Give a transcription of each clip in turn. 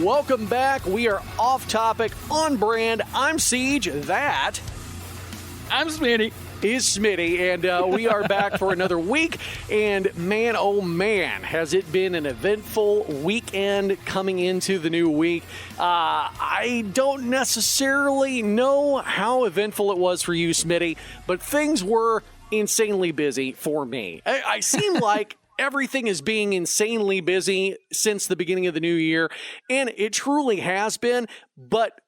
Welcome back. We are off topic, on brand. I'm Siege. That I'm Smitty. is Smitty, and we are back for another week. And man, oh man, has it been an eventful weekend coming into the new week. I don't necessarily know how eventful it was for you, Smitty, but things were insanely busy for me. I seem like everything is being insanely busy since the beginning of the new year, and it truly has been, but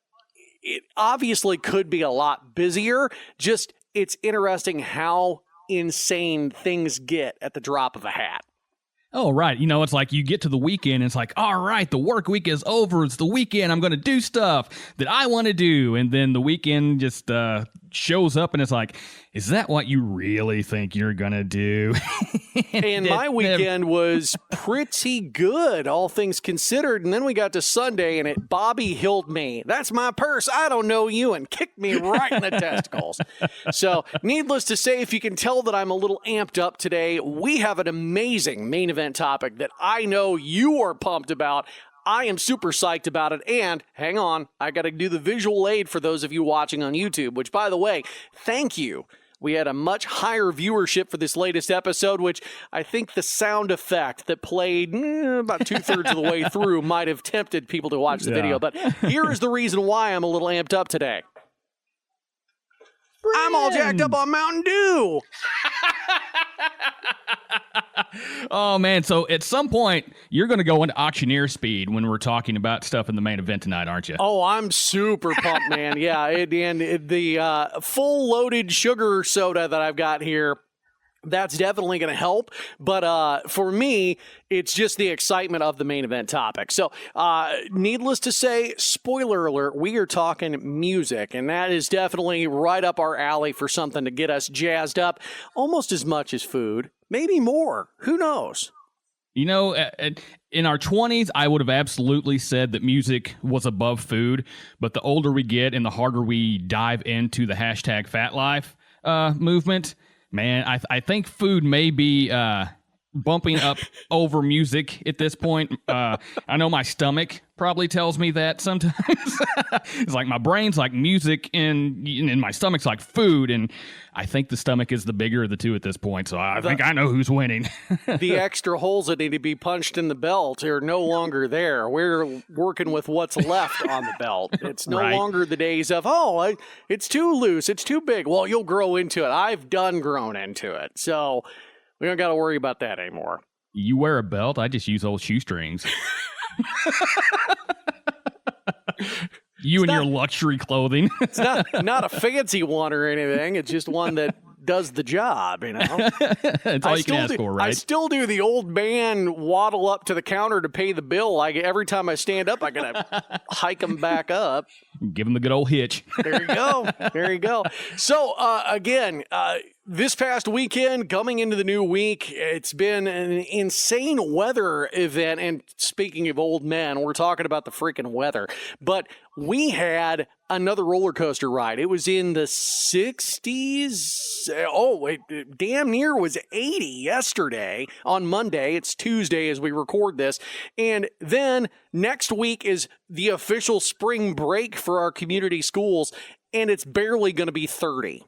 it obviously could be a lot busier. Just it's interesting how insane things get at the drop of a hat. Oh, right. You know, it's like you get to the weekend and it's like, all right, the work week is over. It's the weekend. I'm going to do stuff that I want to do. And then the weekend just shows up and it's like, is that what you really think you're going to do? And my weekend was pretty good, all things considered. And then we got to Sunday and it Bobby Hilled me. That's my purse. I don't know you, and kicked me right in the testicles. So needless to say, if you can tell that I'm a little amped up today, we have an amazing main event topic that I know you are pumped about. I am super psyched about it. And hang on, I got to do the visual aid for those of you watching on YouTube, which, by the way, thank you. We had a much higher viewership for this latest episode, which I think the sound effect that played about 2/3 of the way through might have tempted people to watch the video. But here is the reason why I'm a little amped up today. I'm all jacked up on Mountain Dew. Oh, man. So at some point, you're going to go into auctioneer speed when we're talking about stuff in the main event tonight, aren't you? Oh, I'm super pumped, man. Yeah, the full loaded sugar soda that I've got here, that's definitely going to help. But for me, it's just the excitement of the main event topic. So needless to say, spoiler alert, we are talking music, and that is definitely right up our alley for something to get us jazzed up, almost as much as food, maybe more. Who knows? You know, in our 20s, I would have absolutely said that music was above food. But the older we get and the harder we dive into the hashtag fat life movement, man, I think food may be bumping up over music at this point. I know my stomach probably tells me that sometimes. It's like my brain's like music and my stomach's like food, and I think the stomach is the bigger of the two at this point, so I think I know who's winning. The extra holes that need to be punched in the belt are no longer there. We're working with what's left on the belt. It's no longer the days of, it's too loose, it's too big. Well, you'll grow into it. I've done grown into it, so we don't got to worry about that anymore. You wear a belt? I just use old shoestrings. Your luxury clothing. It's not a fancy one or anything. It's just one that does the job, you know? That's all you can ask for, right? I still do the old man waddle up to the counter to pay the bill. Every time I stand up, I got to hike them back up. Give them the good old hitch. There you go. There you go. So, again, this past weekend, coming into the new week, it's been an insane weather event. And speaking of old men, we're talking about the freaking weather. But we had another roller coaster ride. It was in the 60s. Oh, it damn near was 80 yesterday on Monday. It's Tuesday as we record this. And then next week is the official spring break for our community schools, and it's barely going to be 30.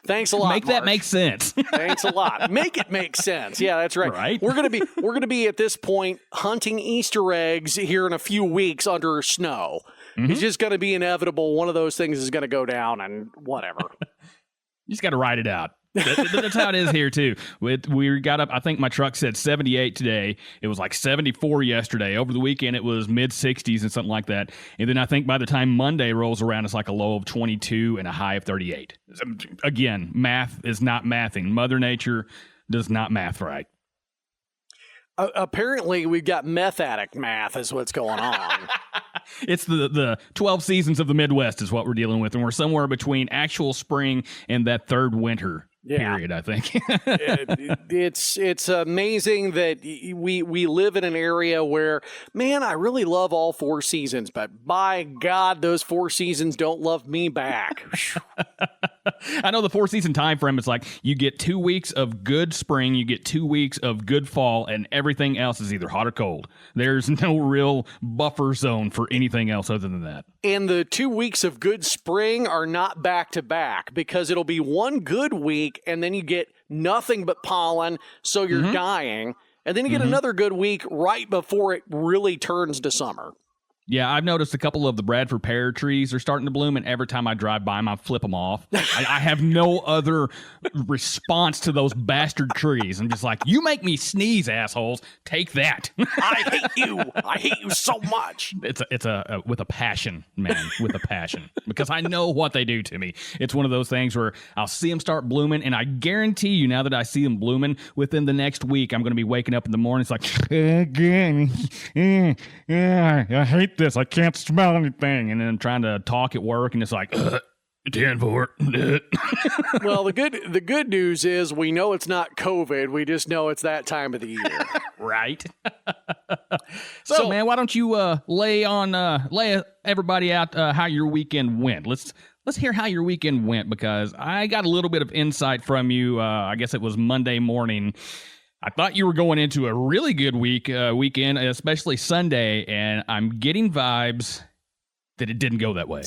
Thanks a lot. Make that make sense. Thanks a lot. Make it make sense. Yeah, that's right. Right. We're gonna be at this point hunting Easter eggs here in a few weeks under snow. Mm-hmm. It's just gonna be inevitable. One of those things is gonna go down, and whatever. You just got to ride it out. That's how it is here, too. We got up, I think my truck said 78 today. It was like 74 yesterday. Over the weekend, it was mid-60s and something like that. And then I think by the time Monday rolls around, it's like a low of 22 and a high of 38. Again, math is not mathing. Mother Nature does not math right. Apparently, we've got meth addict math is what's going on. It's the 12 seasons of the Midwest is what we're dealing with, and we're somewhere between actual spring and that third winter Period, I think. It's amazing that we live in an area where, man, I really love all 4 seasons, but by God, those 4 seasons don't love me back. I know the 4-season time frame is like you get 2 weeks of good spring, you get 2 weeks of good fall, and everything else is either hot or cold. There's no real buffer zone for anything else other than that. And the 2 weeks of good spring are not back to back, because it'll be one good week and then you get nothing but pollen, so you're dying. And then you get another good week right before it really turns to summer. Yeah, I've noticed a couple of the Bradford pear trees are starting to bloom, and every time I drive by them, I flip them off. I have no other response to those bastard trees. I'm just like, you make me sneeze, assholes. Take that. I hate you. I hate you so much. It's a with a passion, man, with a passion, because I know what they do to me. It's one of those things where I'll see them start blooming, and I guarantee you, now that I see them blooming, within the next week, I'm going to be waking up in the morning. It's like, again, I hate this. I can't smell anything. And then I'm trying to talk at work, and it's like, 10 for it. Well, the good news is we know it's not COVID. We just know it's that time of the year. Right. So, man, why don't you lay everybody out how your weekend went? Let's hear how your weekend went, because I got a little bit of insight from you. I guess it was Monday morning. I thought you were going into a really good weekend, especially Sunday, and I'm getting vibes that it didn't go that way.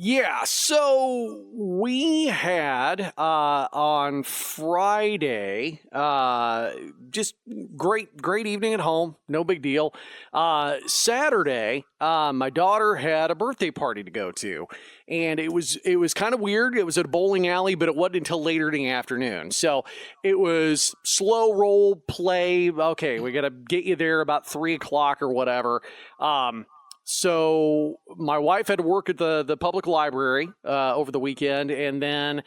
Yeah, so we had on Friday just great evening at home, no big deal. Saturday, my daughter had a birthday party to go to, and it was kind of weird. It was at a bowling alley, but it wasn't until later in the afternoon. So it was slow roll play. Okay, we got to get you there about 3:00 or whatever. So my wife had to work at the public library over the weekend, and then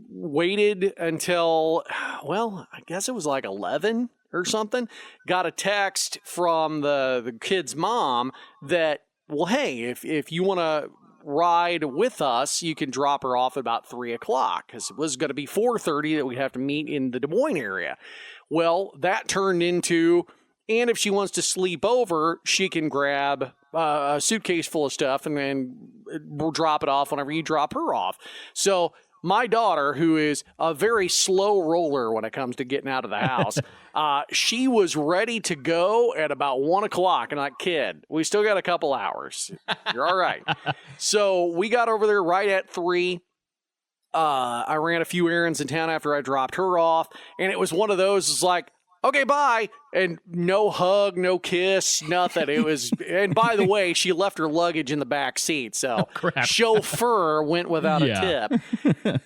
waited until, well, I guess it was like 11 or something. Got a text from the kid's mom that, well, hey, if you want to ride with us, you can drop her off at about 3:00, because it was going to be 4:30 that we'd have to meet in the Des Moines area. Well, that turned into, and if she wants to sleep over, she can grab a suitcase full of stuff, and then we'll drop it off whenever you drop her off. So my daughter, who is a very slow roller when it comes to getting out of the house, she was ready to go at about 1:00. And like, kid, we still got a couple hours. You're all right. So we got over there right at 3. I ran a few errands in town after I dropped her off, and it was one of those, it's like, okay, bye. And no hug, no kiss, nothing. It was, and by the way, she left her luggage in the back seat. So chauffeur went without a tip.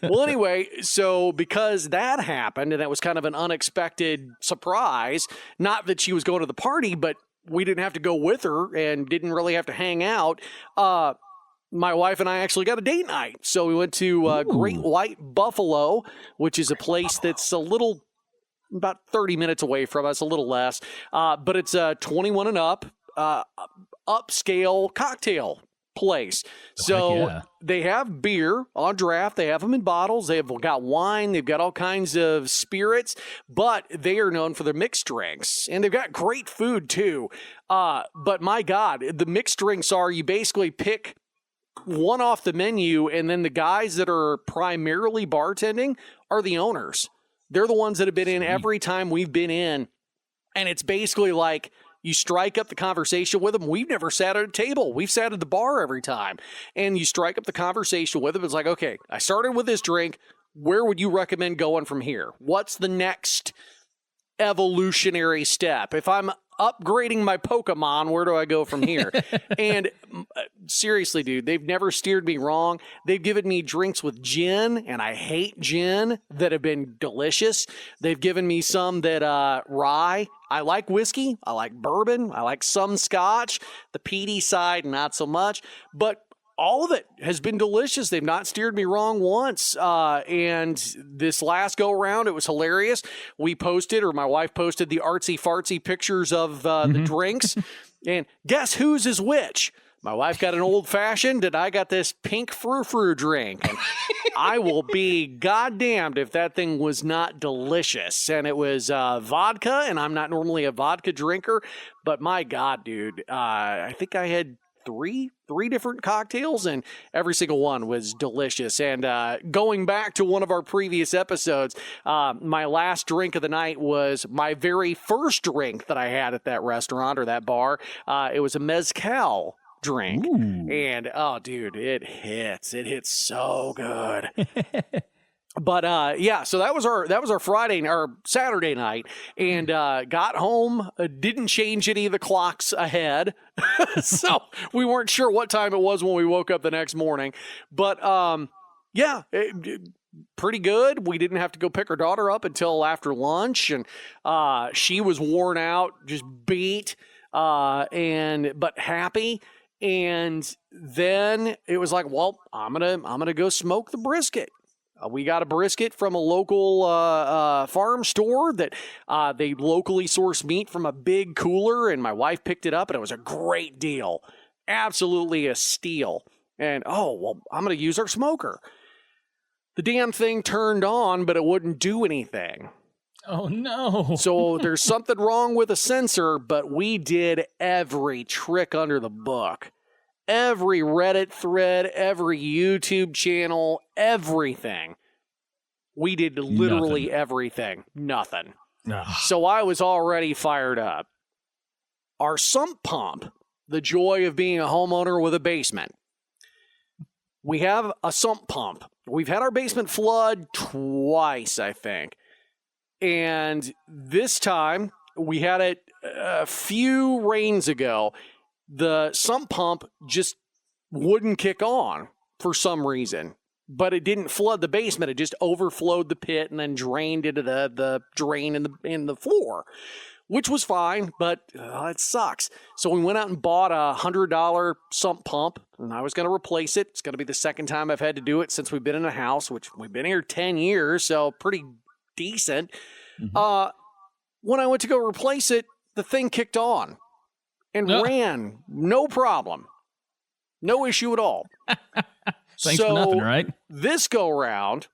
Well, anyway, so because that happened, and that was kind of an unexpected surprise, not that she was going to the party, but we didn't have to go with her and didn't really have to hang out. My wife and I actually got a date night. So we went to Great White Buffalo, which is a place that's about 30 minutes away from us, a little less. But it's a 21 and up, upscale cocktail place. So they have beer on draft. They have them in bottles. They've got wine. They've got all kinds of spirits, but they are known for their mixed drinks, and they've got great food too. But my God, the mixed drinks are, you basically pick one off the menu, and then the guys that are primarily bartending are the owners. They're the ones that have been in every time we've been in. And it's basically like you strike up the conversation with them. We've never sat at a table. We've sat at the bar every time. And you strike up the conversation with them. It's like, okay, I started with this drink. Where would you recommend going from here? What's the next evolutionary step? If I'm upgrading my Pokemon, where do I go from here? And seriously, dude, they've never steered me wrong. They've given me drinks with gin, and I hate gin, that have been delicious. They've given me some that rye. I like whiskey. I like bourbon. I like some scotch. The peaty side, not so much. But all of it has been delicious. They've not steered me wrong once. And this last go around, it was hilarious. We posted, or my wife posted, the artsy fartsy pictures of the drinks. And guess whose is which? My wife got an old fashioned, and I got this pink frou-frou drink. And I will be goddamned if that thing was not delicious. And it was vodka, and I'm not normally a vodka drinker, but my God, dude, I think I had three different cocktails, and every single one was delicious. And going back to one of our previous episodes, my last drink of the night was my very first drink that I had at that restaurant or that bar. It was a mezcal drink. Ooh. And oh, dude, it hits so good. But yeah, so that was our Friday or Saturday night, and got home, didn't change any of the clocks ahead, so we weren't sure what time it was when we woke up the next morning. But yeah, pretty good. We didn't have to go pick our daughter up until after lunch, and she was worn out, just beat, but happy. And then it was like, well, I'm gonna go smoke the brisket. We got a brisket from a local farm store that they locally source meat from a big cooler, and my wife picked it up, and it was a great deal. Absolutely a steal. And, oh, well, I'm going to use our smoker. The damn thing turned on, but it wouldn't do anything. Oh, no. So there's something wrong with a sensor, but we did every trick under the book. Every Reddit thread, every YouTube channel, everything. We did literally everything. Nothing. Ugh. So I was already fired up. Our sump pump, the joy of being a homeowner with a basement. We have a sump pump. We've had our basement flood twice, I think. And this time, we had it a few rains ago. The sump pump just wouldn't kick on for some reason, but it didn't flood the basement. It just overflowed the pit and then drained into the drain in the floor, which was fine, but it sucks. So we went out and bought a $100 sump pump, and I was going to replace it. It's going to be the second time I've had to do it since we've been in a house, which we've been here 10 years, so pretty decent. Mm-hmm. When I went to go replace it, the thing kicked on. And ran, no problem. No issue at all. Thanks for nothing, right? This go round,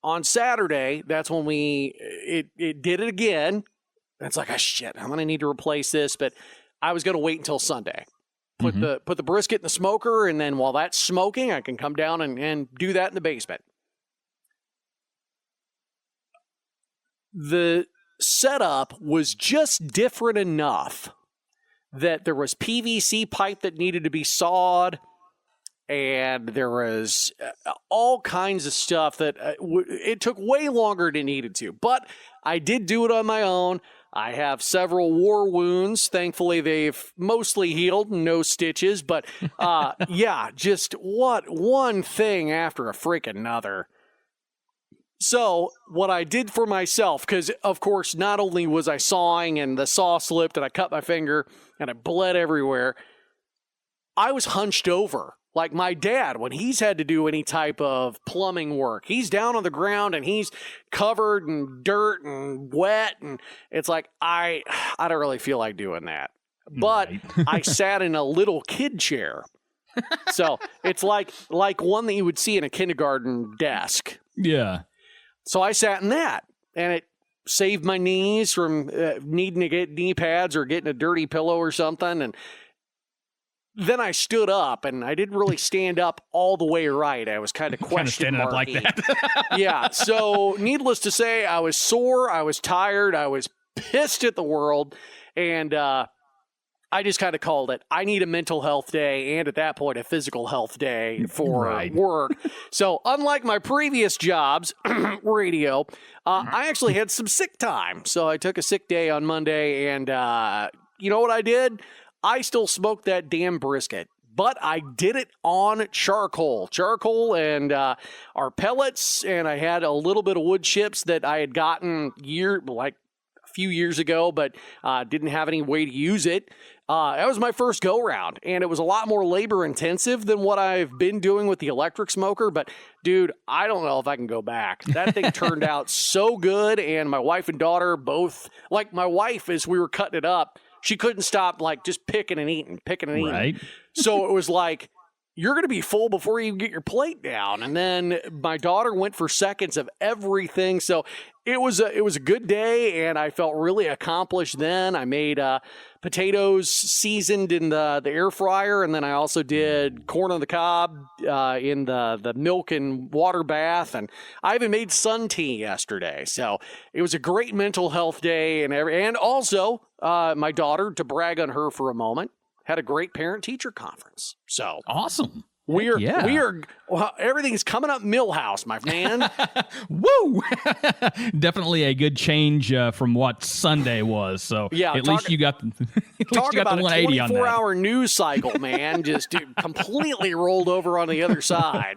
on Saturday, that's when it did it again. It's like, oh, shit, I'm going to need to replace this. But I was going to wait until Sunday. Put the brisket in the smoker, and then while that's smoking, I can come down and do that in the basement. The setup was just different enough that there was PVC pipe that needed to be sawed, and there was all kinds of stuff that it took way longer than it needed to. But I did do it on my own. I have several war wounds. Thankfully, they've mostly healed, no stitches. But yeah, just one thing after a freaking another. So what I did for myself, because, of course, not only was I sawing and the saw slipped and I cut my finger and it bled everywhere, I was hunched over. Like my dad, when he's had to do any type of plumbing work, he's down on the ground and he's covered in dirt and wet. And it's like, I don't really feel like doing that. But right. I sat in a little kid chair. So it's like one that you would see in a kindergarten desk. Yeah. So I sat in that, and it saved my knees from needing to get knee pads or getting a dirty pillow or something. And then I stood up, and I didn't really stand up all the way right. I was kind of question marky. Like that. Yeah. So needless to say, I was sore. I was tired. I was pissed at the world. And I just kind of called it. I need a mental health day, and at that point, a physical health day for work. So unlike my previous jobs, radio, I actually had some sick time. So I took a sick day on Monday, and you know what I did? I still smoked that damn brisket, but I did it on charcoal and our pellets, and I had a little bit of wood chips that I had gotten a few years ago, but didn't have any way to use it. That was my first go-round, and it was a lot more labor-intensive than what I've been doing with the electric smoker, but, dude, I don't know if I can go back. That thing turned out so good, and my wife and daughter both, like my wife, as we were cutting it up, She couldn't stop like just picking and eating. Right. So it was like, you're going to be full before you get your plate down. And then my daughter went for seconds of everything. So it was a good day, and I felt really accomplished then. I made potatoes seasoned in the air fryer, and then I also did corn on the cob in the milk and water bath, and I even made sun tea yesterday. So it was a great mental health day, and also my daughter, to brag on her for a moment, had a great parent-teacher conference. So awesome. We are everything's coming up Millhouse, my man. Woo! Definitely a good change from what Sunday was. So at least you got the 180 on that. 24-hour news cycle, man. Just completely rolled over on the other side.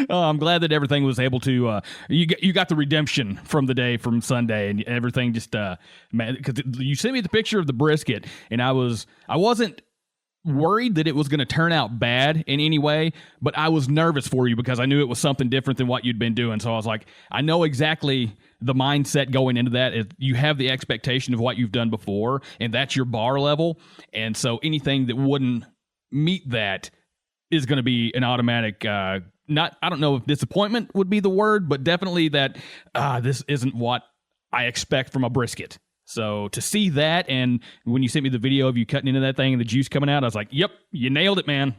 Oh, I'm glad that everything was able to. You got the redemption from the day from Sunday, and everything just man. Because you sent me the picture of the brisket, and I wasn't worried that it was going to turn out bad in any way, but I was nervous for you because I knew it was something different than what you'd been doing. So I was like, I know exactly the mindset going into that. Is you have the expectation of what you've done before, and that's your bar level. And so anything that wouldn't meet that is going to be an automatic, I don't know if disappointment would be the word, but definitely that this isn't what I expect from a brisket. So to see that, and when you sent me the video of you cutting into that thing and the juice coming out, I was like, yep, you nailed it, man.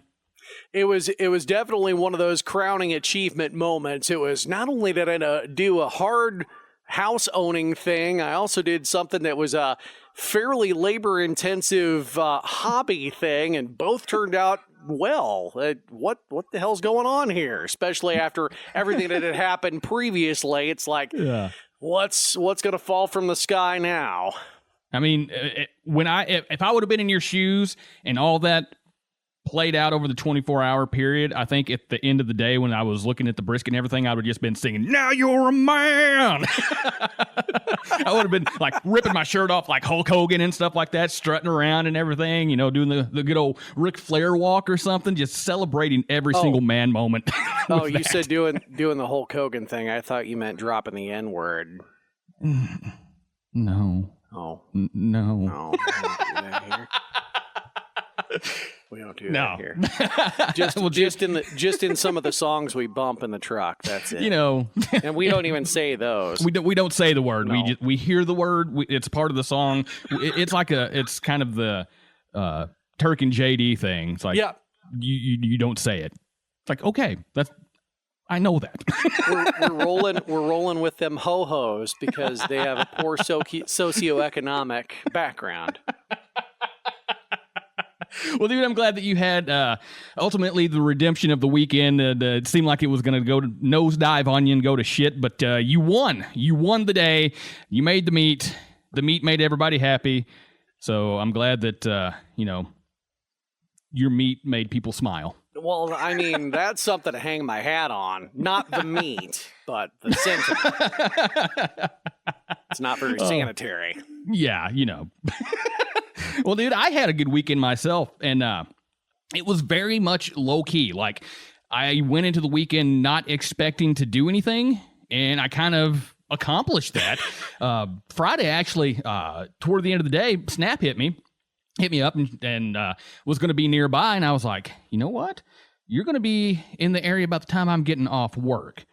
It was definitely one of those crowning achievement moments. It was not only did I do a hard house owning thing, I also did something that was a fairly labor intensive hobby thing, and both turned out well. What the hell's going on here? Especially after everything that had happened previously, it's like, what's going to fall from the sky now? I mean, if I would have been in your shoes and all that played out over the 24-hour period, I think at the end of the day when I was looking at the brisket and everything, I would have just been singing, "Now you're a man." I would have been like ripping my shirt off like Hulk Hogan and stuff like that, strutting around and everything, doing the good old Ric Flair walk or something, just celebrating every single man moment. Oh, you said doing the Hulk Hogan thing. I thought you meant dropping the N-word. No. Oh. No. No. We don't do that here. Just in some of the songs we bump in the truck. That's it. And we don't even say those. We don't say the word. No. We hear the word. It's part of the song. It's kind of the Turk and JD thing. It's like you don't say it. It's like, okay, I know that. we're rolling with them ho-hos because they have a poor socioeconomic background. Well, dude, I'm glad that you had ultimately the redemption of the weekend. It seemed like it was going to go to nosedive on you and go to shit, but you won. You won the day. You made the meat. The meat made everybody happy. So I'm glad that, your meat made people smile. Well, I mean, that's something to hang my hat on. Not the meat, but the sentiment. It's not very sanitary. Yeah, Well, dude, I had a good weekend myself, and it was very much low-key. Like, I went into the weekend not expecting to do anything, and I kind of accomplished that. Friday, actually, toward the end of the day, Snap hit me up and was going to be nearby, and I was like, you know what? You're going to be in the area about the time I'm getting off work.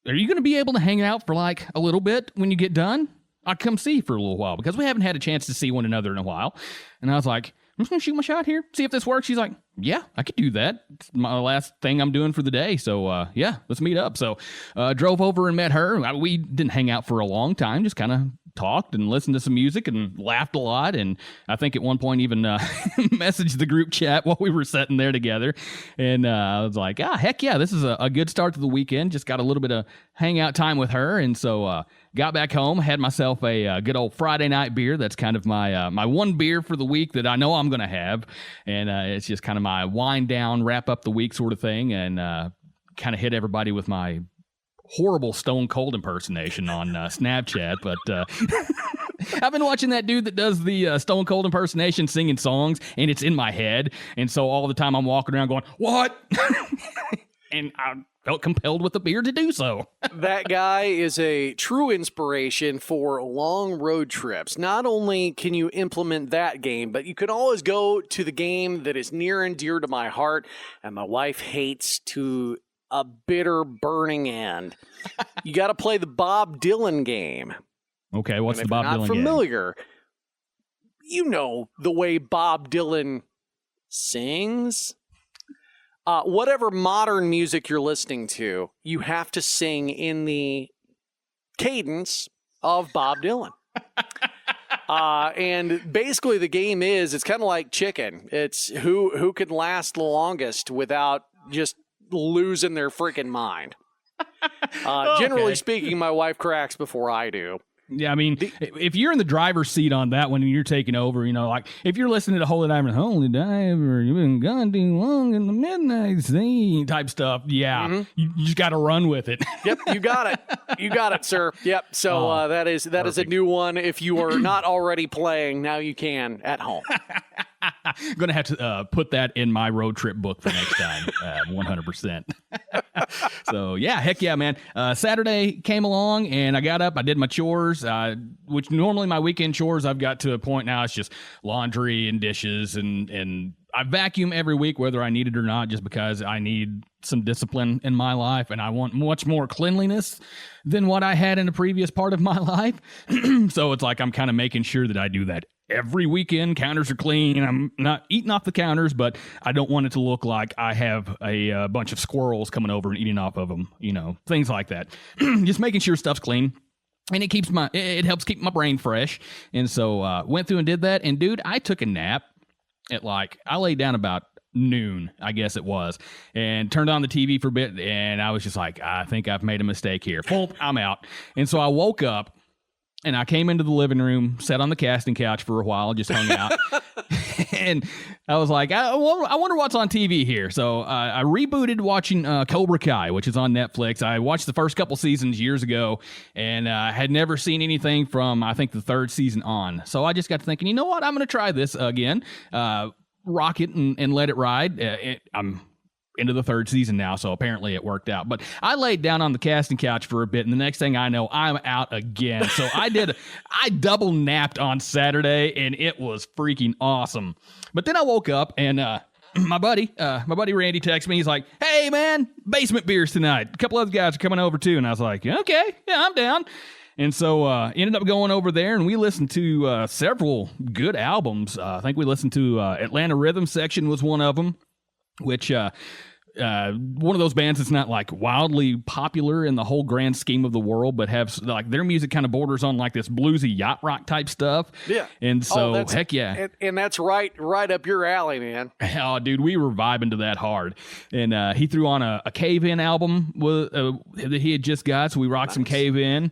Are you going to be able to hang out for like a little bit when you get done? I'll come see you for a little while because we haven't had a chance to see one another in a while. And I was like, I'm just going to shoot my shot here, see if this works. She's like, yeah, I could do that. It's my last thing I'm doing for the day. So, yeah, let's meet up. So, drove over and met her. We didn't hang out for a long time, just kind of talked and listened to some music and laughed a lot. And I think at one point even messaged the group chat while we were sitting there together. And I was like, heck yeah, this is a good start to the weekend. Just got a little bit of hangout time with her. And so got back home, had myself a good old Friday night beer. That's kind of my one beer for the week that I know I'm going to have. And it's just kind of my wind down, wrap up the week sort of thing. And kind of hit everybody with my horrible Stone Cold impersonation on Snapchat, but I've been watching that dude that does the Stone Cold impersonation singing songs, and it's in my head, and so all the time I'm walking around going, what? and I felt compelled with the beer to do so. That guy is a true inspiration for long road trips. Not only can you implement that game, but you can always go to the game that is near and dear to my heart and my wife hates to a bitter burning end. You got to play the Bob Dylan game. Okay, what's and the Bob Dylan game? Not familiar. You know the way Bob Dylan sings. Whatever modern music you're listening to, you have to sing in the cadence of Bob Dylan. And basically the game it's kind of like chicken. It's who can last the longest without just losing their freaking mind. Generally speaking, my wife cracks before I do. Yeah, I mean, if you're in the driver's seat on that one and you're taking over, like if you're listening to Holy Diver, you've been gone too long in the midnight sea type stuff, you just got to run with it. Yep, you got it, sir. Yep. So that is a new one. If you are not already playing, now you can at home. I'm going to have to put that in my road trip book for next time, 100%. So, yeah, heck yeah, man. Saturday came along, and I got up, I did my chores, which normally my weekend chores, I've got to a point now, it's just laundry and dishes, and I vacuum every week, whether I need it or not, just because I need some discipline in my life, and I want much more cleanliness than what I had in the previous part of my life. So it's like I'm kind of making sure that I do that every weekend. Counters are clean. I'm not eating off the counters, but I don't want it to look like I have a bunch of squirrels coming over and eating off of them, things like that. Just making sure stuff's clean. And it helps keep my brain fresh. And so went through and did that. And dude, I took a nap at I laid down about noon, I guess it was, and turned on the TV for a bit. And I was just like, I think I've made a mistake here. Boom, I'm out. And so I woke up. And I came into the living room, sat on the casting couch for a while, just hung out. And I was like, I wonder what's on TV here. So I rebooted watching Cobra Kai, which is on Netflix. I watched the first couple seasons years ago and had never seen anything from, I think, the third season on. So I just got to thinking, you know what? I'm going to try this again, rock it and let it ride. I'm into the third season now, so apparently it worked out. But I laid down on the casting couch for a bit, and the next thing I know, I'm out again. So I double napped on Saturday, and it was freaking awesome. But then I woke up, and my buddy Randy texted me. He's like, "Hey man, basement beers tonight. A couple other guys are coming over too." And I was like, "Okay, yeah, I'm down." And so ended up going over there, and we listened to several good albums. I think we listened to Atlanta Rhythm Section was one of them, which one of those bands that's not wildly popular in the whole grand scheme of the world, but have their music kind of borders on this bluesy yacht rock type stuff. Yeah. And so heck yeah. And that's right up your alley, man. Oh, dude, we were vibing to that hard. And he threw on a Cave In album that he had just got, so we rocked some Cave In.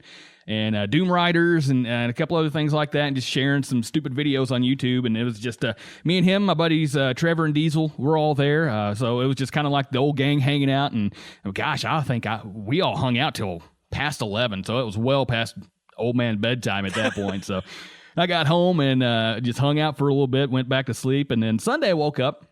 And Doom Riders and a couple other things like that, and just sharing some stupid videos on YouTube. And it was just me and him, my buddies Trevor and Diesel, we're all there. So it was just kind of like the old gang hanging out. And gosh, I think we all hung out till past 11. So it was well past old man bedtime at that point. So I got home and just hung out for a little bit, went back to sleep. And then Sunday I woke up.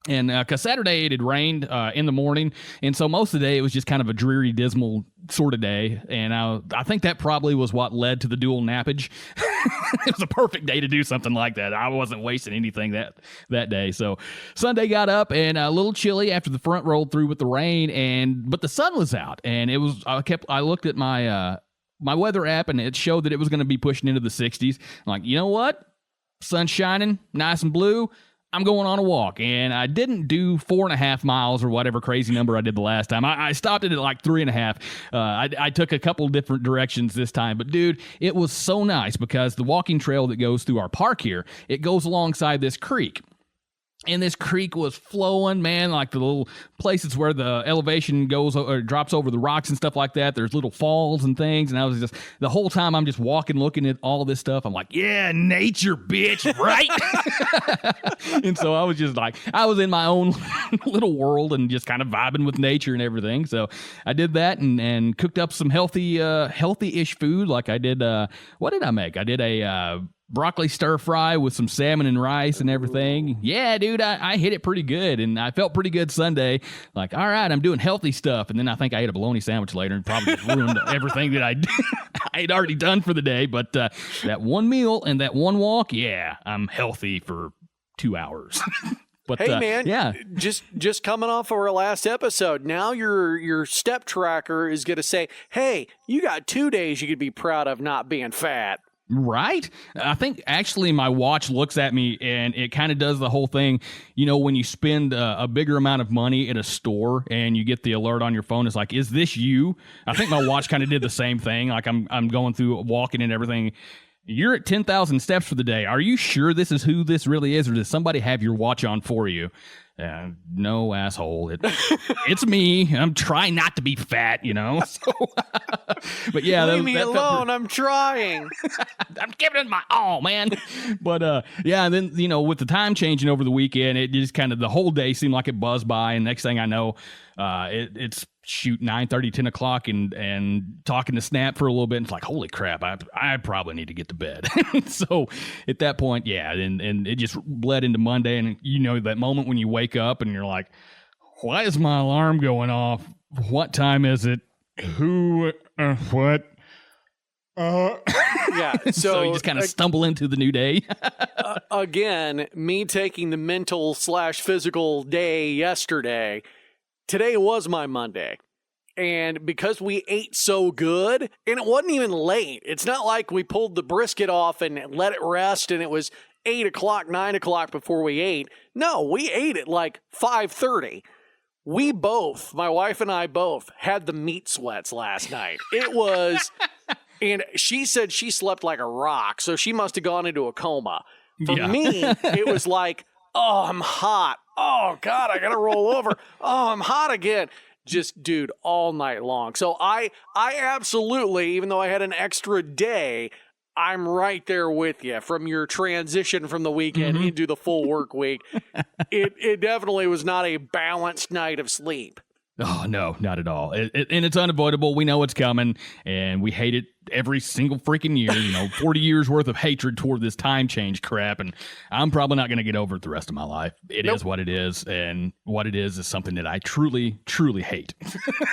And because Saturday it had rained in the morning, and so most of the day it was just kind of a dreary, dismal sort of day. And I think that probably was what led to the dual nappage. It was a perfect day to do something like that. I wasn't wasting anything that day. So Sunday got up and a little chilly after the front rolled through with the rain, but the sun was out, and it was. I looked at my weather app, and it showed that it was going to be pushing into the 60s. I'm like, you know what? Sun's shining, nice and blue. I'm going on a walk, and I didn't do 4.5 miles or whatever crazy number I did the last time. I stopped it at 3.5. I took a couple different directions this time, but dude, it was so nice because the walking trail that goes through our park here, it goes alongside this creek. And this creek was flowing, man, the little places where the elevation goes or drops over the rocks and stuff like that. There's little falls and things. And I was just, the whole time I'm just walking, looking at all this stuff. I'm like, yeah, nature, bitch, right? And so I was just I was in my own little world and just kind of vibing with nature and everything. So I did that and cooked up some healthy-ish food. I did, what did I make? I did a broccoli stir fry with some salmon and rice and everything. Yeah, dude, I hit it pretty good, and I felt pretty good Sunday. Like, all right, I'm doing healthy stuff. And then I think I ate a bologna sandwich later and probably just ruined everything that I had already done for the day. But that one meal and that one walk, yeah, I'm healthy for 2 hours. But, hey man, yeah, just coming off of our last episode, now your step tracker is going to say, hey, you got 2 days you could be proud of not being fat. Right? I think actually my watch looks at me and it kind of does the whole thing. You know, when you spend a bigger amount of money at a store and you get the alert on your phone, it's like, is this you? I think my watch kind of did the same thing. Like I'm going through walking and everything. You're at 10,000 steps for the day. Are you sure this is who this really is, or does somebody have your watch on for you? No, asshole. It's me. I'm trying not to be fat, you know. So, but yeah, leave me alone. I'm trying. I'm giving it my all, man. But yeah, and then, you know, with the time changing over the weekend, it just kind of the whole day seemed like it buzzed by, and next thing I know, it's shoot 9:30, 10 o'clock, and talking to Snap for a little bit. And it's like, holy crap, I probably need to get to bed. So at that point, yeah, and it just bled into Monday. And you know, that moment when you wake up and you're like, why is my alarm going off? What time is it? Who, what? Yeah, so you just kind of stumble into the new day. Again, me taking the mental/physical day yesterday. Today was my Monday, and because we ate so good, and it wasn't even late. It's not like we pulled the brisket off and let it rest, and it was 8 o'clock, 9 o'clock before we ate. No, we ate at like 5:30. We both, my wife and I both, had the meat sweats last night. It was, and she said she slept like a rock, so she must have gone into a coma. For me, it was like, oh, I'm hot. Oh, God, I got to roll over. Oh, I'm hot again. Just, dude, all night long. So I absolutely, even though I had an extra day, I'm right there with you from your transition from the weekend into the full work week. It definitely was not a balanced night of sleep. Oh, no, not at all. And it's unavoidable. We know it's coming, and we hate it every single freaking year. You know, 40 years worth of hatred toward this time change crap, and I'm probably not going to get over it the rest of my life. It is what it is, and what it is something that I truly, truly hate.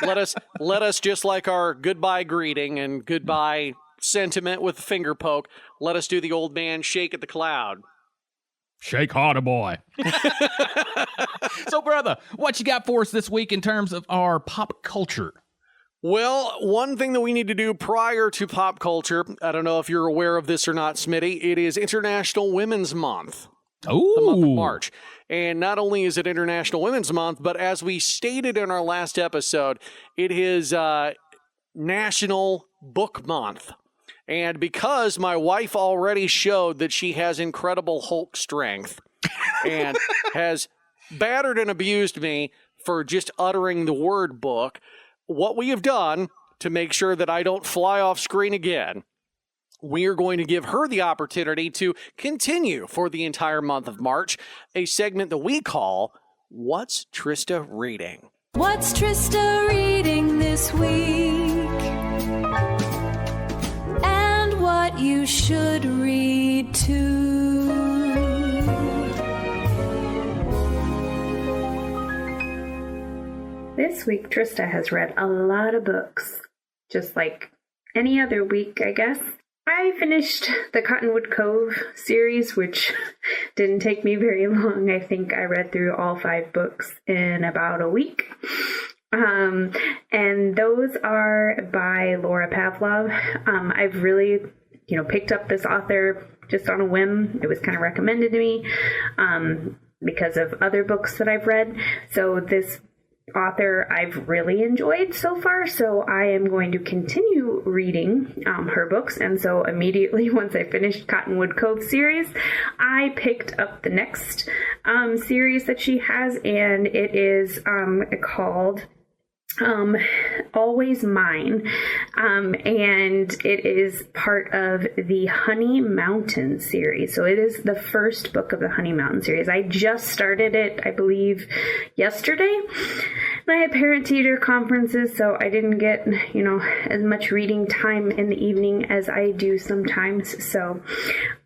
Let us just like our goodbye greeting and goodbye sentiment with the finger poke, let us do the old man shake at the cloud. Shake harder, boy. So, brother, what you got for us this week in terms of our pop culture? Well, one thing that we need to do prior to pop culture, I don't know if you're aware of this or not, Smitty, it is International Women's Month. Oh, the month of March. And not only is it International Women's Month, but as we stated in our last episode, it is National Book Month. And because my wife already showed that she has incredible Hulk strength and has battered and abused me for just uttering the word book, what we have done to make sure that I don't fly off screen again, we are going to give her the opportunity to continue for the entire month of March, a segment that we call What's Trista Reading? What's Trista reading this week? And what you should read too. This week, Trista has read a lot of books, just like any other week, I guess. I finished the Cottonwood Cove series, which didn't take me very long. I think I read through all 5 books in about a week. And those are by Laura Pavlov. I've really, picked up this author just on a whim. It was kind of recommended to me because of other books that I've read. So this author I've really enjoyed so far, so I am going to continue reading her books. And so immediately once I finished Cottonwood Cove series, I picked up the next series that she has, and it is called Always Mine, and it is part of the Honey Mountain series. So it is the first book of the Honey Mountain series. I just started it, I believe, yesterday. I had parent-teacher conferences, so I didn't get, as much reading time in the evening as I do sometimes. So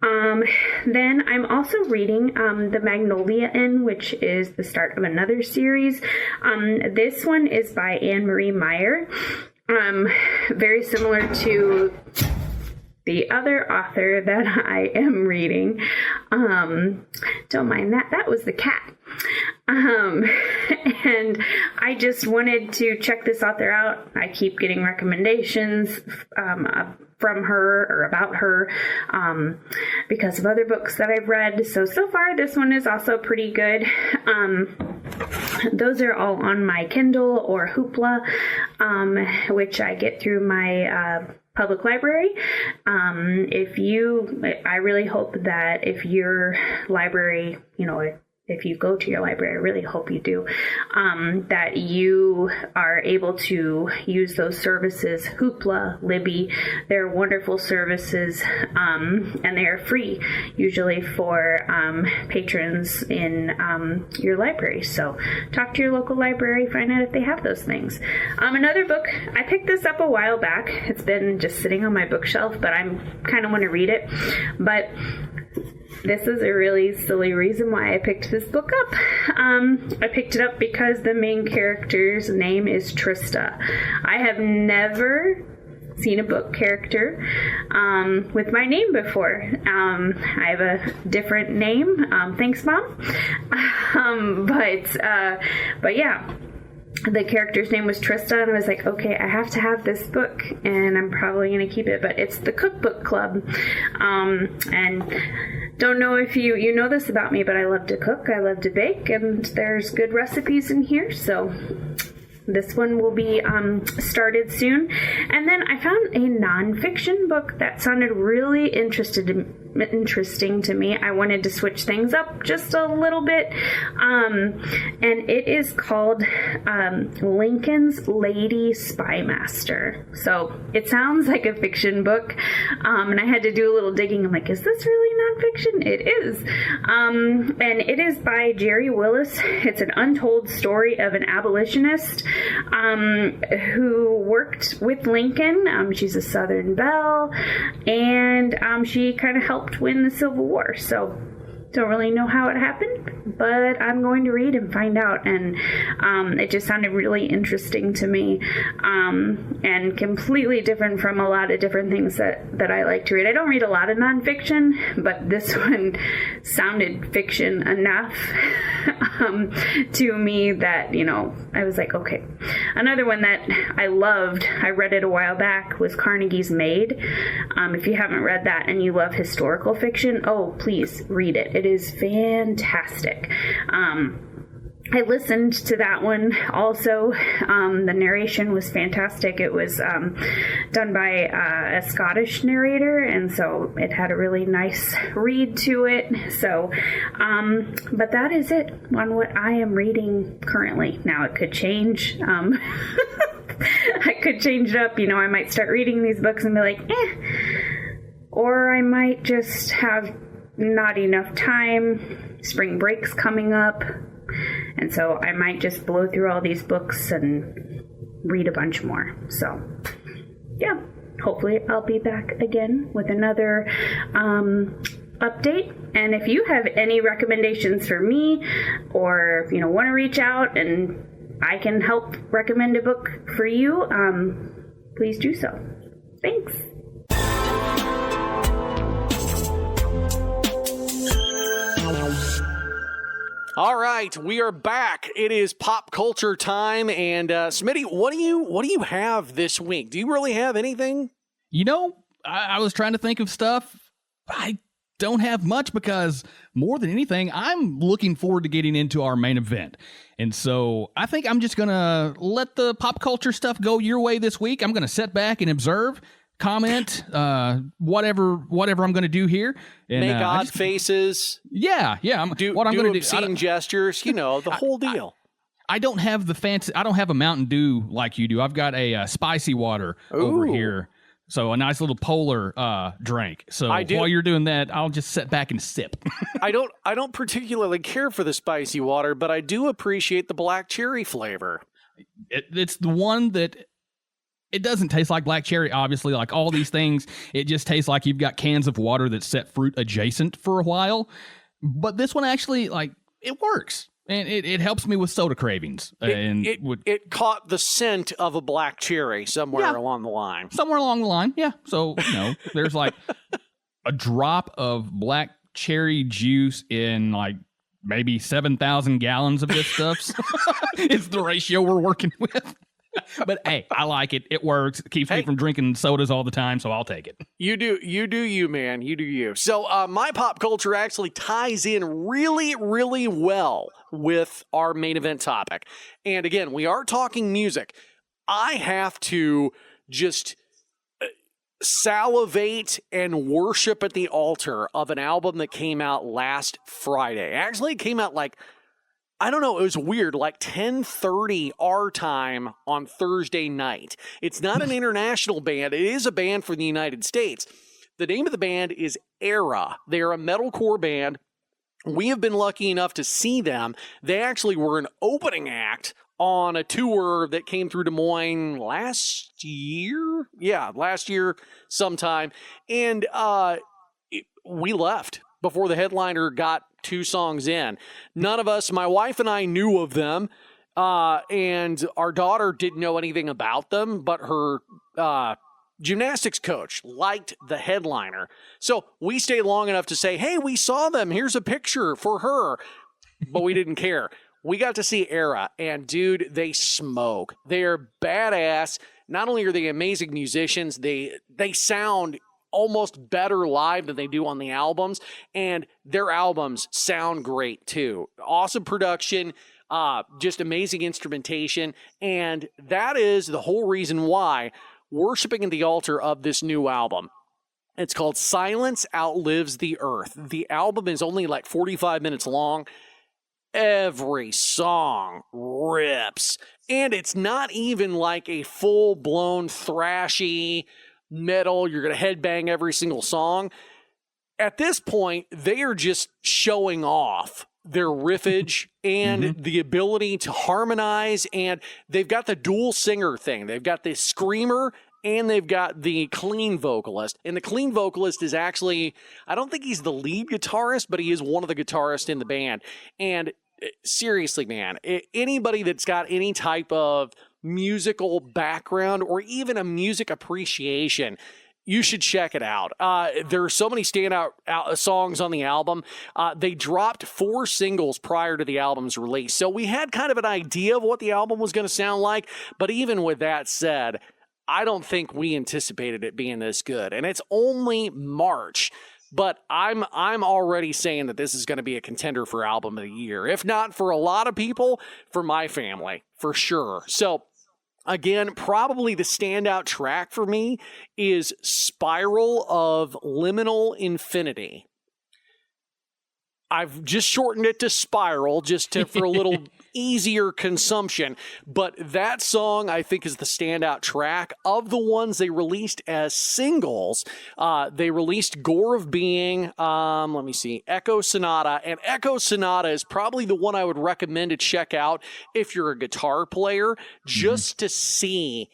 then I'm also reading The Magnolia Inn, which is the start of another series. This one is by Anne Marie Meyer. Very similar to the other author that I am reading. Don't mind that. That was the cat. And I just wanted to check this author out. I keep getting recommendations from her or about her because of other books that I've read. So far, this one is also pretty good. Those are all on my Kindle or Hoopla, which I get through my public library. I really hope that if your library, if you go to your library, I really hope you do, that you are able to use those services, Hoopla, Libby. They're wonderful services, and they are free, usually for patrons in your library. So talk to your local library, find out if they have those things. Another book, I picked this up a while back. It's been just sitting on my bookshelf, but I kind of want to read it. But this is a really silly reason why I picked this book up. I picked it up because the main character's name is Trista. I have never seen a book character with my name before. I have a different name. Thanks, Mom. But yeah. The character's name was Trista, and I was like, okay, I have to have this book, and I'm probably going to keep it, but it's the Cookbook Club, and don't know if you know this about me, but I love to cook, I love to bake, and there's good recipes in here, so this one will be started soon. And then I found a nonfiction book that sounded really interesting to me. I wanted to switch things up just a little bit. And it is called Lincoln's Lady Spymaster. So it sounds like a fiction book. And I had to do a little digging. I'm like, is this really nonfiction? It is. And it is by Jerry Willis. It's an untold story of an abolitionist who worked with Lincoln. She's a Southern belle, and she kind of helped win the Civil War. So don't really know how it happened, but I'm going to read and find out. And it just sounded really interesting to me, and completely different from a lot of different things that I like to read. I don't read a lot of nonfiction, but this one sounded fiction enough to me that, I was like, okay. Another one that I loved, I read it a while back, was Carnegie's Maid. If you haven't read that and you love historical fiction, oh, please read it. It is fantastic. I listened to that one also. The narration was fantastic. It was done by a Scottish narrator, and so it had a really nice read to it. So, but that is it on what I am reading currently. Now it could change. I could change it up. I might start reading these books and be like, or I might just have not enough time. Spring break's coming up. And so I might just blow through all these books and read a bunch more. So, yeah, hopefully I'll be back again with another update. And if you have any recommendations for me, or, want to reach out and I can help recommend a book for you, please do so. Thanks. All right, we are back. It is pop culture time, and Smitty, what do you have this week? Do you really have anything? I was trying to think of stuff. I don't have much because more than anything, I'm looking forward to getting into our main event. And so I think I'm just going to let the pop culture stuff go your way this week. I'm going to sit back and observe, comment, whatever I'm going to do here. And, make odd faces. Yeah. I'm going to do obscene gestures, the whole deal. I don't have the fancy. I don't have a Mountain Dew like you do. I've got a spicy water over here. So a nice little polar drink. So while you're doing that, I'll just sit back and sip. I don't particularly care for the spicy water, but I do appreciate the black cherry flavor. It's the one that it doesn't taste like black cherry, obviously, like all these things. It just tastes like you've got cans of water that set fruit adjacent for a while. But this one actually, like, it works. And it helps me with soda cravings. It caught the scent of a black cherry somewhere along the line. Somewhere along the line, yeah. So, there's like a drop of black cherry juice in like maybe 7,000 gallons of this stuff. It's the ratio we're working with. But hey, I like it. It works. It keeps me from drinking sodas all the time, so I'll take it. You do you, man. You do you. So my pop culture actually ties in really, really well with our main event topic. And again, we are talking music. I have to just salivate and worship at the altar of an album that came out last Friday. Actually, it came out like, I don't know, it was weird, like 10:30 our time on Thursday night. It's not an international band. It is a band from the United States. The name of the band is Era. They're a metalcore band. We have been lucky enough to see them. They actually were an opening act on a tour that came through Des Moines last year. Yeah, last year sometime. And we left before the headliner got 2 songs in. None of us, my wife and I, knew of them, and our daughter didn't know anything about them, but her gymnastics coach liked the headliner. So we stayed long enough to say, hey, we saw them. Here's a picture for her. But we didn't care. We got to see Era, and dude, they smoke. They're badass. Not only are they amazing musicians, they sound almost better live than they do on the albums, and their albums sound great too. Awesome production, just amazing instrumentation, and that is the whole reason why worshiping at the altar of this new album. It's called Silence Outlives the Earth. The album is only like 45 minutes long. Every song rips, and it's not even like a full-blown thrashy metal, you're going to headbang every single song. At this point, they are just showing off their riffage and the ability to harmonize, and they've got the dual singer thing. They've got the screamer and they've got the clean vocalist. And the clean vocalist is actually, I don't think he's the lead guitarist, but he is one of the guitarists in the band. And seriously, man, anybody that's got any type of musical background or even a music appreciation, you should check it out. There are so many standout songs on the album. They dropped 4 singles prior to the album's release, so we had kind of an idea of what the album was going to sound like. But even with that said, I don't think we anticipated it being this good. And it's only March, but I'm already saying that this is going to be a contender for Album of the Year. If not for a lot of people, for my family, for sure. So again, probably the standout track for me is Spiral of Liminal Infinity. I've just shortened it to Spiral for a little easier consumption. But that song, I think, is the standout track. Of the ones they released as singles, they released Gore of Being, Echo Sonata. And Echo Sonata is probably the one I would recommend to check out if you're a guitar player, just to see.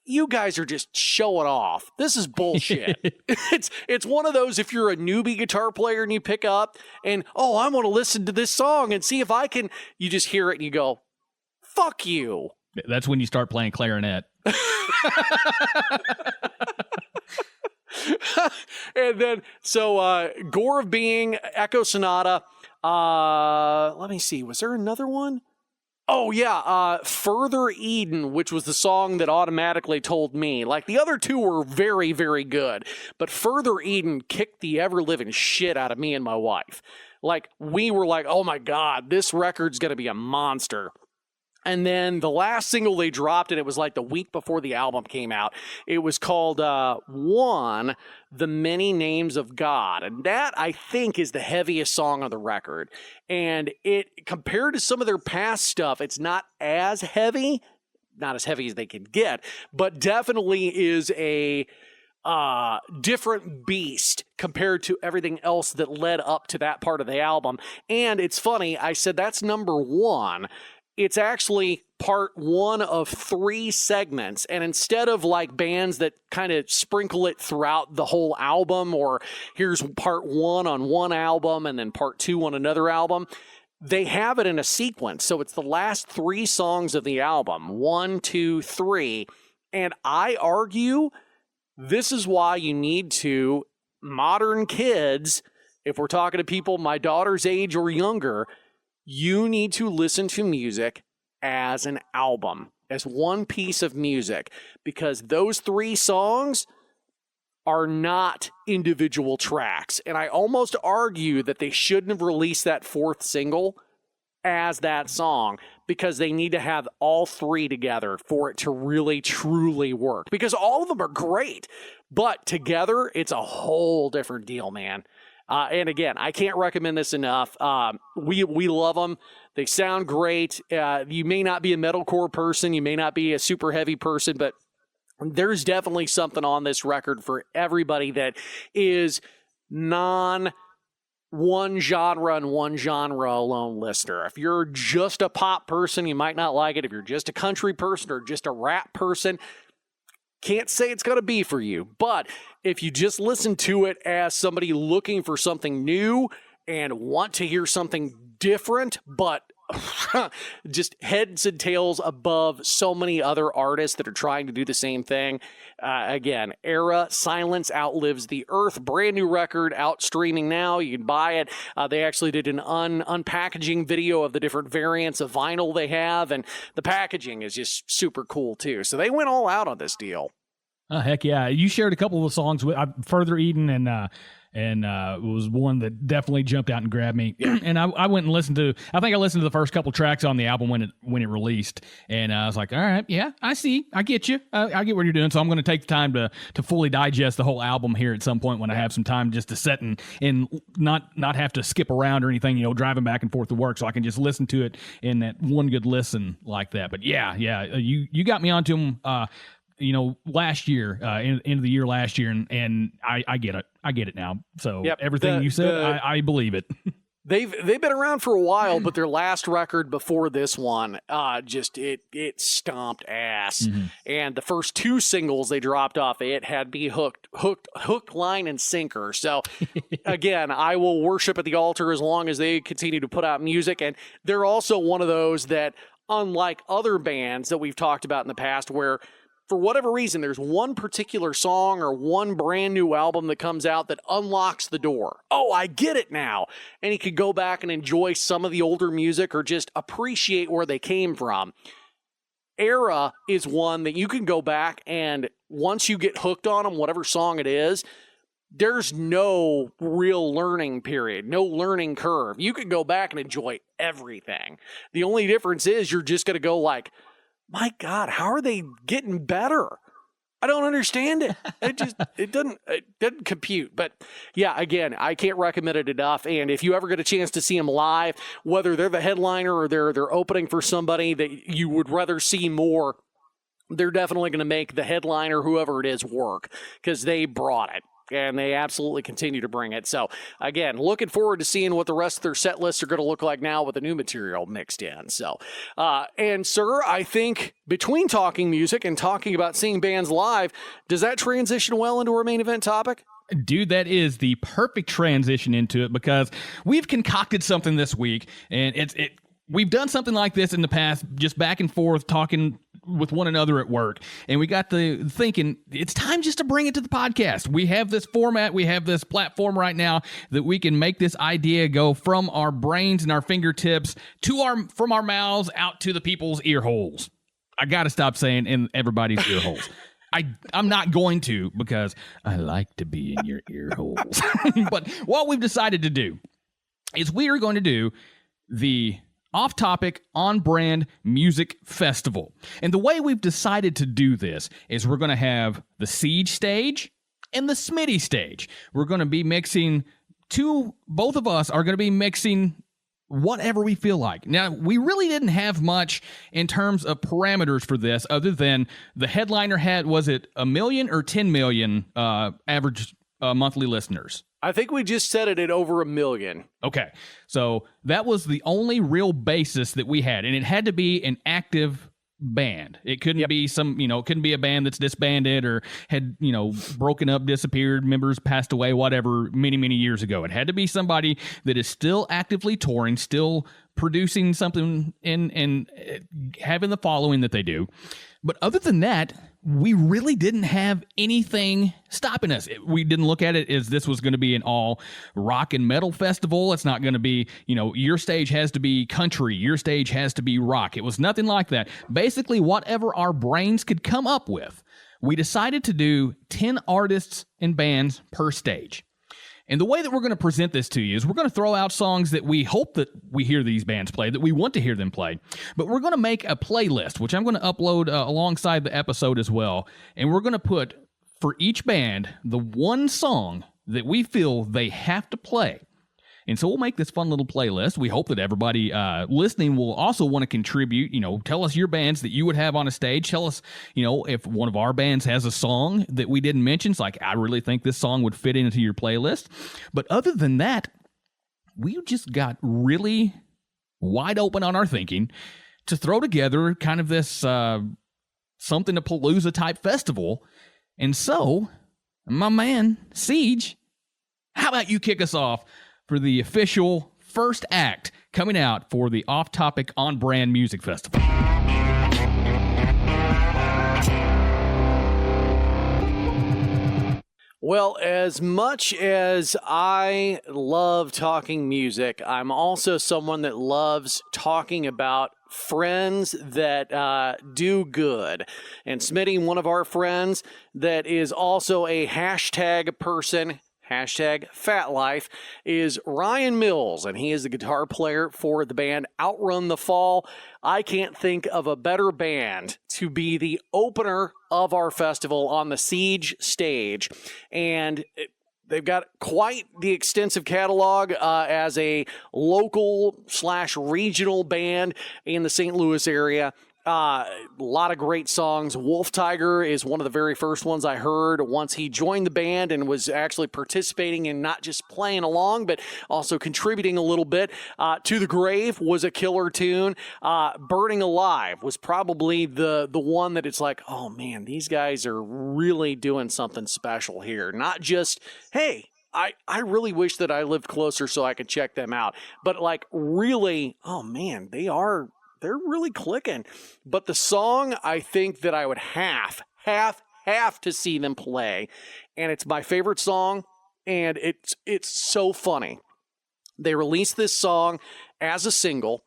You guys are just showing off. This is bullshit. It's one of those, if you're a newbie guitar player and you pick up and, I want to listen to this song and see if I can, you just hear it and you go, fuck you. That's when you start playing clarinet. And then, Gore of Being, Echo Sonata. Let me see. Was there another one? Oh, yeah, Further Eden, which was the song that automatically told me. Like, the other 2 were very, very good, but Further Eden kicked the ever-living shit out of me and my wife. Like, we were like, oh my God, this record's gonna be a monster. And then the last single they dropped, and it was like the week before the album came out, it was called One, The Many Names of God. And that, I think, is the heaviest song on the record. And it, compared to some of their past stuff, it's not as heavy, not as heavy as they can get, but definitely is a different beast compared to everything else that led up to that part of the album. And it's funny, I said that's number 1. It's actually part one of 3 segments. And instead of like bands that kind of sprinkle it throughout the whole album, or here's part 1 on one album and then part 2 on another album, they have it in a sequence. So it's the last 3 songs of the album, 1, 2, 3. And I argue this is why you need to, modern kids, if we're talking to people my daughter's age or younger, you need to listen to music as an album, as one piece of music, because those 3 songs are not individual tracks. And I almost argue that they shouldn't have released that 4th single as that song, because they need to have all 3 together for it to really, truly work. Because all of them are great, but together, it's a whole different deal, man. And again, I can't recommend this enough. We love them. They sound great. You may not be a metalcore person. You may not be a super heavy person, but there's definitely something on this record for everybody that is one genre and one genre alone listener. If you're just a pop person, you might not like it. If you're just a country person or just a rap person, can't say it's going to be for you. But if you just listen to it as somebody looking for something new and want to hear something different, but just heads and tails above so many other artists that are trying to do the same thing. Again, Era, Silence Outlives the Earth, brand new record out streaming now. You can buy it. They actually did an unpackaging video of the different variants of vinyl they have, and the packaging is just super cool too. So they went all out on this deal. Oh, heck yeah. You shared a couple of the songs with Further Eden, and it was one that definitely jumped out and grabbed me. And I went and listened to, I think I listened to the first couple tracks on the album when it released, and I was like, all right, yeah, I see, I get you, I get what you're doing. So I'm going to take the time to fully digest the whole album here at some point when I have some time, just to sit and not have to skip around or anything, driving back and forth to work, so I can just listen to it in that one good listen like that. But yeah, you got me onto them. Last year, end of the year last year, and I get it. I get it now. So everything you said, I believe it. They've been around for a while, but their last record before this one, it stomped ass. Mm-hmm. And the first 2 singles they dropped off it had me hook, line, and sinker. So again, I will worship at the altar as long as they continue to put out music. And they're also one of those that, unlike other bands that we've talked about in the past, where for whatever reason, there's one particular song or one brand new album that comes out that unlocks the door. Oh, I get it now. And you could go back and enjoy some of the older music or just appreciate where they came from. Era is one that you can go back, and once you get hooked on them, whatever song it is, there's no real learning period, no learning curve. You can go back and enjoy everything. The only difference is you're just going to go like, my God, how are they getting better? I don't understand it. It doesn't compute. But yeah, again, I can't recommend it enough. And if you ever get a chance to see them live, whether they're the headliner or they're opening for somebody that you would rather see more, they're definitely going to make the headliner, whoever it is, work, because they brought it. And they absolutely continue to bring it. So, again, looking forward to seeing what the rest of their set lists are going to look like now with the new material mixed in. So, and sir, I think between talking music and talking about seeing bands live, does that transition well into our main event topic? Dude, that is the perfect transition into it, because we've concocted something this week, and we've done something like this in the past, just back and forth talking with one another at work, and we got to thinking it's time just to bring it to the podcast. We have this format, we have this platform right now that we can make this idea go from our brains and our fingertips from our mouths out to the people's ear holes. I got to stop saying in everybody's ear holes. I'm not going to, because I like to be in your ear holes. But what we've decided to do is we are going to do the off-topic, on-brand music festival. And the way we've decided to do this is we're going to have the Siege stage and the Smitty stage. We're going to be mixing both of us are going to be mixing whatever we feel like. Now, we really didn't have much in terms of parameters for this, other than the headliner had, was it 1 million or 10 million average monthly listeners? I think we just set it at over 1 million. Okay, so that was the only real basis that we had, and it had to be an active band. It couldn't be it couldn't be a band that's disbanded or had, broken up, disappeared, members passed away, whatever, many, many years ago. It had to be somebody that is still actively touring, still producing something and having the following that they do. But other than that, we really didn't have anything stopping us. We didn't look at it as this was going to be an all rock and metal festival. It's not going to be, your stage has to be country, your stage has to be rock. It was nothing like that. Basically, whatever our brains could come up with, we decided to do 10 artists and bands per stage. And the way that we're going to present this to you is we're going to throw out songs that we hope that we hear these bands play, that we want to hear them play. But we're going to make a playlist, which I'm going to upload alongside the episode as well. And we're going to put, for each band, the one song that we feel they have to play. And so we'll make this fun little playlist. We hope that everybody listening will also want to contribute. Tell us your bands that you would have on a stage. Tell us, if one of our bands has a song that we didn't mention. It's like, I really think this song would fit into your playlist. But other than that, we just got really wide open on our thinking to throw together kind of this something to Palooza type festival. And so, my man, Siege, how about you kick us off for the official first act coming out for the Off Topic On Brand Music Festival? Well, as much as I love talking music, I'm also someone that loves talking about friends that do good. And Smitty, one of our friends that is also a hashtag person, hashtag Fat Life, is Ryan Mills, and he is the guitar player for the band Outrun the Fall. I can't think of a better band to be the opener of our festival on the Siege stage, and they've got quite the extensive catalog as a local/regional band in the St. Louis area. A lot of great songs. Wolf Tiger is one of the very first ones I heard once he joined the band and was actually participating in not just playing along, but also contributing a little bit. To the Grave was a killer tune. Burning Alive was probably the one that it's like, oh man, these guys are really doing something special here. Not just, hey, I really wish that I lived closer so I could check them out. But like really, oh man, they're really clicking. But the song I think that I would have to see them play, and it's my favorite song, and it's so funny. They released this song as a single,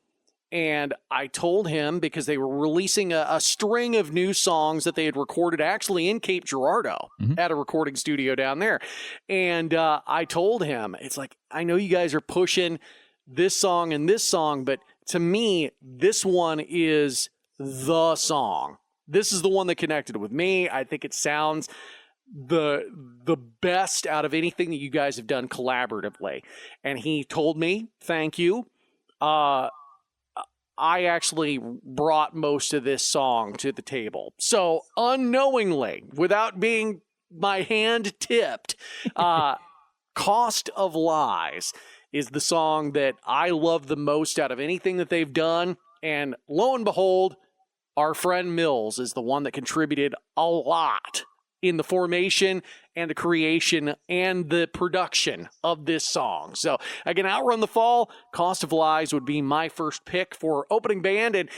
and I told him, because they were releasing a string of new songs that they had recorded actually in Cape Girardeau at a recording studio down there. And I told him, it's like, I know you guys are pushing this song and this song, but to me, this one is the song. This is the one that connected with me. I think it sounds the best out of anything that you guys have done collaboratively. And he told me, thank you. I actually brought most of this song to the table. So unknowingly, without being my hand tipped, Cost of Lies is the song that I love the most out of anything that they've done. And lo and behold, our friend Mills is the one that contributed a lot in the formation and the creation and the production of this song. So again, Outrun the Fall, Cost of Lies would be my first pick for opening band and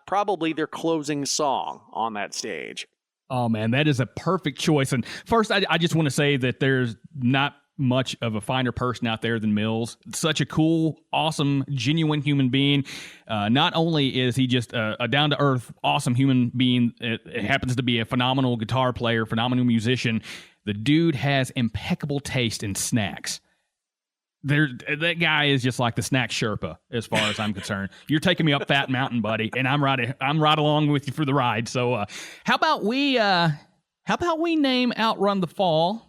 probably their closing song on that stage. Oh man, that is a perfect choice. And first, I just want to say that there's not much of a finer person out there than Mills. Such a cool, awesome, genuine human being. Not only is he just a down-to-earth, awesome human being, it happens to be a phenomenal guitar player, phenomenal musician. The dude has impeccable taste in snacks. That guy is just like the snack Sherpa, as far as I'm concerned. You're taking me up Fat Mountain, buddy, and I'm right along with you for the ride. So, how about we name Outrun the Fall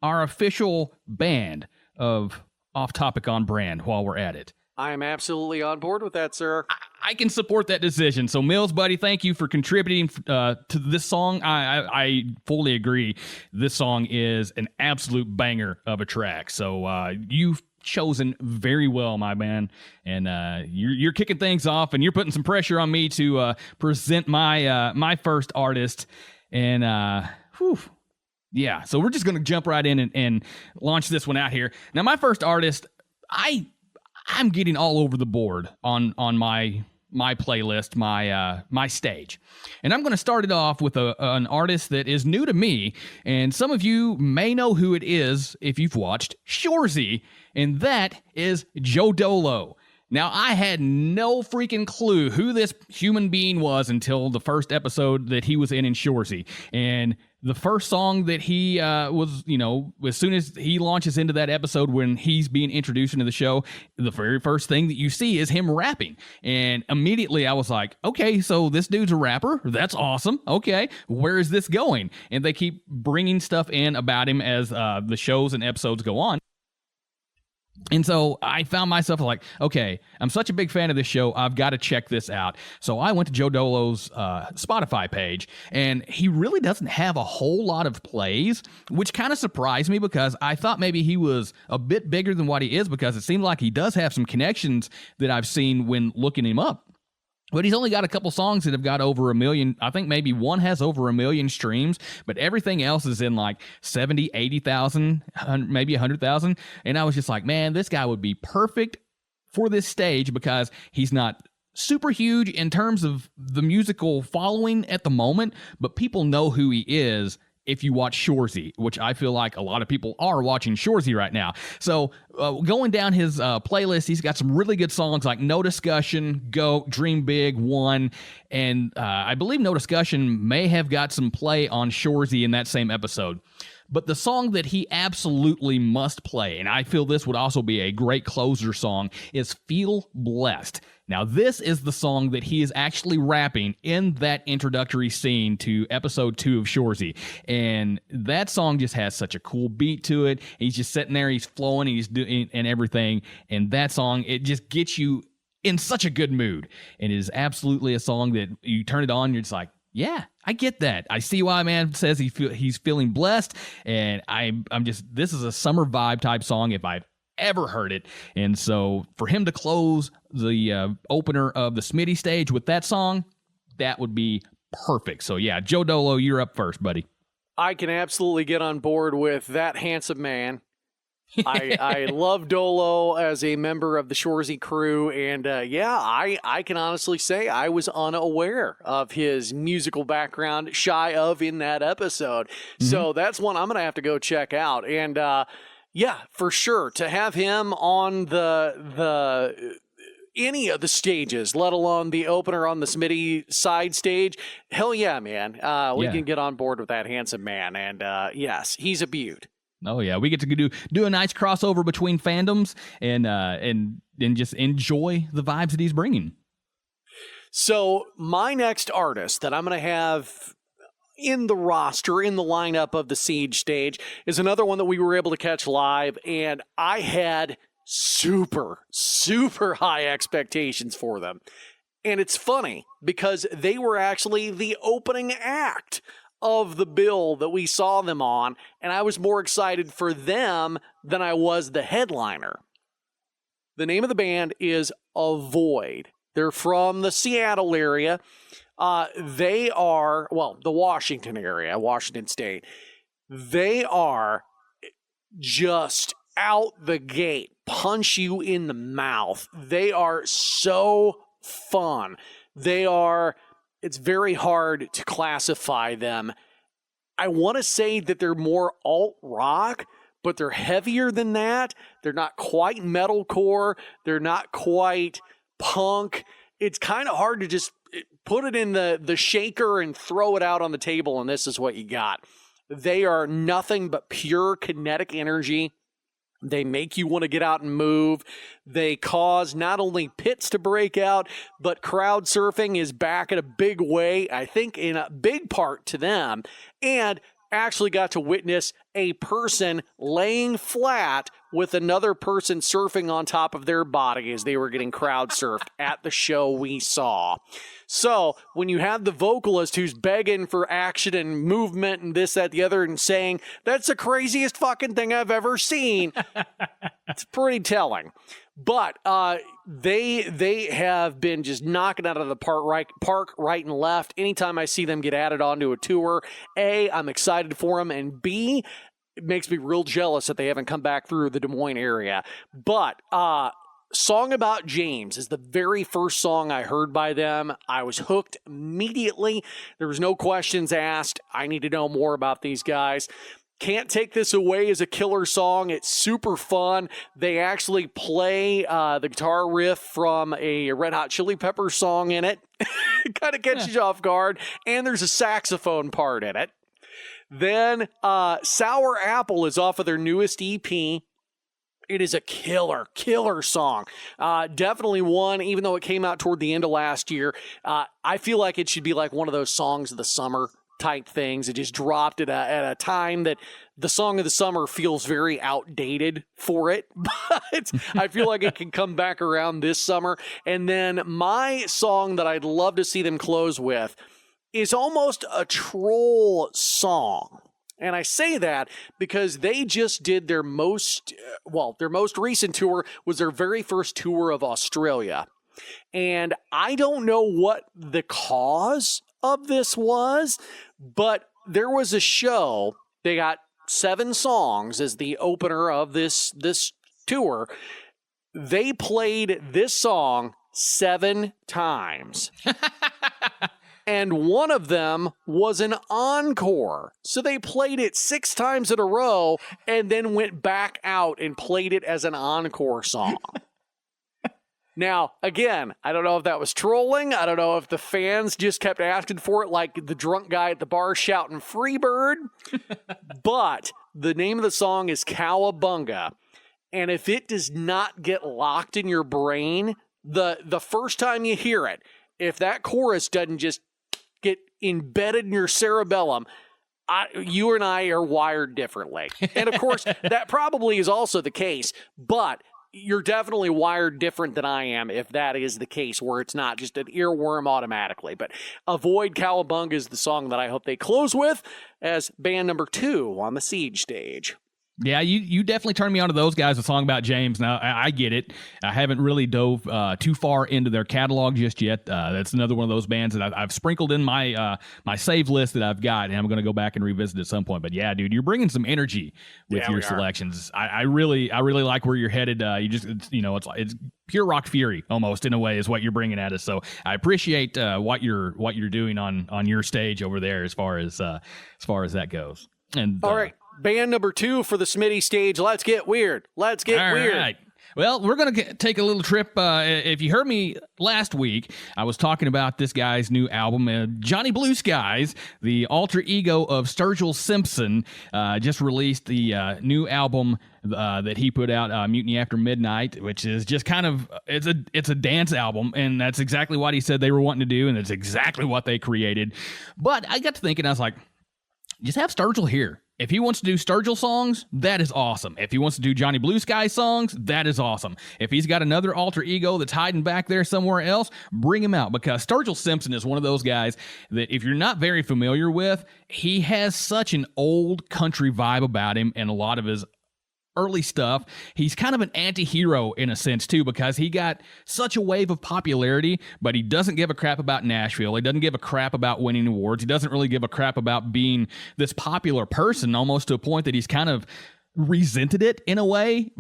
our official band of Off Topic On Brand while we're at it? I am absolutely on board with that, sir. I can support that decision. So, Mills, buddy, thank you for contributing to this song. I fully agree. This song is an absolute banger of a track. So, you chosen very well, my man. And you're kicking things off, and you're putting some pressure on me to present my first artist. And yeah, so we're just gonna jump right in and launch this one out here. Now, my first artist, I'm getting all over the board on my playlist, my stage. And I'm going to start it off with an artist that is new to me, and some of you may know who it is if you've watched Shoresy, and that is Joe Dolo. Now, I had no freaking clue who this human being was until the first episode that he was in Shoresy. And the first song that he was, as soon as he launches into that episode when he's being introduced into the show, the very first thing that you see is him rapping. And immediately I was like, okay, so this dude's a rapper. That's awesome. Okay, where is this going? And they keep bringing stuff in about him as the shows and episodes go on. And so I found myself like, okay, I'm such a big fan of this show, I've got to check this out. So I went to Joe Dolo's Spotify page, and he really doesn't have a whole lot of plays, which kind of surprised me because I thought maybe he was a bit bigger than what he is, because it seemed like he does have some connections that I've seen when looking him up. But he's only got a couple songs that have got over 1 million. I think maybe one has over 1 million streams, but everything else is in like 70, 80,000, maybe 100,000. And I was just like, man, this guy would be perfect for this stage because he's not super huge in terms of the musical following at the moment, but people know who he is if you watch Shoresy, which I feel like a lot of people are watching Shoresy right now. So going down his playlist, he's got some really good songs like No Discussion, Go, Dream Big, One, and I believe No Discussion may have got some play on Shoresy in that same episode. But the song that he absolutely must play, and I feel this would also be a great closer song, is Feel Blessed. Now, this is the song that he is actually rapping in that introductory scene to episode 2 of Shoresy. And that song just has such a cool beat to it. He's just sitting there, he's flowing, he's doing and everything. And that song, it just gets you in such a good mood. And it is absolutely a song that you turn it on, you're just like, yeah, I get that. I see why man says he's feeling blessed. And I'm just, this is a summer vibe type song if I've ever heard it. And so for him to close the opener of the Smitty stage with that song, that would be perfect. So yeah, Joe Dolo, you're up first, buddy. I can absolutely get on board with that handsome man. I love Dolo as a member of the Shoresy crew, and I can honestly say I was unaware of his musical background, shy of in that episode. Mm-hmm. So that's one I'm going to have to go check out. And yeah, for sure, to have him on the any of the stages, let alone the opener on the Smitty side stage, hell yeah, man. We can get on board with that handsome man, and yes, he's a beaut. Oh yeah, we get to do a nice crossover between fandoms and just enjoy the vibes that he's bringing. So my next artist that I'm going to have in the roster, in the lineup of the Siege stage, is another one that we were able to catch live, and I had super, super high expectations for them. And it's funny because they were actually the opening act of the bill that we saw them on, and I was more excited for them than I was the headliner. The name of the band is Avoid. They're from the Seattle area. They are, well, the Washington area, Washington State. They are just out the gate, punch you in the mouth. They are so fun. It's very hard to classify them. I want to say that they're more alt rock, but they're heavier than that. They're not quite metalcore. They're not quite punk. It's kind of hard to just put it in the shaker and throw it out on the table, and this is what you got. They are nothing but pure kinetic energy. They make you want to get out and move. They cause not only pits to break out, but crowd surfing is back in a big way, I think in a big part to them, and actually got to witness a person laying flat with another person surfing on top of their body as they were getting crowd surfed at the show we saw. So when you have the vocalist who's begging for action and movement and this, that, the other, and saying, that's the craziest fucking thing I've ever seen, it's pretty telling. But they have been just knocking out of the park right and left. Anytime I see them get added onto a tour, A, I'm excited for them, and B, it makes me real jealous that they haven't come back through the Des Moines area. But Song About James is the very first song I heard by them. I was hooked immediately. There was no questions asked. I need to know more about these guys. Can't Take This Away is a killer song. It's super fun. They actually play the guitar riff from a Red Hot Chili Peppers song in it. It kind of catches you off guard. And there's a saxophone part in it. Then Sour Apple is off of their newest EP. It is a killer song. Definitely one, even though it came out toward the end of last year. I feel like it should be like one of those songs of the summer type things. It just dropped at a time that the song of the summer feels very outdated for it, but I feel like it can come back around this summer. And then my song that I'd love to see them close with is almost a troll song. And I say that because they just did their most recent tour was their very first tour of Australia. And I don't know what the cause of this was, but there was a show. They got 7 songs as the opener of this tour. They played this song 7 times. And one of them was an encore. So they played it 6 times in a row and then went back out and played it as an encore song. Now, again, I don't know if that was trolling. I don't know if the fans just kept asking for it like the drunk guy at the bar shouting Freebird. But the name of the song is Cowabunga. And if it does not get locked in your brain, the first time you hear it, if that chorus doesn't just get embedded in your cerebellum, you and I are wired differently. And of course, that probably is also the case, but you're definitely wired different than I am if that is the case, where it's not just an earworm automatically. But Avoid Cowabunga is the song that I hope they close with as band number 2 on the Siege stage. Yeah, you definitely turned me on to those guys, a song about James. Now, I get it. I haven't really dove too far into their catalog just yet. That's another one of those bands that I've sprinkled in my my save list that I've got, and I'm going to go back and revisit at some point. But yeah, dude, you're bringing some energy with your selections. I really like where you're headed. It's pure rock fury almost in a way is what you're bringing at us. So I appreciate what you're doing on your stage over there as far as that goes. And all right. Band number 2 for the Smitty stage. Let's get weird. Let's get weird. Right. Well, we're going to take a little trip. If you heard me last week, I was talking about this guy's new album. Johnny Blue Skies, the alter ego of Sturgill Simpson, just released the new album that he put out, Mutiny After Midnight, which is just kind of, it's a dance album, and that's exactly what he said they were wanting to do, and it's exactly what they created. But I got to thinking, I was like, just have Sturgill here. If he wants to do Sturgill songs, that is awesome. If he wants to do Johnny Blue Sky songs, that is awesome. If he's got another alter ego that's hiding back there somewhere else, bring him out, because Sturgill Simpson is one of those guys that if you're not very familiar with, he has such an old country vibe about him and a lot of his early stuff. He's kind of an anti-hero in a sense too, because he got such a wave of popularity, but he doesn't give a crap about Nashville. He doesn't give a crap about winning awards. He doesn't really give a crap about being this popular person, almost to a point that he's kind of resented it in a way,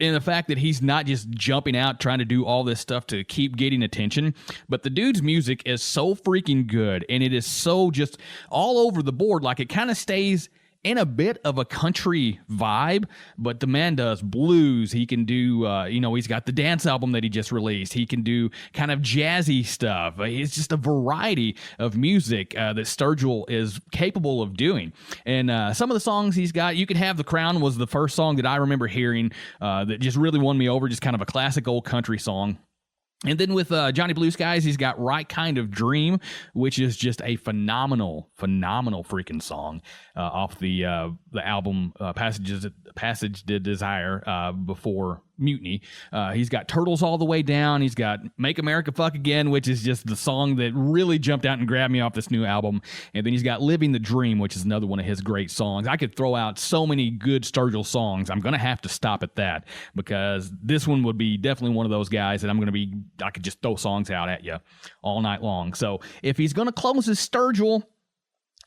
in the fact that he's not just jumping out trying to do all this stuff to keep getting attention. But the dude's music is so freaking good, and it is so just all over the board. Like, it kind of stays in a bit of a country vibe, but the man does blues. He can do, he's got the dance album that he just released. He can do kind of jazzy stuff. It's just a variety of music that Sturgill is capable of doing. And some of the songs he's got, You Can Have the Crown was the first song that I remember hearing that just really won me over, just kind of a classic old country song. And then with Johnny Blue Skies, he's got Right Kind of Dream, which is just a phenomenal freaking song off the album Passage to Desire before Mutiny. He's got Turtles All the Way Down. He's got Make America Fuck Again, which is just the song that really jumped out and grabbed me off this new album. And then he's got Living the Dream, which is another one of his great songs. I could throw out so many good Sturgill songs. I'm going to have to stop at that because this one would be definitely one of those guys that I could just throw songs out at you all night long. So if he's going to close his Sturgill,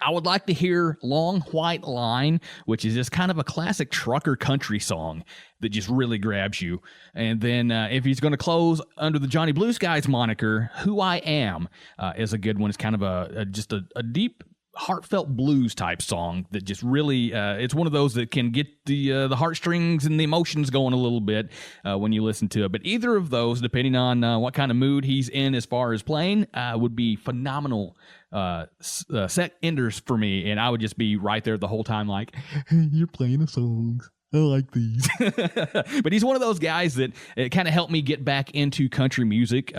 I would like to hear Long White Line, which is just kind of a classic trucker country song that just really grabs you. And then if he's going to close under the Johnny Blue Skies moniker, Who I Am is a good one. It's kind of just a deep, heartfelt blues type song that just really it's one of those that can get the heartstrings and the emotions going a little bit when you listen to it. But either of those, depending on what kind of mood he's in as far as playing, would be phenomenal set enders for me, and I would just be right there the whole time like, hey, you're playing the songs, I like these. But he's one of those guys that it kind of helped me get back into country music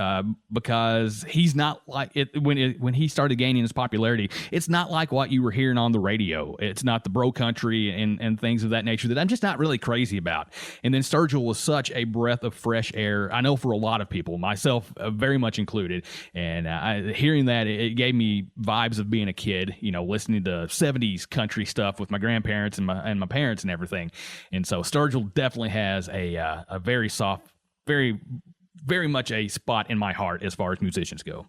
because he's not like it when he started gaining his popularity. It's not like what you were hearing on the radio. It's not the bro country and things of that nature that I'm just not really crazy about. And then Sturgill was such a breath of fresh air. I know for a lot of people, myself very much included. And hearing that, it gave me vibes of being a kid, listening to 70s country stuff with my grandparents and my parents and everything. And so Sturgill definitely has a very soft, very, very much a spot in my heart as far as musicians go.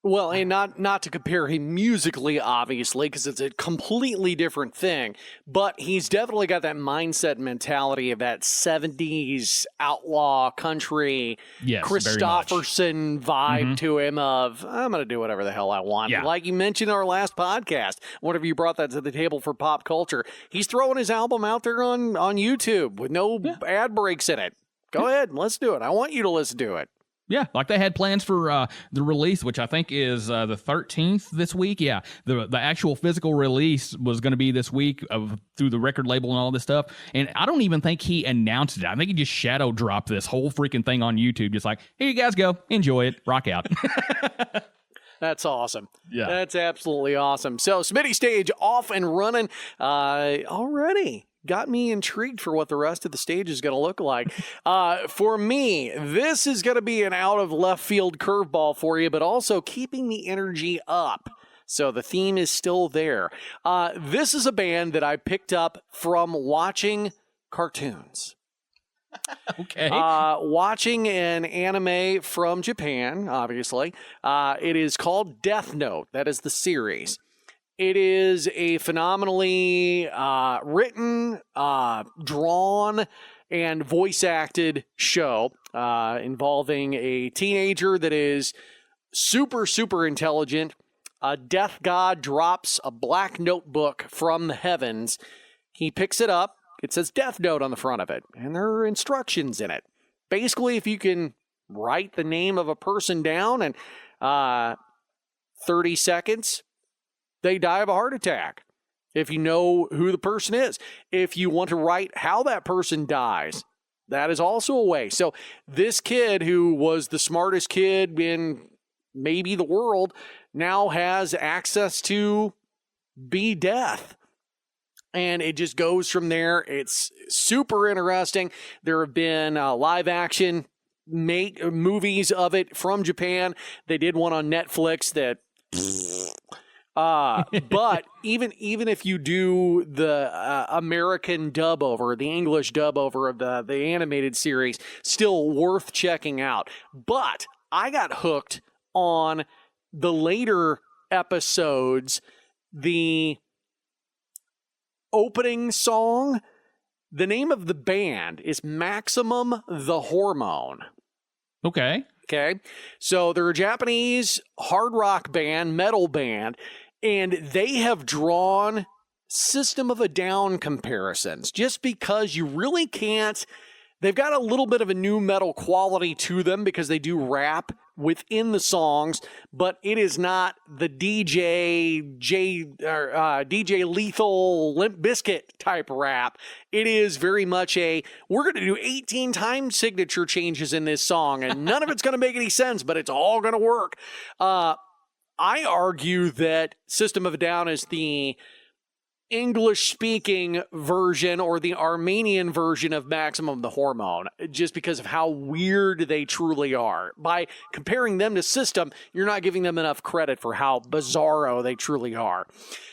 Well, and not to compare him musically, obviously, because it's a completely different thing, but he's definitely got that mindset mentality of that 70s outlaw country, yes, Christopherson vibe to him of, I'm going to do whatever the hell I want. Yeah. Like you mentioned in our last podcast, whenever you brought that to the table for pop culture, he's throwing his album out there on YouTube with no ad breaks in it. Go ahead, let's do it. I want you to listen to it. Yeah, like they had plans for the release, which I think is the 13th this week. Yeah, the actual physical release was going to be this week through the record label and all this stuff. And I don't even think he announced it. I think he just shadow dropped this whole freaking thing on YouTube, just like, here you guys go, enjoy it, rock out. That's awesome. Yeah. That's absolutely awesome. So Smitty Stage off and running already. Got me intrigued for what the rest of the stage is going to look like. For me, this is going to be an out of left field curveball for you, but also keeping the energy up. So the theme is still there. This is a band that I picked up from watching cartoons. Okay. Watching an anime from Japan, obviously. It is called Death Note. That is the series. It is a phenomenally written, drawn, and voice-acted show involving a teenager that is super, super intelligent. A death god drops a black notebook from the heavens. He picks it up. It says Death Note on the front of it, and there are instructions in it. Basically, if you can write the name of a person down in 30 seconds, they die of a heart attack. If you know who the person is. If you want to write how that person dies, that is also a way. So this kid, who was the smartest kid in maybe the world, now has access to be death. And it just goes from there. It's super interesting. There have been live action movies of it from Japan. They did one on Netflix that... but even if you do the American dub over, the English dub over of the animated series, still worth checking out. But I got hooked on the later episodes. The opening song, the name of the band is Maximum the Hormone. Okay. Okay. So they're a Japanese hard rock band, metal band, and they have drawn System of a Down comparisons just because you really can't. They've got a little bit of a new metal quality to them because they do rap within the songs, but it is not the DJ Lethal Limp Bizkit type rap. It is very much we're going to do 18 time signature changes in this song, and none of it's going to make any sense, but it's all going to work. I argue that System of a Down is the English-speaking version or the Armenian version of Maximum the Hormone, just because of how weird they truly are. By comparing them to System, you're not giving them enough credit for how bizarro they truly are.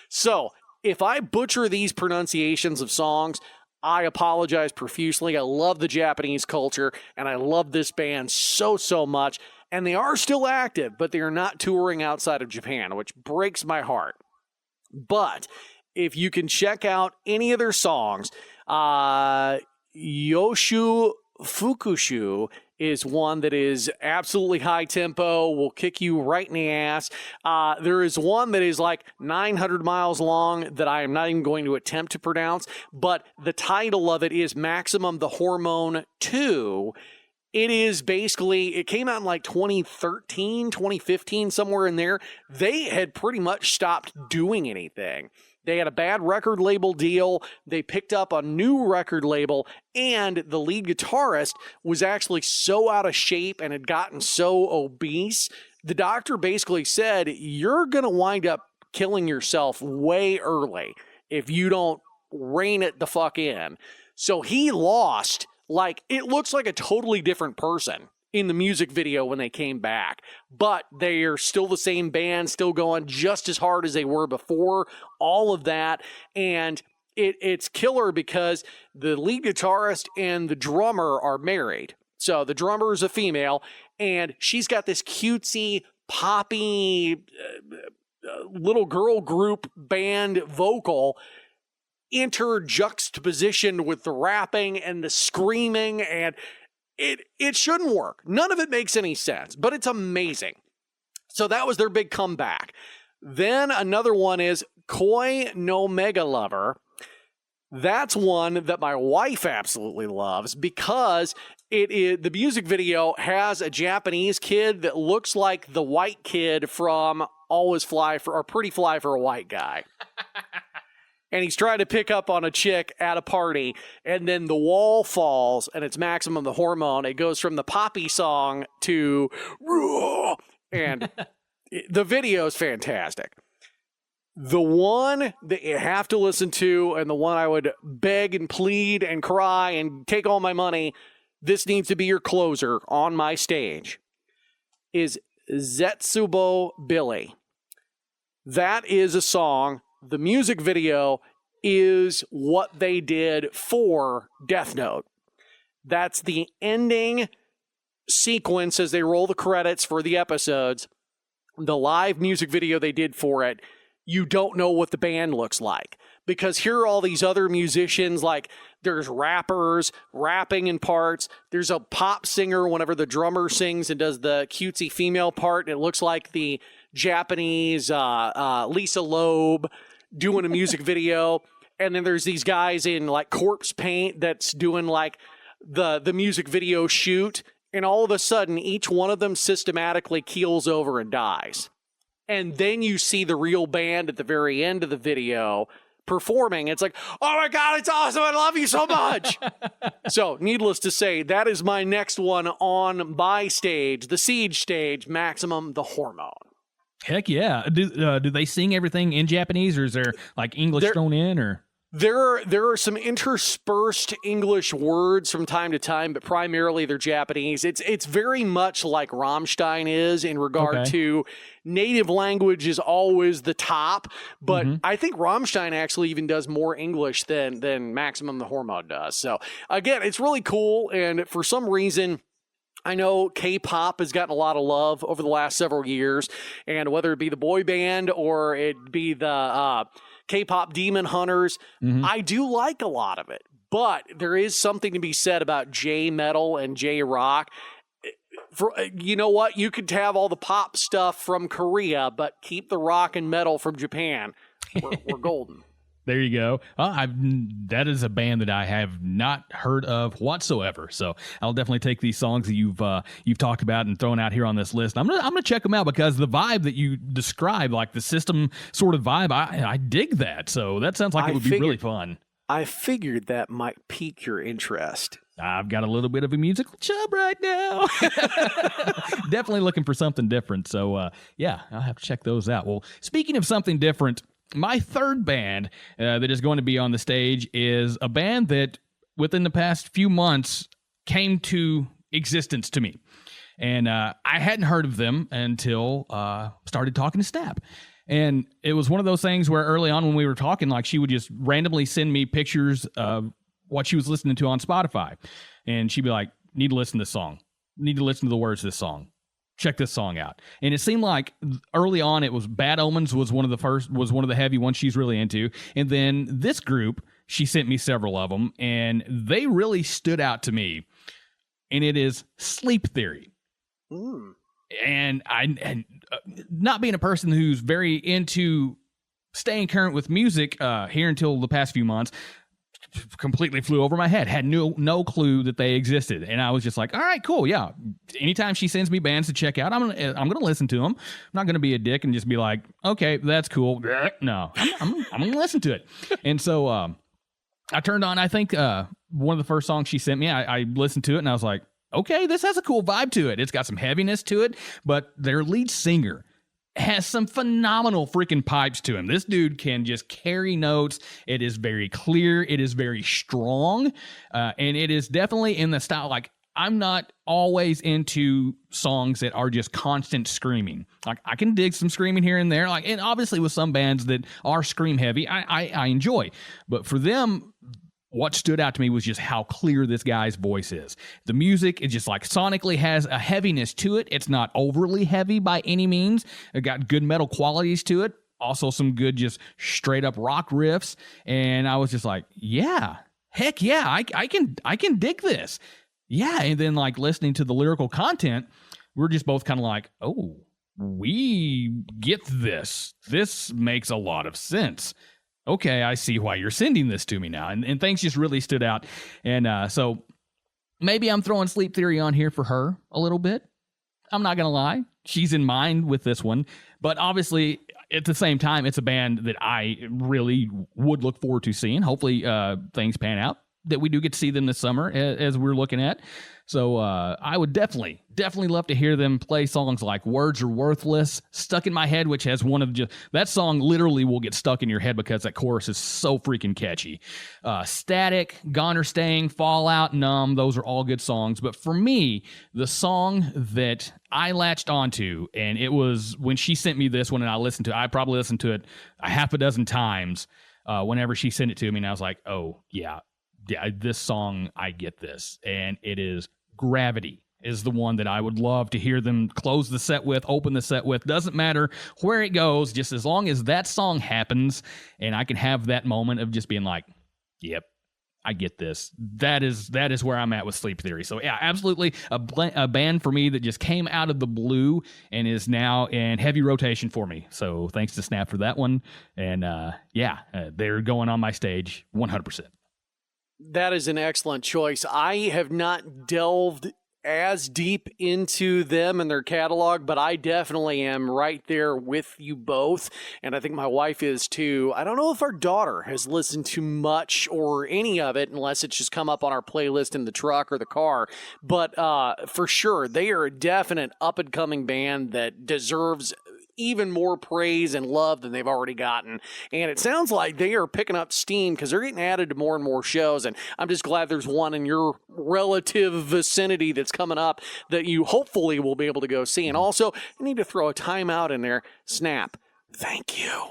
So, if I butcher these pronunciations of songs, I apologize profusely. I love the Japanese culture, and I love this band so, so much. And they are still active, but they are not touring outside of Japan, which breaks my heart. But if you can check out any of their songs, Yoshu Fukushu is one that is absolutely high tempo, will kick you right in the ass. There is one that is like 900 miles long that I am not even going to attempt to pronounce, but the title of it is Maximum the Hormone 2. It is basically, it came out in like 2013, 2015, somewhere in there. They had pretty much stopped doing anything. They had a bad record label deal. They picked up a new record label, and the lead guitarist was actually so out of shape and had gotten so obese. The doctor basically said, you're going to wind up killing yourself way early if you don't rein it the fuck in. So he lost, like, it looks like a totally different person in the music video when they came back, but they are still the same band, still going just as hard as they were before, all of that. And it's killer because the lead guitarist and the drummer are married. So the drummer is a female, and she's got this cutesy, poppy little girl group band vocal interjuxtapositioned with the rapping and the screaming, and it shouldn't work. None of it makes any sense, but it's amazing. So that was their big comeback. Then another one is Koi no Mega Lover. That's one that my wife absolutely loves because the music video has a Japanese kid that looks like the white kid from Always Fly for, or Pretty Fly for a White Guy. And he's trying to pick up on a chick at a party, and then the wall falls, and it's Maximum the Hormone. It goes from the poppy song to, and the video is fantastic. The one that you have to listen to, and the one I would beg and plead and cry and take all my money, this needs to be your closer on my stage, is Zetsubo Billy. That is a song. The music video is what they did for Death Note. That's the ending sequence as they roll the credits for the episodes. The live music video they did for it, you don't know what the band looks like. Because here are all these other musicians, like there's rappers rapping in parts. There's a pop singer whenever the drummer sings and does the cutesy female part. It looks like the Japanese Lisa Loeb doing a music video. And then there's these guys in like corpse paint that's doing like the music video shoot. And all of a sudden, each one of them systematically keels over and dies. And then you see the real band at the very end of the video performing. It's like, oh my God, it's awesome. I love you so much. So needless to say, that is my next one on my stage, the Siege stage, Maximum the Hormone. Heck yeah. Do they sing everything in Japanese, or is there like English thrown in, or? There are some interspersed English words from time to time, but primarily they're Japanese. It's very much like Rammstein is in regard to native language is always the top, but I think Rammstein actually even does more English than Maximum the Hormone does. So again, it's really cool, and for some reason, I know K-pop has gotten a lot of love over the last several years, and whether it be the boy band or it be the K-pop Demon Hunters, I do like a lot of it. But there is something to be said about J-metal and J-rock. For, you know what? You could have all the pop stuff from Korea, but keep the rock and metal from Japan. We're golden. There you go. That is a band that I have not heard of whatsoever. So I'll definitely take these songs that you've talked about and thrown out here on this list. I'm gonna check them out because the vibe that you describe, like the System sort of vibe, I dig that. So that sounds like it would be really fun. I figured that might pique your interest. I've got a little bit of a musical chub right now. Definitely looking for something different. So yeah, I'll have to check those out. Well, speaking of something different, my third band that is going to be on the stage is a band that within the past few months came to existence to me. And I hadn't heard of them until started talking to Snap. And it was one of those things where early on when we were talking, like she would just randomly send me pictures of what she was listening to on Spotify. And she'd be like, need to listen to this song. Need to listen to the words of this song. Check this song out. And it seemed like early on it was Bad Omens was one of the heavy ones she's really into. And then this group, she sent me several of them, and they really stood out to me. And it is Sleep Theory. And not being a person who's very into staying current with music here until the past few months, completely flew over my head. Had no clue that they existed, and I was just like, all right, cool, yeah. Anytime she sends me bands to check out, I'm gonna listen to them. I'm not gonna be a dick and just be like, okay, that's cool. No, I'm gonna listen to it. And so I turned on. I think one of the first songs she sent me, I listened to it, and I was like, okay, this has a cool vibe to it. It's got some heaviness to it, but their lead singer has some phenomenal freaking pipes to him. This dude can just carry notes. It is very clear. It is very strong. And it is definitely in the style. Like, I'm not always into songs that are just constant screaming. Like, I can dig some screaming here and there. Like, and obviously with some bands that are scream heavy, I enjoy. But for them, what stood out to me was just how clear this guy's voice is. The music is just like sonically has a heaviness to it. It's not overly heavy by any means. It got good metal qualities to it. Also some good just straight up rock riffs. And I was just like, yeah, heck yeah, I can dig this. Yeah. And then like listening to the lyrical content, we're just both kind of like, oh, we get this. This makes a lot of sense. Okay, I see why you're sending this to me now. And things just really stood out. And so maybe I'm throwing Sleep Theory on here for her a little bit. I'm not going to lie. She's in mind with this one. But obviously, at the same time, it's a band that I really would look forward to seeing. Hopefully, things pan out, that we do get to see them this summer as we're looking at. So I would definitely love to hear them play songs like Words Are Worthless, Stuck in My Head, which has one of just, that song literally will get stuck in your head because that chorus is so freaking catchy. Static, Gone or Staying, Fallout, Numb, those are all good songs. But for me, the song that I latched onto, and it was when she sent me this one and I probably listened to it a half a dozen times whenever she sent it to me, and I was like, oh, yeah, this song, I get this. And it is Gravity is the one that I would love to hear them close the set with, open the set with. Doesn't matter where it goes, just as long as that song happens and I can have that moment of just being like, yep, I get this. That is where I'm at with Sleep Theory. So yeah, absolutely a band for me that just came out of the blue and is now in heavy rotation for me. So thanks to Snap for that one. And they're going on my stage 100%. That is an excellent choice. I have not delved as deep into them and their catalog, but I definitely am right there with you both, and I think my wife is too. I don't know if our daughter has listened to much or any of it, unless it's just come up on our playlist in the truck or the car, but for sure, they are a definite up-and-coming band that deserves even more praise and love than they've already gotten. And it sounds like they are picking up steam because they're getting added to more and more shows. And I'm just glad there's one in your relative vicinity that's coming up that you hopefully will be able to go see. And also, I need to throw a timeout in there. Snap, thank you.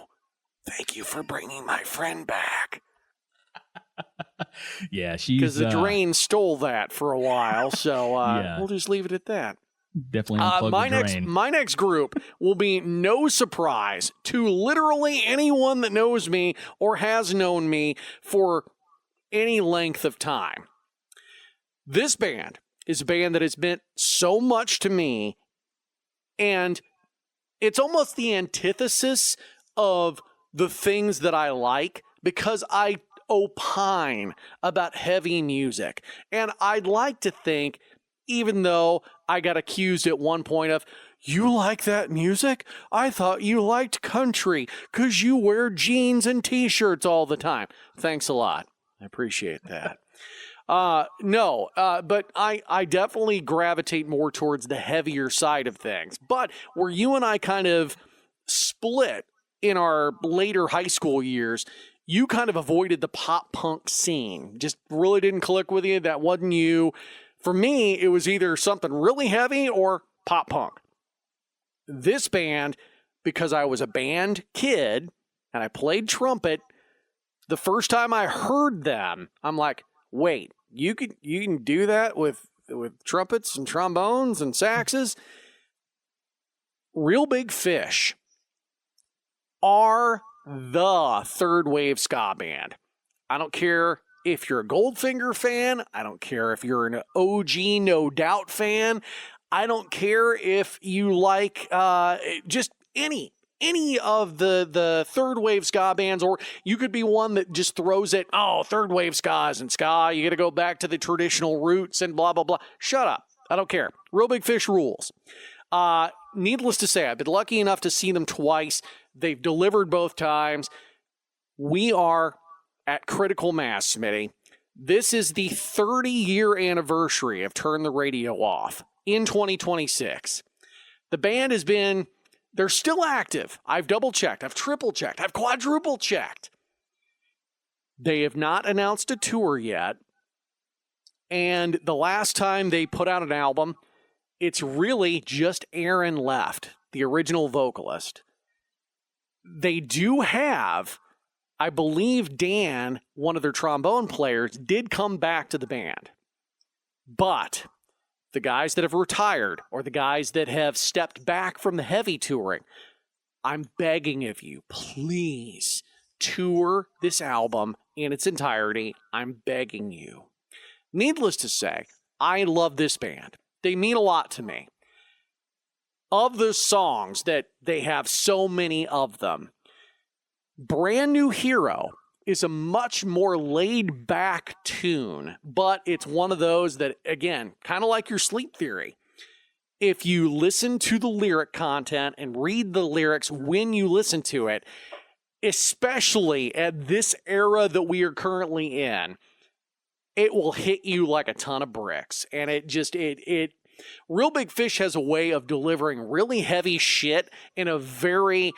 Thank you for bringing my friend back. Yeah, she's... Because the drain stole that for a while, so we'll just leave it at that. Definitely unplug the drain. My next group will be no surprise to literally anyone that knows me or has known me for any length of time. This band is a band that has meant so much to me, and it's almost the antithesis of the things that I like, because I opine about heavy music. And I'd like to think, even though I got accused at one point of, you like that music? I thought you liked country because you wear jeans and t-shirts all the time. Thanks a lot. I appreciate that. But I definitely gravitate more towards the heavier side of things. But where you and I kind of split in our later high school years, you kind of avoided the pop punk scene. Just really didn't click with you. That wasn't you. For me, it was either something really heavy or pop punk. This band, because I was a band kid and I played trumpet, the first time I heard them, I'm like, wait, you can do that with trumpets and trombones and saxes? Real Big Fish are the third wave ska band. I don't care if you're a Goldfinger fan. I don't care if you're an OG No Doubt fan. I don't care if you like just any of the third wave ska bands, or you could be one that just throws it, oh, third wave ska isn't ska. You got to go back to the traditional roots and blah, blah, blah. Shut up. I don't care. Real Big Fish rules. Needless to say, I've been lucky enough to see them twice. They've delivered both times. We are at critical mass, Smitty. This is the 30-year anniversary of Turn the Radio Off in 2026. The band has been, they're still active. I've double-checked. I've triple-checked. I've quadruple-checked. They have not announced a tour yet. And the last time they put out an album, it's really just Aaron left, the original vocalist. They do have, I believe Dan, one of their trombone players, did come back to the band. But the guys that have retired or the guys that have stepped back from the heavy touring, I'm begging of you, please tour this album in its entirety. I'm begging you. Needless to say, I love this band. They mean a lot to me. Of the songs that they have so many of them, Brand New Hero is a much more laid back tune, but it's one of those that, again, kind of like your Sleep Theory. If you listen to the lyric content and read the lyrics when you listen to it, especially at this era that we are currently in, it will hit you like a ton of bricks. And it Real Big Fish has a way of delivering really heavy shit in a very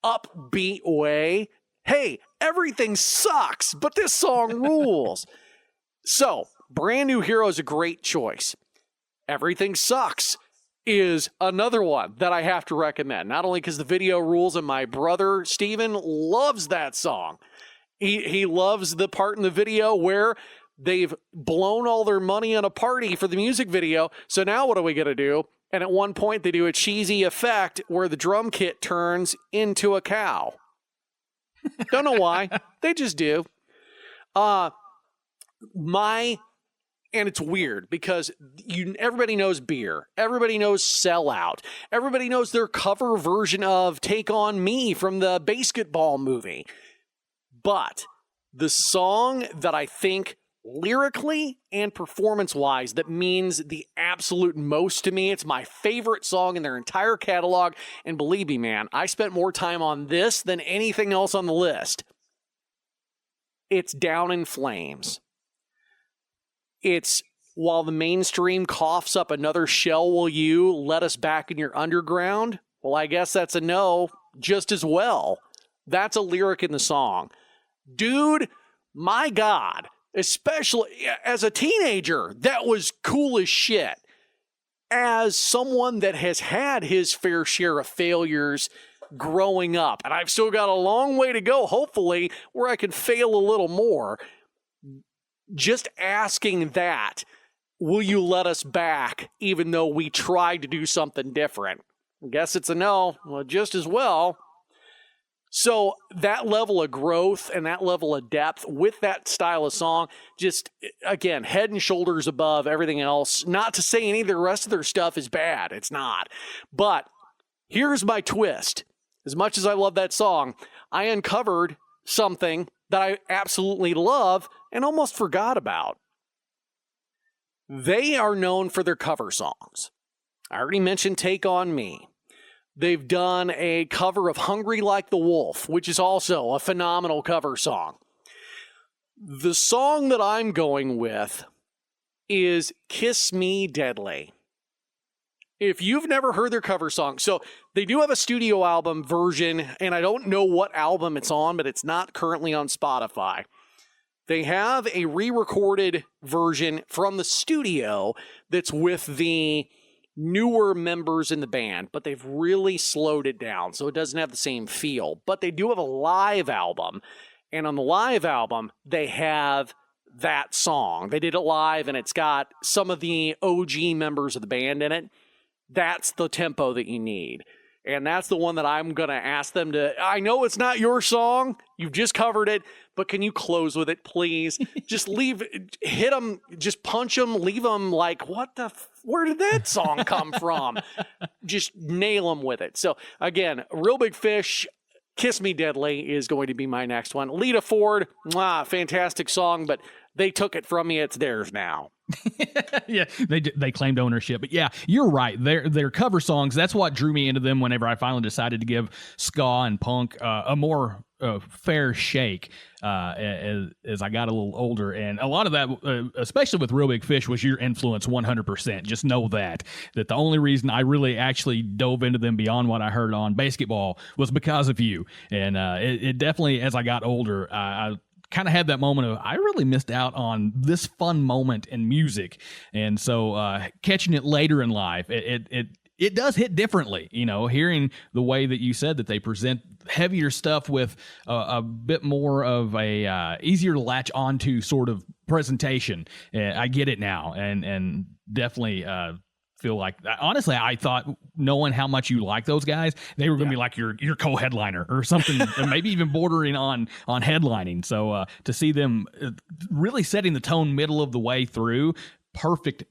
upbeat way. Hey, everything sucks, but this song rules. So, Brand New Hero is a great choice. Everything Sucks is another one that I have to recommend. Not only because the video rules and my brother, Steven, loves that song. He loves the part in the video where they've blown all their money on a party for the music video. So now what are we going to do? And at one point they do a cheesy effect where the drum kit turns into a cow. Don't know why. They just do. And it's weird because everybody knows Beer. Everybody knows Sell Out. Everybody knows their cover version of Take On Me from the basketball movie. But the song that I think lyrically and performance-wise that means the absolute most to me, it's my favorite song in their entire catalog, and believe me, man, I spent more time on this than anything else on the list. It's Down in Flames. It's While the Mainstream Coughs Up Another Shell Will You Let Us Back in Your Underground? Well, I guess that's a no just as well. That's a lyric in the song. Dude, my God, especially as a teenager, that was cool as shit. As someone that has had his fair share of failures growing up, and I've still got a long way to go, hopefully, where I can fail a little more, just asking that, will you let us back, even though we tried to do something different? I guess it's a no. Well, just as well. So that level of growth and that level of depth with that style of song, just, again, head and shoulders above everything else. Not to say any of the rest of their stuff is bad. It's not. But here's my twist. As much as I love that song, I uncovered something that I absolutely love and almost forgot about. They are known for their cover songs. I already mentioned Take On Me. They've done a cover of Hungry Like the Wolf, which is also a phenomenal cover song. The song that I'm going with is Kiss Me Deadly. If you've never heard their cover song, so they do have a studio album version, and I don't know what album it's on, but it's not currently on Spotify. They have a re-recorded version from the studio that's with the newer members in the band, but they've really slowed it down, so it doesn't have the same feel. But they do have a live album, and on the live album, they have that song. They did it live, and it's got some of the OG members of the band in it. That's the tempo that you need. And that's the one that I'm going to ask them to. I know it's not your song. You've just covered it, but can you close with it, please? Just hit them, just punch them, leave them like, where did that song come from? Just nail them with it. So again, Real Big Fish, Kiss Me Deadly is going to be my next one. Lita Ford, fantastic song, but they took it from me. It's theirs now. Yeah, they claimed ownership, but yeah, you're right. Their cover songs. That's what drew me into them. Whenever I finally decided to give ska and punk a more fair shake as I got a little older, and a lot of that, especially with Real Big Fish, was your influence 100%. Just know that the only reason I really actually dove into them beyond what I heard on Basketball was because of you, and it definitely, as I got older, I kind of had that moment of, I really missed out on this fun moment in music. And so catching it later in life, it does hit differently, hearing the way that you said that they present heavier stuff with a bit more of a easier to latch onto sort of presentation. I get it now, and definitely feel like, honestly, I thought, knowing how much you like those guys, they were going to be like your co-headliner or something, maybe even bordering on headlining. So to see them really setting the tone middle of the way through, perfect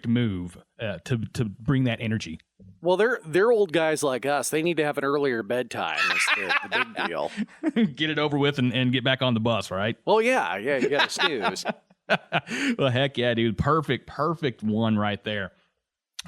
move to bring that energy. Well, they're old guys like us. They need to have an earlier bedtime. Is the big deal. Get it over with and get back on the bus, right? Well, yeah, you got to snooze. Well, heck yeah, dude. Perfect one right there.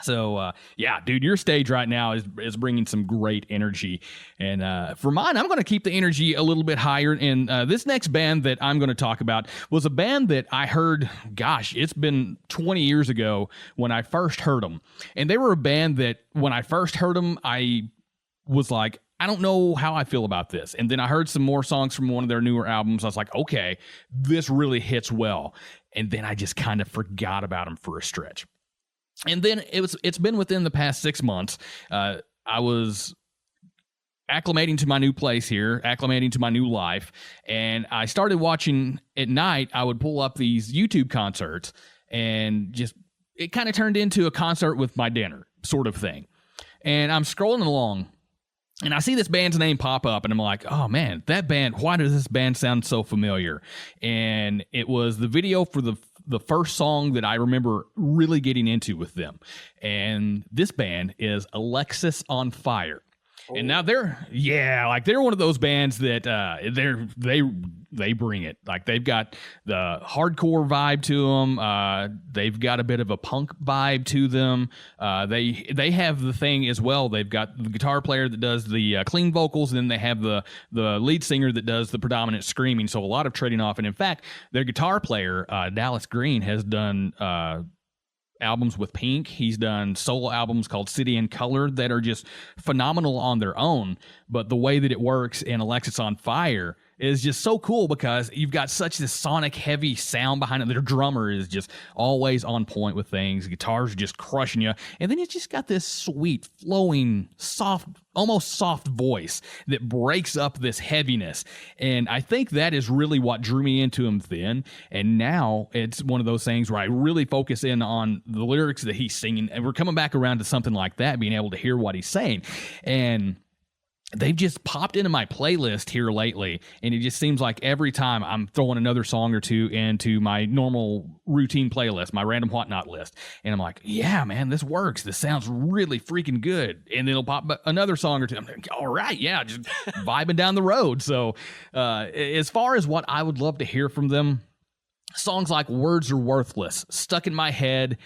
So, yeah, dude, your stage right now is bringing some great energy. And for mine, I'm going to keep the energy a little bit higher. And this next band that I'm going to talk about was a band that I heard, it's been 20 years ago when I first heard them. And they were a band that when I first heard them, I was like, I don't know how I feel about this. And then I heard some more songs from one of their newer albums. I was like, okay, this really hits well. And then I just kind of forgot about them for a stretch. And then it's been within the past 6 months. I was acclimating to my new place here, acclimating to my new life, and I started watching at night. I would pull up these YouTube concerts, and it kind of turned into a concert with my dinner sort of thing. And I'm scrolling along, and I see this band's name pop up, and I'm like, oh man, that band, why does this band sound so familiar? And it was the video for the first song that I remember really getting into with them. And this band is Alexis on Fire. And now they're one of those bands that they bring it. Like, they've got the hardcore vibe to them. They've got a bit of a punk vibe to them. They have the thing as well. They've got the guitar player that does the clean vocals, and then they have the lead singer that does the predominant screaming. So a lot of trading off. And in fact, their guitar player, Dallas Green, has done albums with Pink. He's done solo albums called City in Color that are just phenomenal on their own. But the way that it works in Alexis on Fire is just so cool, because you've got such this sonic heavy sound behind it. Their drummer is just always on point with things. Guitars are just crushing you. And then it's just got this sweet, flowing, soft, almost soft voice that breaks up this heaviness. And I think that is really what drew me into him then. And now it's one of those things where I really focus in on the lyrics that he's singing. And we're coming back around to something like that, being able to hear what he's saying. And they've just popped into my playlist here lately, and it just seems like every time I'm throwing another song or two into my normal routine playlist, my random whatnot list, and I'm like, yeah, man, this works. This sounds really freaking good. And then it'll pop another song or two. I'm like, all right, yeah, just vibing down the road. So as far as what I would love to hear from them, songs like Words Are Worthless, Stuck in My Head.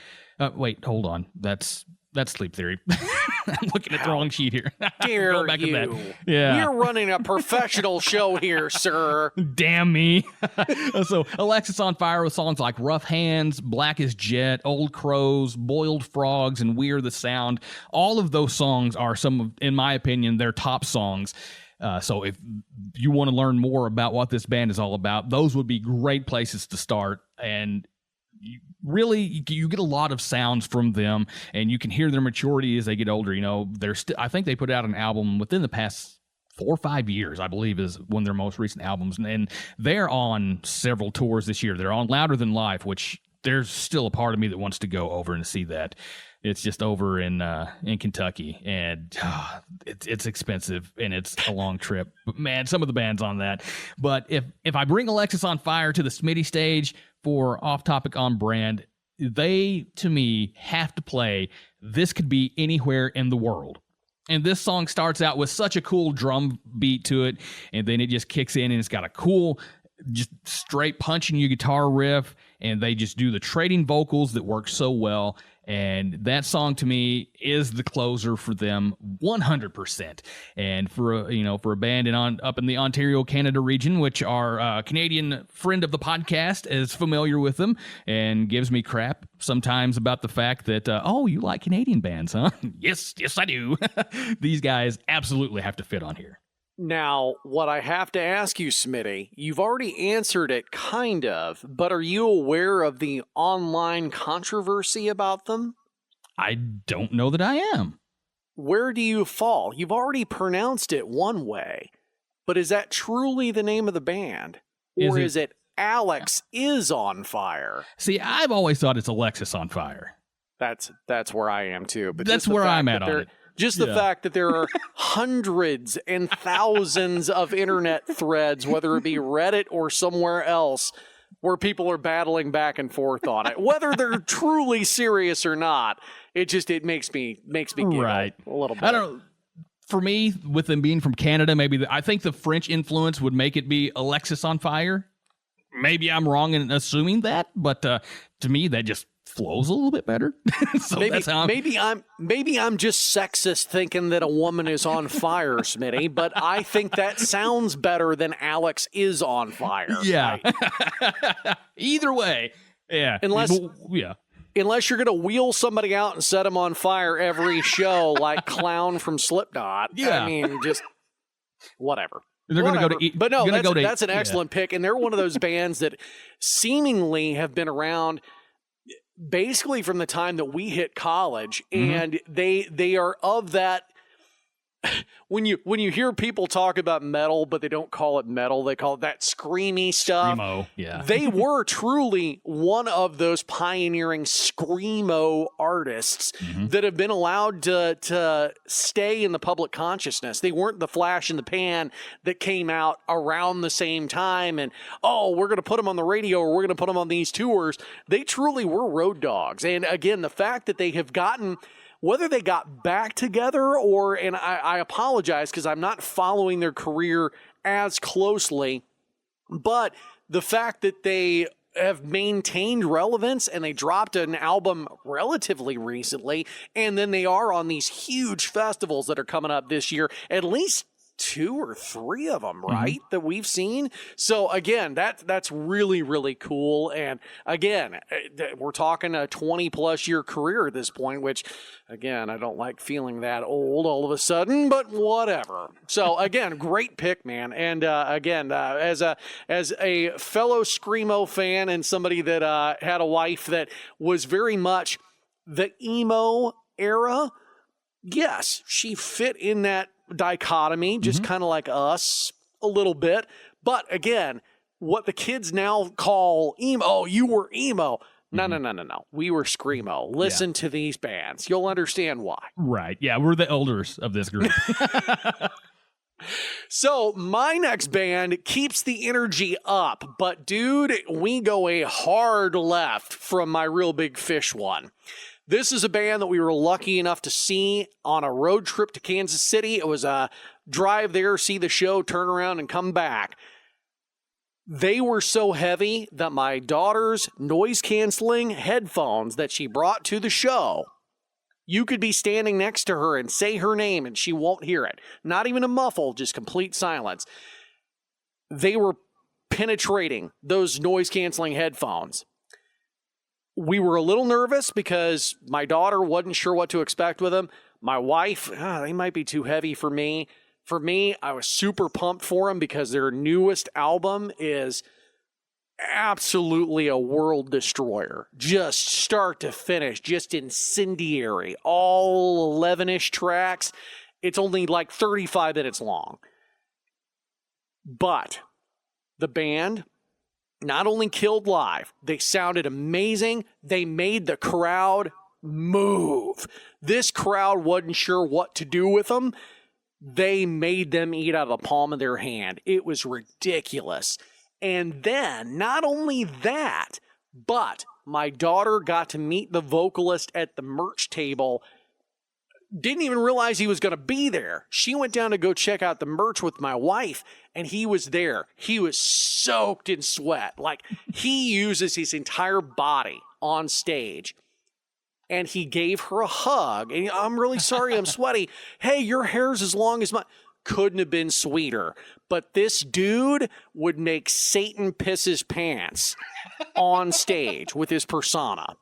Wait, hold on. That's Sleep Theory. I'm looking at the wrong sheet here. Dare back you? at that. Yeah. We're running a professional show here, sir. Damn me. So Alexis on Fire with songs like Rough Hands, Black as Jet, Old Crows, Boiled Frogs, and We're the Sound. All of those songs are some of, in my opinion, their top songs. So if you want to learn more about what this band is all about, those would be great places to start. And you get a lot of sounds from them, and you can hear their maturity as they get older. You know, I think they put out an album within the past 4 or 5 years, I believe, is one of their most recent albums. And they're on several tours this year. They're on Louder Than Life, which there's still a part of me that wants to go over and see that. It's just over in Kentucky, and it's expensive, and it's a long trip. But man, some of the bands on that. But if I bring Alexis on Fire to the Smitty stage for Off Topic On Brand, they, to me, have to play This Could Be Anywhere in the World. And this song starts out with such a cool drum beat to it, and then it just kicks in, and it's got a cool, just straight punching you guitar riff, and they just do the trading vocals that work so well. And that song to me is the closer for them 100%. And for a band up in the Ontario, Canada region, which our Canadian friend of the podcast is familiar with them and gives me crap sometimes about the fact that, you like Canadian bands, huh? Yes, I do. These guys absolutely have to fit on here. Now, what I have to ask you, Smitty, you've already answered it kind of, but are you aware of the online controversy about them? I don't know that I am. Where do you fall? You've already pronounced it one way, but is that truly the name of the band? Or is it Alex is on Fire? See, I've always thought it's Alexis on Fire. That's where I am too. But that's where I'm at on it. Just the fact that there are hundreds and thousands of internet threads, whether it be Reddit or somewhere else, where people are battling back and forth on it, whether they're truly serious or not, it makes me giggle a little bit. I don't know. For me, with them being from Canada, I think the French influence would make it be Alexis on Fire. Maybe I'm wrong in assuming that, but to me, that just flows a little bit better. So maybe I'm just sexist thinking that a woman is on fire, Smitty, but I think that sounds better than Alex is on fire. Yeah. Right? Either way. Yeah. Unless you're going to wheel somebody out and set them on fire every show like Clown from Slipknot. Yeah. I mean, just whatever. They're going to go to But no, that's an excellent pick. And they're one of those bands that seemingly have been around basically from the time that we hit college, and they are of that. When you hear people talk about metal, but they don't call it metal, they call it that screamy stuff. Screamo, yeah. They were truly one of those pioneering screamo artists that have been allowed to stay in the public consciousness. They weren't the flash in the pan that came out around the same time and, we're going to put them on the radio or we're going to put them on these tours. They truly were road dogs. And again, the fact that they have gotten... Whether they got back together and I apologize because I'm not following their career as closely, but the fact that they have maintained relevance and they dropped an album relatively recently, and then they are on these huge festivals that are coming up this year, at least 2 or 3 of them, right? That we've seen. So again, that's really, really cool. And again, we're talking a 20+ year career at this point, which again, I don't like feeling that old all of a sudden, but whatever. So again, great pick, man. And again, as a fellow Screamo fan and somebody that had a wife that was very much the emo era, yes, she fit in that dichotomy, just kind of like us a little bit. But again, what the kids now call emo, you were emo. No. We were screamo. Listen to these bands. You'll understand why. Right. Yeah, we're the elders of this group. So my next band keeps the energy up, but dude, we go a hard left from my Real Big Fish one. This is a band that we were lucky enough to see on a road trip to Kansas City. It was a drive there, see the show, turn around, and come back. They were so heavy that my daughter's noise-canceling headphones that she brought to the show, you could be standing next to her and say her name and she won't hear it. Not even a muffle, just complete silence. They were penetrating those noise-canceling headphones. We were a little nervous because my daughter wasn't sure what to expect with them. My wife, they might be too heavy for me. For me, I was super pumped for them because their newest album is absolutely a world destroyer. Just start to finish, just incendiary. All 11-ish tracks. It's only like 35 minutes long. But the band not only killed live, they sounded amazing. They made the crowd move. This crowd wasn't sure what to do with them. They made them eat out of the palm of their hand. It was ridiculous. And then, not only that, but my daughter got to meet the vocalist at the merch table. Didn't even realize he was going to be there. She went down to go check out the merch with my wife, and he was there. He was soaked in sweat. Like, he uses his entire body on stage. And he gave her a hug. And I'm really sorry, I'm sweaty. Hey, your hair's as long as mine. Couldn't have been sweeter. But this dude would make Satan piss his pants on stage with his persona.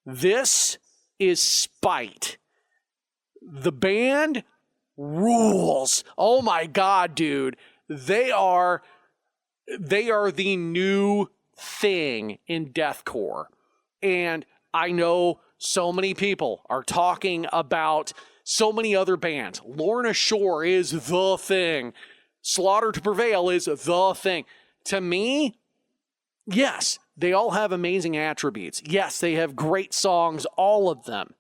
This is Spite. The band rules. Oh my God, dude. They are the new thing in deathcore. And I know so many people are talking about so many other bands. Lorna Shore is the thing. Slaughter to Prevail is the thing. To me, yes, they all have amazing attributes. Yes, they have great songs, all of them.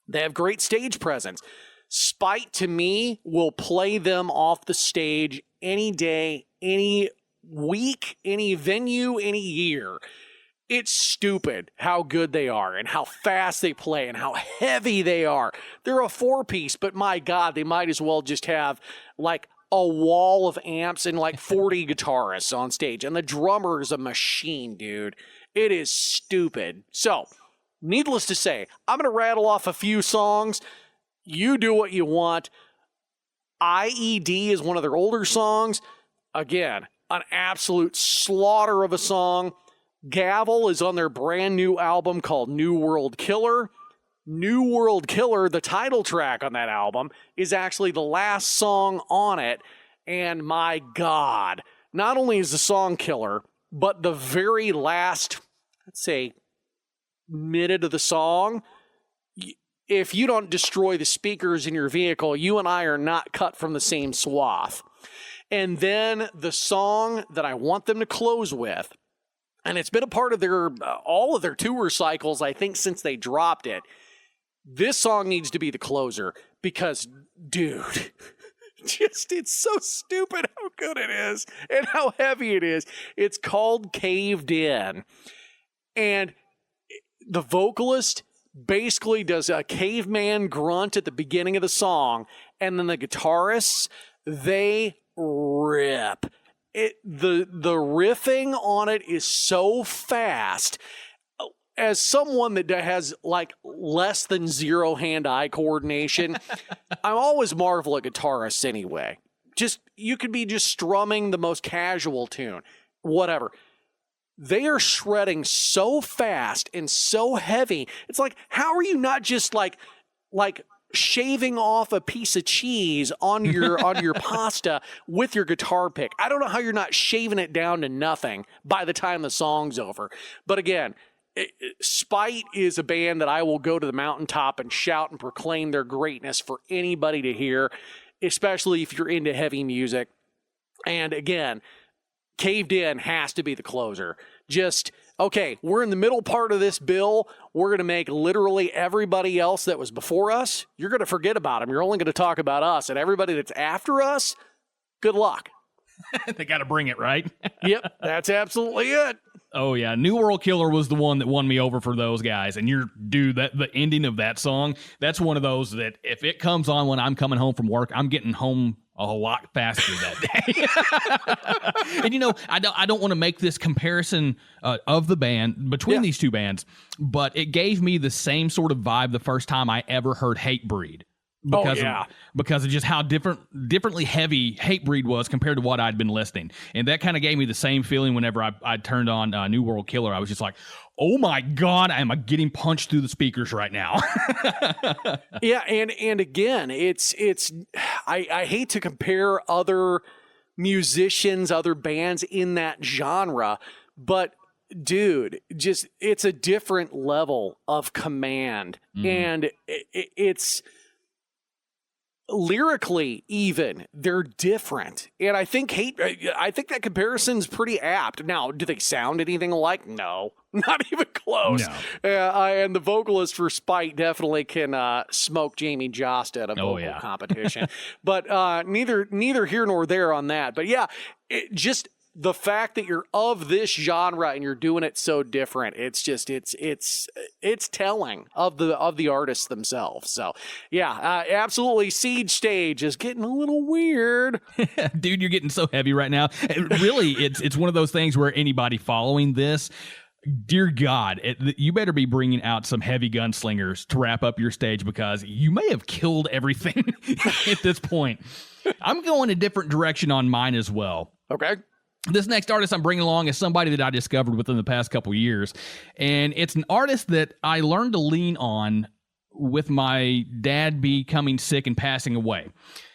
They have great stage presence. Spite, to me, will play them off the stage any day, any week, any venue, any year. It's stupid how good they are and how fast they play and how heavy they are. They're a four-piece, but my God, they might as well just have like a wall of amps and like 40 guitarists on stage. And the drummer is a machine, dude. It is stupid. So, needless to say, I'm going to rattle off a few songs. You do what you want. IED is one of their older songs. Again, an absolute slaughter of a song. Gavel is on their brand new album called New World Killer. New World Killer, the title track on that album, is actually the last song on it. And my God, not only is the song killer, but the very last, let's say, minute of the song, if you don't destroy the speakers in your vehicle, you and I are not cut from the same swath. And then the song that I want them to close with, and it's been a part of their all of their tour cycles, I think, since they dropped it. This song needs to be the closer because, dude, it's so stupid how good it is and how heavy it is. It's called Caved In. And the vocalist basically does a caveman grunt at the beginning of the song, and then the guitarists, they rip. The riffing on it is so fast. As someone that has like less than zero hand-eye coordination, I always marvel at guitarists anyway. You could be just strumming the most casual tune, whatever. They are shredding so fast and so heavy. It's like, how are you not just like shaving off a piece of cheese on your pasta with your guitar pick? I don't know how you're not shaving it down to nothing by the time the song's over. But again, Spite is a band that I will go to the mountaintop and shout and proclaim their greatness for anybody to hear, especially if you're into heavy music. And again, Caved In has to be the closer. Okay, we're in the middle part of this bill. We're going to make literally everybody else that was before us, you're going to forget about them. You're only going to talk about us. And everybody that's after us, good luck. They got to bring it, right? Yep, that's absolutely it. Oh yeah, New World Killer was the one that won me over for those guys. And that the ending of that song, that's one of those that if it comes on when I'm coming home from work, I'm getting home a lot faster that day. And I don't want to make this comparison of the band between these two bands, but it gave me the same sort of vibe the first time I ever heard Hatebreed. Because of just how differently heavy Hatebreed was compared to what I'd been listening. And that kind of gave me the same feeling whenever I turned on New World Killer. I was just like, oh my God, am I getting punched through the speakers right now? Yeah, and again, it's I hate to compare other musicians, other bands in that genre, but dude, just it's a different level of command. And it's lyrically even they're different, and I think that comparison's pretty apt. Now, do they sound anything alike? No, not even close. No. And the vocalist for Spite definitely can smoke Jamie Jost at a vocal competition. But neither here nor there on that. But yeah, just the fact that you're of this genre and you're doing it so different, it's just it's telling of the artists themselves. So yeah, absolutely. Siege Stage is getting a little weird. Dude, you're getting so heavy right now. Really, it's one of those things where anybody following this, dear God, you better be bringing out some heavy gunslingers to wrap up your stage, because you may have killed everything at this point. I'm going a different direction on mine as well. Okay. This next artist I'm bringing along is somebody that I discovered within the past couple years, and it's an artist that I learned to lean on with my dad becoming sick and passing away.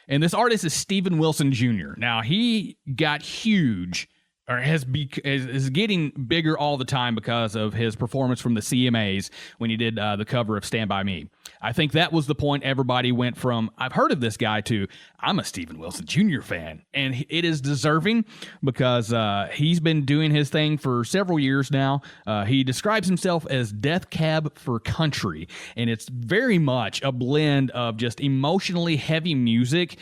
And this artist is Steven Wilson Jr. Now, he got huge, or is getting bigger all the time because of his performance from the CMAs when he did the cover of Stand By Me. I think that was the point everybody went from, I've heard of this guy, to I'm a Steven Wilson Jr. fan. And it is deserving, because he's been doing his thing for several years now. He describes himself as Death Cab for Country. And it's very much a blend of just emotionally heavy music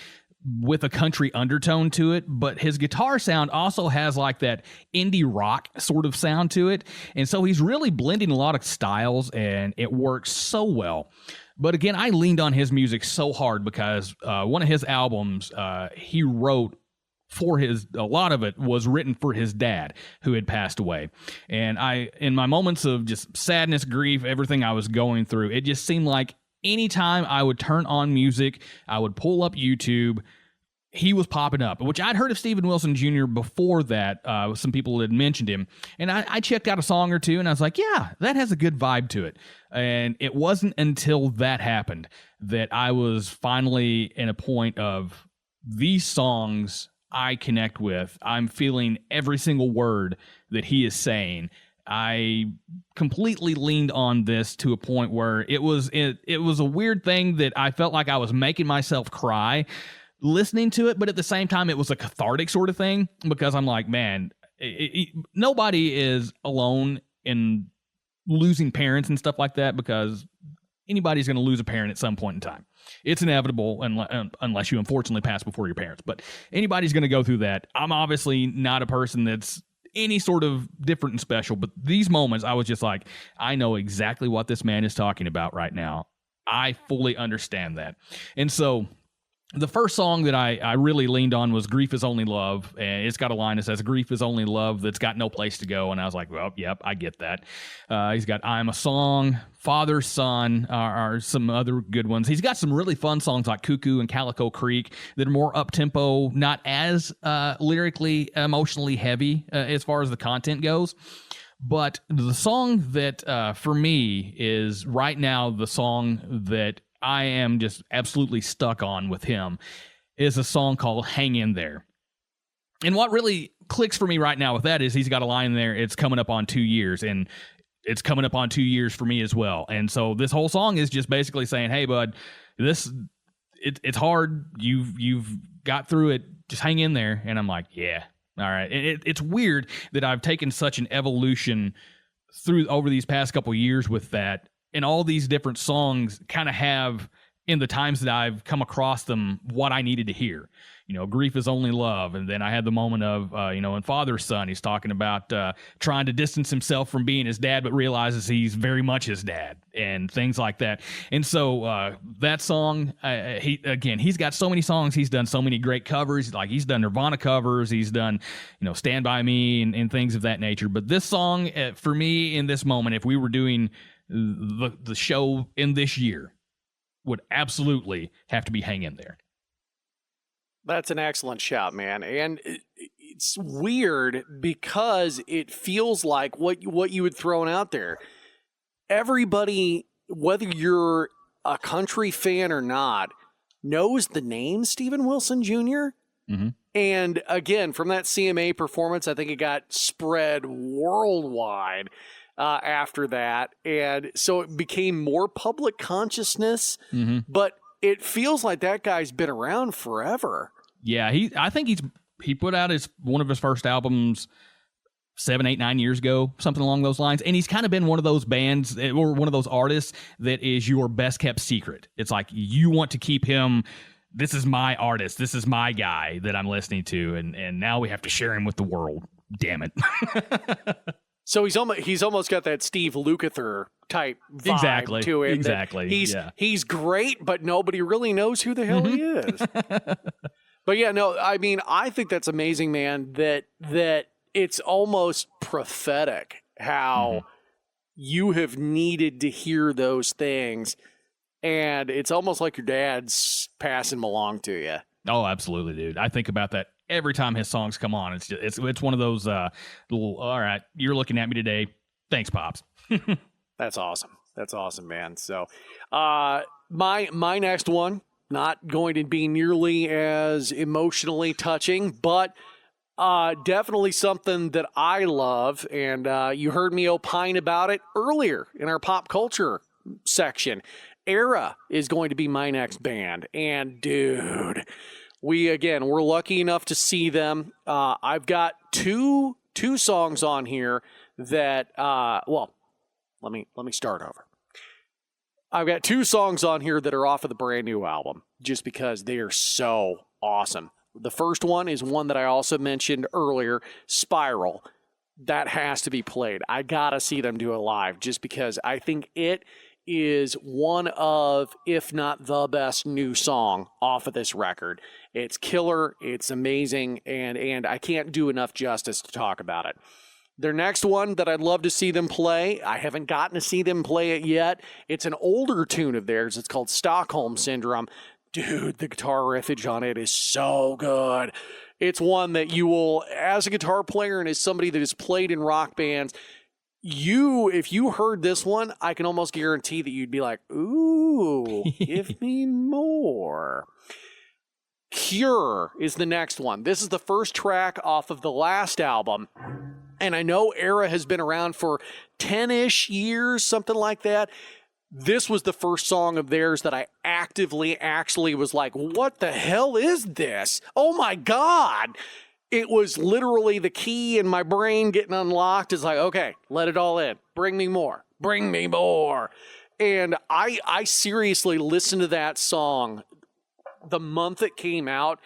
with a country undertone to it, but his guitar sound also has like that indie rock sort of sound to it. And so he's really blending a lot of styles, and it works so well. But again, I leaned on his music so hard because one of his albums he wrote for a lot of it was written for his dad, who had passed away. And in my moments of just sadness, grief, everything I was going through, it just seemed like anytime I would turn on music, I would pull up YouTube, he was popping up, which I'd heard of Steven Wilson Jr. before that. Some people had mentioned him, and I checked out a song or two, and I was like, yeah, that has a good vibe to it. And it wasn't until that happened that I was finally in a point of, these songs I connect with. I'm feeling every single word that he is saying. I completely leaned on this to a point where it was a weird thing that I felt like I was making myself cry listening to it, but at the same time it was a cathartic sort of thing, because I'm like, man, nobody is alone in losing parents and stuff like that, because anybody's going to lose a parent at some point in time. It's inevitable unless you unfortunately pass before your parents, but anybody's going to go through that. I'm obviously not a person that's any sort of different and special, but these moments I was just like, I know exactly what this man is talking about right now. I fully understand that. And so the first song that I really leaned on was Grief Is Only Love, and it's got a line that says, grief is only love that's got no place to go, and I was like, well, yep, I get that. He's got I'm a Song, Father, Son, are some other good ones. He's got some really fun songs like Cuckoo and Calico Creek that are more up-tempo, not as lyrically, emotionally heavy as far as the content goes. But the song that, for me, is right now the song that I am just absolutely stuck on with him is a song called Hang In There. And what really clicks for me right now with that is he's got a line in there, it's coming up on 2 years, and it's coming up on 2 years for me as well. And so this whole song is just basically saying, hey, bud, it's hard. You've got through it. Just hang in there. And I'm like, yeah, all right. And it's weird that I've taken such an evolution over these past couple years with that. And all these different songs kind of have in the times that I've come across them, what I needed to hear. Grief is only love. And then I had the moment of, in Father's Son, he's talking about trying to distance himself from being his dad, but realizes he's very much his dad and things like that. And so that song, he's got so many songs. He's done so many great covers. Like he's done Nirvana covers. He's done, Stand By Me and things of that nature. But this song, for me in this moment, if we were doing the show in this year, would absolutely have to be Hang In There. That's an excellent shout, man. And it's weird because it feels like what you had thrown out there. Everybody, whether you're a country fan or not, knows the name Steven Wilson Jr. Mm-hmm. And again, from that CMA performance, I think it got spread worldwide after that. And so it became more public consciousness. Mm-hmm. But it feels like that guy's been around forever. Yeah, I think he put out one of his first albums 7, 8, 9 years ago, something along those lines. And he's kind of been one of those bands or one of those artists that is your best kept secret. It's like you want to keep him. This is my artist. This is my guy that I'm listening to. And now we have to share him with the world. Damn it. So he's almost got that Steve Lukather type vibe to him. Exactly. He's great, but nobody really knows who the hell he is. But yeah, no, I mean, I think that's amazing, man, that it's almost prophetic how you have needed to hear those things, and it's almost like your dad's passing them along to you. Oh, absolutely, dude. I think about that every time his songs come on. It's one of those little, all right, you're looking at me today. Thanks, Pops. That's awesome, man. So my next one, not going to be nearly as emotionally touching, but definitely something that I love. And you heard me opine about it earlier in our pop culture section. Era is going to be my next band. And dude, we're lucky enough to see them. I've got two songs on here that, let me start over. I've got 2 songs on here that are off of the brand new album just because they are so awesome. The first one is one that I also mentioned earlier, Spiral. That has to be played. I gotta see them do it live just because I think it is one of, if not the best new song off of this record. It's killer, it's amazing, and I can't do enough justice to talk about it. Their next one that I'd love to see them play, I haven't gotten to see them play it yet. It's an older tune of theirs. It's called Stockholm Syndrome. Dude, the guitar riffage on it is so good. It's one that you will, as a guitar player and as somebody that has played in rock bands, if you heard this one, I can almost guarantee that you'd be like, ooh, give me more. Cure is the next one. This is the first track off of the last album. And I know Era has been around for 10-ish years, something like that. This was the first song of theirs that I actively actually was like, what the hell is this? Oh my God. It was literally the key in my brain getting unlocked. It's like, okay, let it all in. Bring me more. Bring me more. And I seriously listened to that song the month it came out,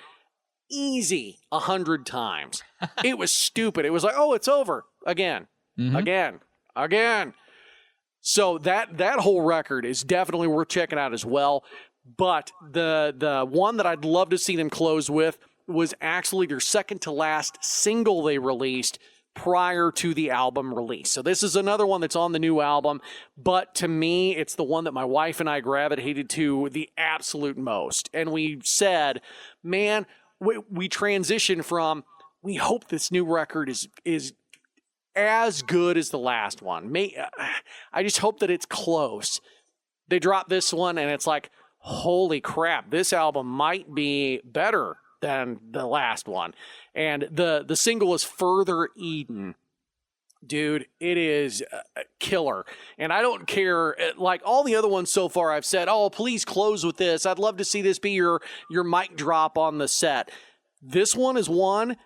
easy 100 times. It was stupid. It was like, oh, it's over. Again. So that whole record is definitely worth checking out as well. But the one that I'd love to see them close with was actually their second to last single they released prior to the album release. So this is another one that's on the new album, but to me, it's the one that my wife and I gravitated to the absolute most. And we said, man, we transitioned from, we hope this new record is as good as the last one. I just hope that it's close. They dropped this one and it's like, holy crap, this album might be better than the last one. And the single is Further Eden. Dude, it is killer. And I don't care, like all the other ones so far I've said, oh, please close with this. I'd love to see this be your mic drop on the set. This one is one,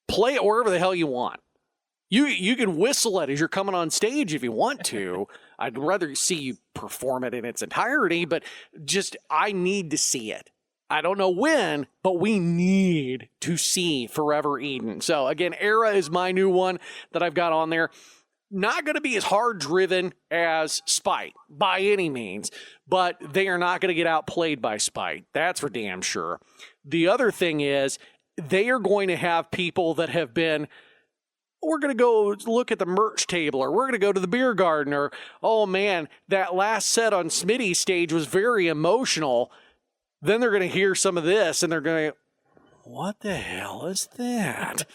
play it wherever the hell you want. You can whistle it as you're coming on stage if you want to. I'd rather see you perform it in its entirety, but just I need to see it. I don't know when, but we need to see Forever Eden. So again, Era is my new one that I've got on there. Not going to be as hard driven as Spite by any means, but they are not going to get outplayed by Spite. That's for damn sure. The other thing is they are going to have people that have been, we're going to go look at the merch table, or we're going to go to the beer garden, or, oh man, that last set on Smitty's stage was very emotional. Then they're going to hear some of this and they're going to, what the hell is that?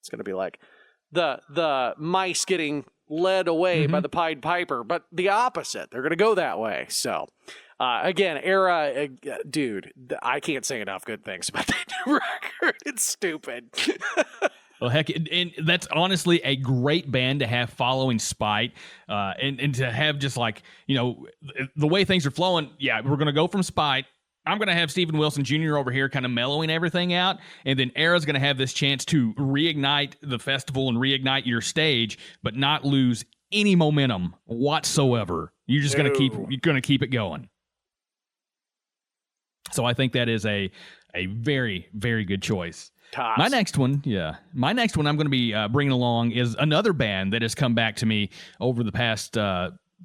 It's going to be like the mice getting led away by the Pied Piper, but the opposite. They're going to go that way. So, again, Era, dude, I can't say enough good things about that new record. It's stupid. Well, heck, and that's honestly a great band to have following Spite, and to have just like, you know, the way things are flowing. Yeah, we're going to go from Spite. I'm going to have Steven Wilson Jr. over here kind of mellowing everything out, and then Era's going to have this chance to reignite the festival and reignite your stage, but not lose any momentum whatsoever. You're just going to keep it going. So I think that is a very, very good choice. Tops. My next one I'm going to be bringing along is another band that has come back to me over the past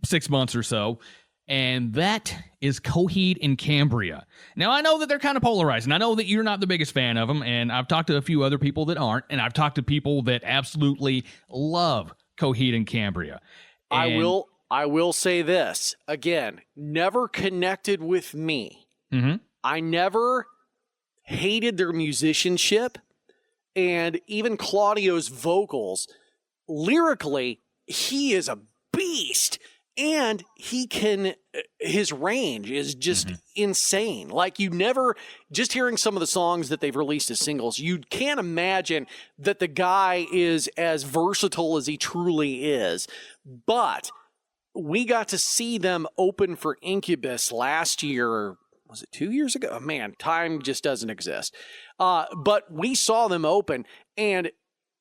6 months or so. And that is Coheed and Cambria. Now, I know that they're kind of polarized, and I know that you're not the biggest fan of them, and I've talked to a few other people that aren't, and I've talked to people that absolutely love Coheed and Cambria. And I will say this, again, never connected with me. Mm-hmm. I never hated their musicianship, and even Claudio's vocals, lyrically, he is a beast. And his range is just insane. Like just hearing some of the songs that they've released as singles, you can't imagine that the guy is as versatile as he truly is. But we got to see them open for Incubus last year. Was it 2 years ago? Oh, man, time just doesn't exist. But we saw them open, and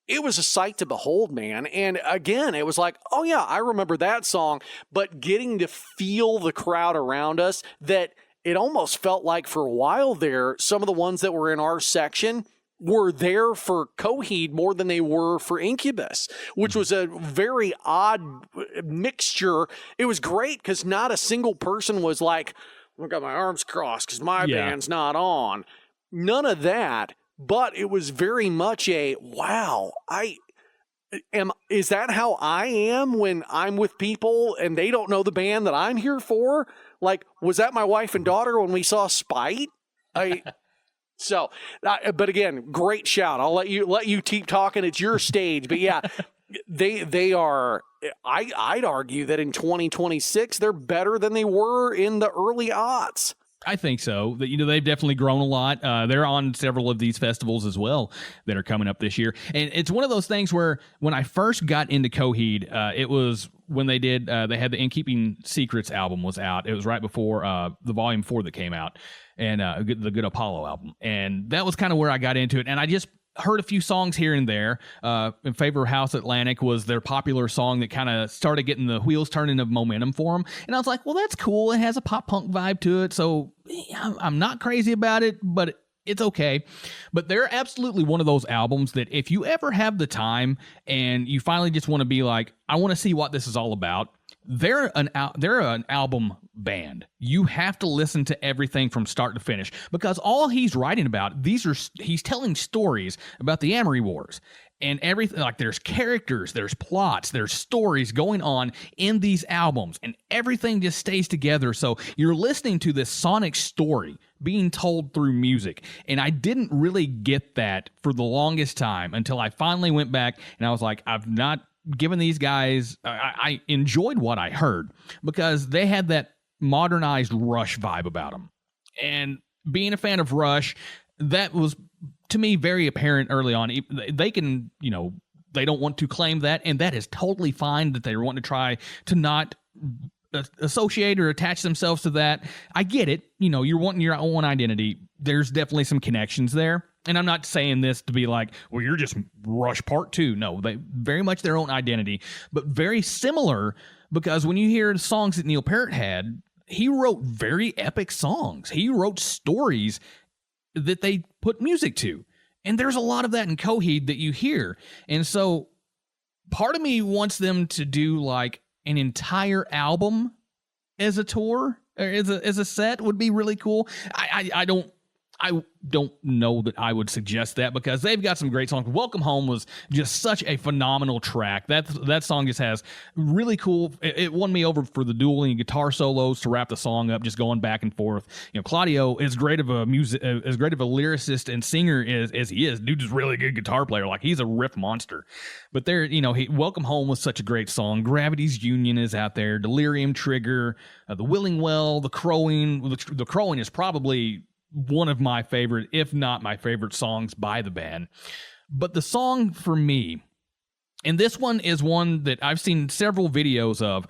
it was a sight to behold, man. And again, it was like, oh yeah, I remember that song, but getting to feel the crowd around us, that it almost felt like for a while there, some of the ones that were in our section were there for Coheed more than they were for Incubus, which was a very odd mixture. It was great because not a single person was like, I got my arms crossed because my band's not on. None of that. But it was very much a, wow, is that how I am when I'm with people and they don't know the band that I'm here for? Like, was that my wife and daughter when we saw Spite? But again, great shout. I'll let you keep talking. It's your stage. But yeah, they are, I'd argue that in 2026, they're better than they were in the early aughts. I think so. That, you know, they've definitely grown a lot. They're on several of these festivals as well that are coming up this year. And it's one of those things where when I first got into Coheed, it was when they had the In Keeping Secrets album was out. It was right before the Volume 4 that came out, and the Good Apollo album. And that was kind of where I got into it. And I just heard a few songs here and there. In Favor of House Atlantic was their popular song that kind of started getting the wheels turning of momentum for them. And I was like, well, that's cool. It has a pop punk vibe to it. So I'm not crazy about it, but it's okay. But they're absolutely one of those albums that if you ever have the time and you finally just want to be like, I want to see what this is all about, they're an album band. You have to listen to everything from start to finish, because all he's writing about, he's telling stories about the Amory Wars and everything. Like, there's characters, there's plots, there's stories going on in these albums, and everything just stays together. So you're listening to this sonic story being told through music. And I didn't really get that for the longest time until I finally went back and I was like, I've not given these guys, I enjoyed what I heard because they had that modernized Rush vibe about them. And being a fan of Rush, that was, to me, very apparent early on. They can, they don't want to claim that, and that is totally fine that they want to try to not associate or attach themselves to that. I get it. You're wanting your own identity. There's definitely some connections there. and I'm not saying this to be like, well, you're just Rush Part 2. No, they very much their own identity, but very similar, because when you hear the songs that Neil Peart had, he wrote very epic songs. He wrote stories that they put music to. And there's a lot of that in Coheed that you hear. And so part of me wants them to do like an entire album as a tour, or as a set would be really cool. I don't know that I would suggest that, because they've got some great songs. Welcome Home was just such a phenomenal track. That song just has really cool. It won me over for the dueling guitar solos to wrap the song up, just going back and forth. Claudio is great of a lyricist and singer as he is. Dude's a really good guitar player. Like, he's a riff monster. But there, Welcome Home was such a great song. Gravity's Union is out there. Delirium Trigger, The Willing Well, The Crowing. The Crowing is probably one of my favorite, if not my favorite songs by the band. But the song for me, and this one is one that I've seen several videos of,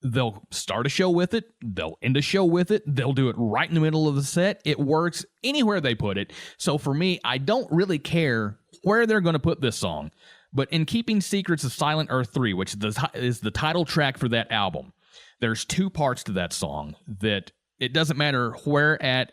they'll start a show with it, they'll end a show with it, they'll do it right in the middle of the set. It works anywhere they put it. So for me, I don't really care where they're going to put this song. But in Keeping Secrets of Silent Earth 3, which is the title track for that album, there's two parts to that song that it doesn't matter where at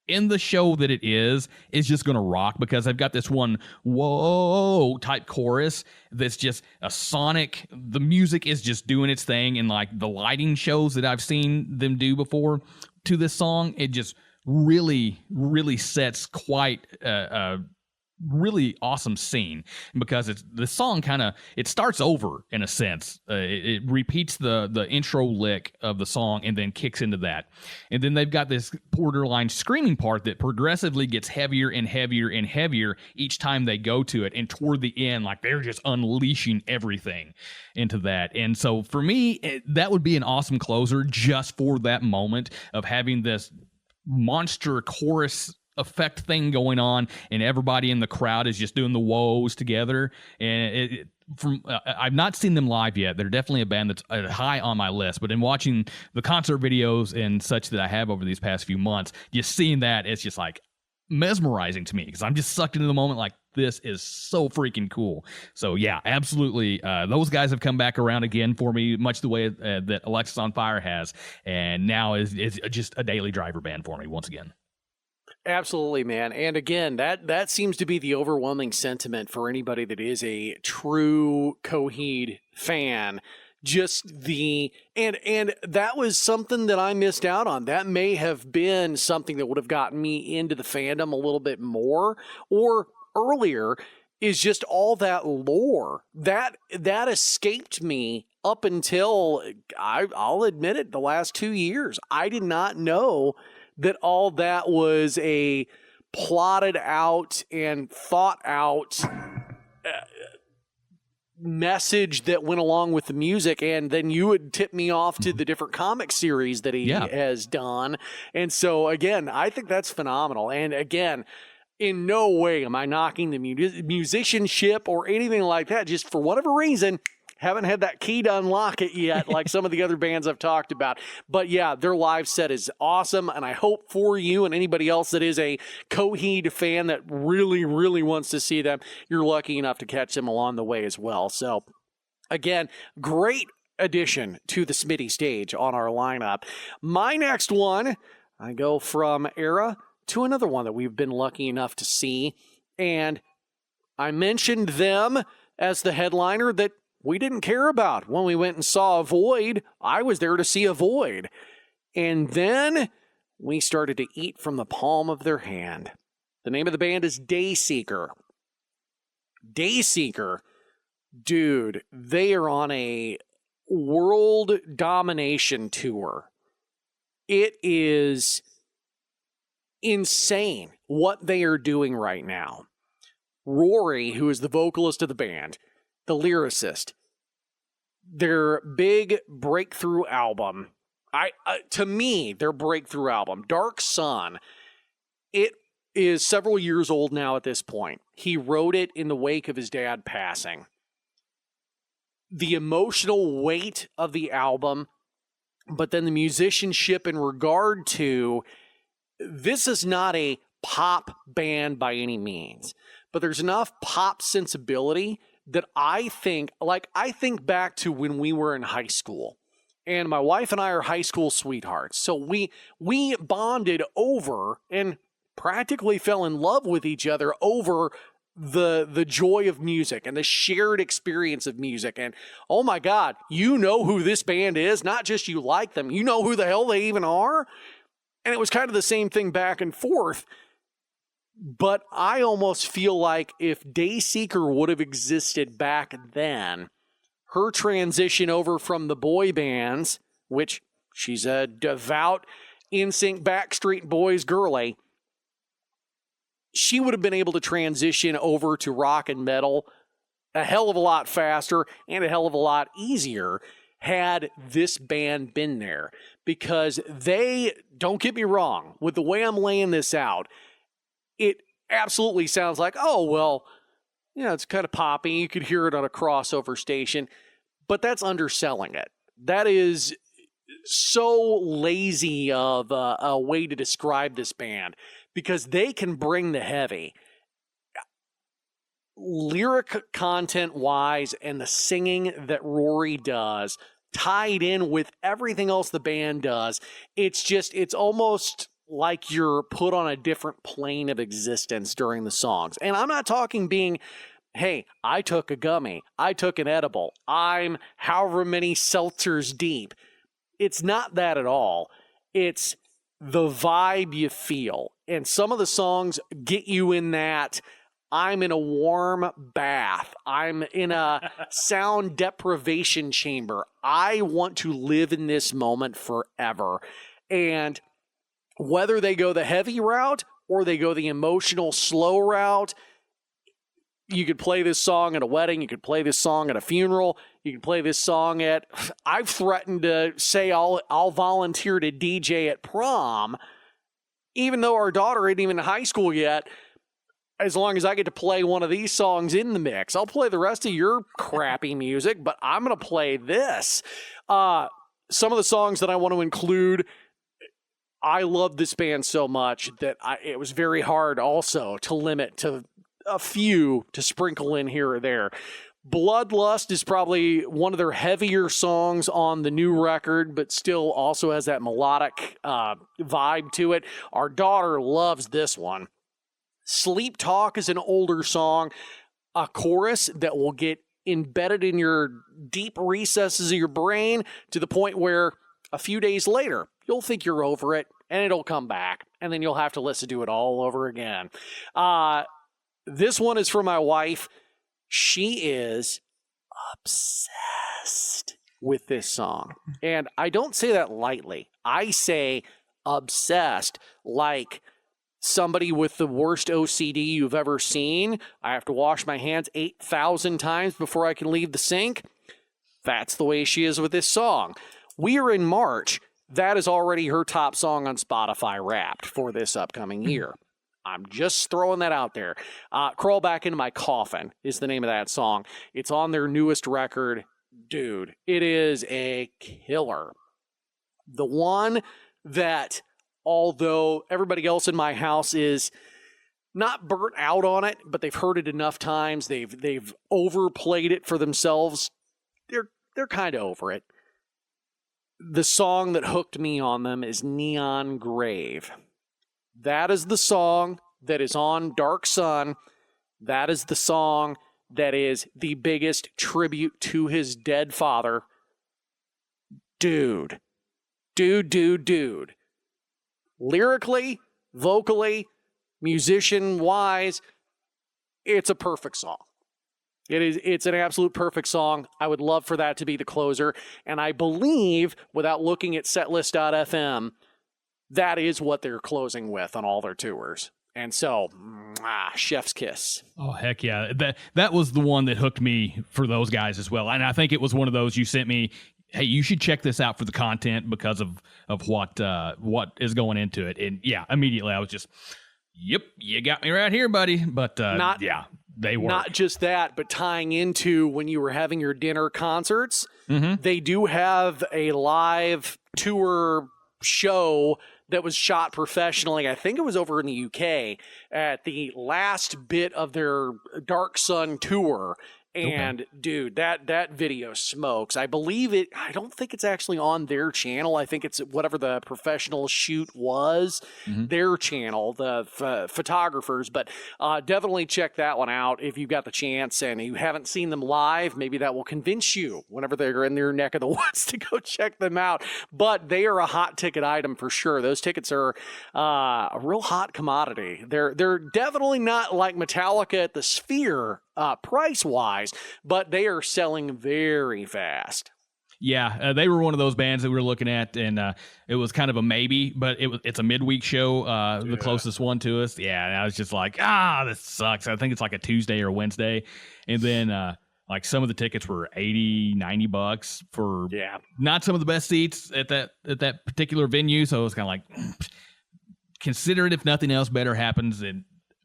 in the show that it is just going to rock, because I've got this one whoa type chorus that's just a sonic. The music is just doing its thing, and like the lighting shows that I've seen them do before to this song, it just really, really sets quite a really awesome scene, because the song it starts over in a sense. It repeats the intro lick of the song and then kicks into that, and then they've got this borderline screaming part that progressively gets heavier and heavier and heavier each time they go to it, and toward the end, like, they're just unleashing everything into that. And so for me, that would be an awesome closer, just for that moment of having this monster chorus effect thing going on, and everybody in the crowd is just doing the woes together. And I've not seen them live yet. They're definitely a band that's high on my list, but in watching the concert videos and such that I have over these past few months, just seeing that, it's just like mesmerizing to me, because I'm just sucked into the moment. Like, this is so freaking cool. So yeah, absolutely. Those guys have come back around again for me, much the way that Alexisonfire has, and now is just a daily driver band for me once again. Absolutely, man. And again, that seems to be the overwhelming sentiment for anybody that is a true Coheed fan. Just and that was something that I missed out on. That may have been something that would have gotten me into the fandom a little bit more or earlier, is just all that lore that escaped me up until, I'll admit it, the last 2 years. I did not know that all that was a plotted out and thought out message that went along with the music. And then you would tip me off to the different comic series that he has done. And so, again, I think that's phenomenal. And again, in no way am I knocking the musicianship or anything like that. Just for whatever reason, haven't had that key to unlock it yet, like some of the other bands I've talked about. But yeah, their live set is awesome, and I hope for you and anybody else that is a Coheed fan that really, really wants to see them, you're lucky enough to catch them along the way as well. So again, great addition to the Smitty stage on our lineup. My next one, I go from Era to another one that we've been lucky enough to see, and I mentioned them as the headliner that we didn't care about when we went and saw Avoid. I was there to see Avoid. And then we started to eat from the palm of their hand. The name of the band is Dayseeker. Dayseeker, dude, they are on a world domination tour. It is insane what they are doing right now. Rory, who is the vocalist of the band, the lyricist, their big breakthrough album, to me, their breakthrough album, Dark Sun, it is several years old now at this point. He wrote it in the wake of his dad passing. The emotional weight of the album, but then the musicianship in regard to, this is not a pop band by any means, but there's enough pop sensibility that I think back to when we were in high school. And my wife and I are high school sweethearts. So we bonded over and practically fell in love with each other over the joy of music and the shared experience of music. And oh my God, you know who this band is, not just you like them, you know who the hell they even are. And it was kind of the same thing back and forth. But I almost feel like if Dayseeker would have existed back then, her transition over from the boy bands, which she's a devout NSYNC Backstreet Boys girly, she would have been able to transition over to rock and metal a hell of a lot faster and a hell of a lot easier had this band been there. Because they, don't get me wrong, with the way I'm laying this out, it absolutely sounds like, oh, well, it's kind of poppy. You could hear it on a crossover station, but that's underselling it. That is so lazy of a way to describe this band, because they can bring the heavy. Lyric content-wise and the singing that Rory does, tied in with everything else the band does, it's almost like you're put on a different plane of existence during the songs. And I'm not talking being, hey, I took a gummy, I took an edible, I'm however many seltzers deep. It's not that at all. It's the vibe you feel. And some of the songs get you in that, I'm in a warm bath, I'm in a sound deprivation chamber, I want to live in this moment forever. And whether they go the heavy route or they go the emotional slow route, you could play this song at a wedding, you could play this song at a funeral, you can play this song at, I've threatened to say I'll volunteer to DJ at prom, even though our daughter ain't even in high school yet. As long as I get to play one of these songs in the mix, I'll play the rest of your crappy music, but I'm going to play this. Some of the songs that I want to include, I love this band so much that it was very hard also to limit to a few to sprinkle in here or there. Bloodlust is probably one of their heavier songs on the new record, but still also has that melodic vibe to it. Our daughter loves this one. Sleep Talk is an older song, a chorus that will get embedded in your deep recesses of your brain to the point where a few days later, you'll think you're over it and it'll come back, and then you'll have to listen to it all over again. This one is for my wife. She is obsessed with this song. And I don't say that lightly. I say obsessed like somebody with the worst OCD you've ever seen. I have to wash my hands 8,000 times before I can leave the sink. That's the way she is with this song. We are in March. That is already her top song on Spotify Wrapped for this upcoming year. I'm just throwing that out there. Crawl Back Into My Coffin is the name of that song. It's on their newest record. Dude, it is a killer. The one that, although everybody else in my house is not burnt out on it, but they've heard it enough times, they've overplayed it for themselves, they're kind of over it. The song that hooked me on them is Neon Grave. That is the song that is on Dark Sun. That is the song that is the biggest tribute to his dead father. Dude. Lyrically, vocally, musician-wise, it's a perfect song. It's an absolute perfect song. I would love for that to be the closer. And I believe, without looking at setlist.fm, that is what they're closing with on all their tours. And so, chef's kiss. Oh, heck yeah. That was the one that hooked me for those guys as well. And I think it was one of those you sent me, hey, you should check this out for the content because of what is going into it. And yeah, immediately I was just, yep, you got me right here, buddy. But they work. Not just that, but tying into when you were having your dinner concerts, they do have a live tour show that was shot professionally. I think it was over in the UK at the last bit of their Dark Sun tour. And dude, that video smokes. I believe it. I don't think it's actually on their channel. I think it's whatever the professional shoot was, their channel, the photographers. But definitely check that one out if you've got the chance and you haven't seen them live. Maybe that will convince you whenever they're in their neck of the woods to go check them out. But they are a hot ticket item for sure. Those tickets are a real hot commodity. They're definitely not like Metallica at the Sphere price-wise, but they are selling very fast. Yeah, they were one of those bands that we were looking at, and it was kind of a maybe, but it's a midweek show, the closest one to us. Yeah, and I was just like, this sucks. I think it's like a Tuesday or Wednesday. And then like some of the tickets were $80-$90 for not some of the best seats at that particular venue. So it was kind of like, consider it if nothing else better happens.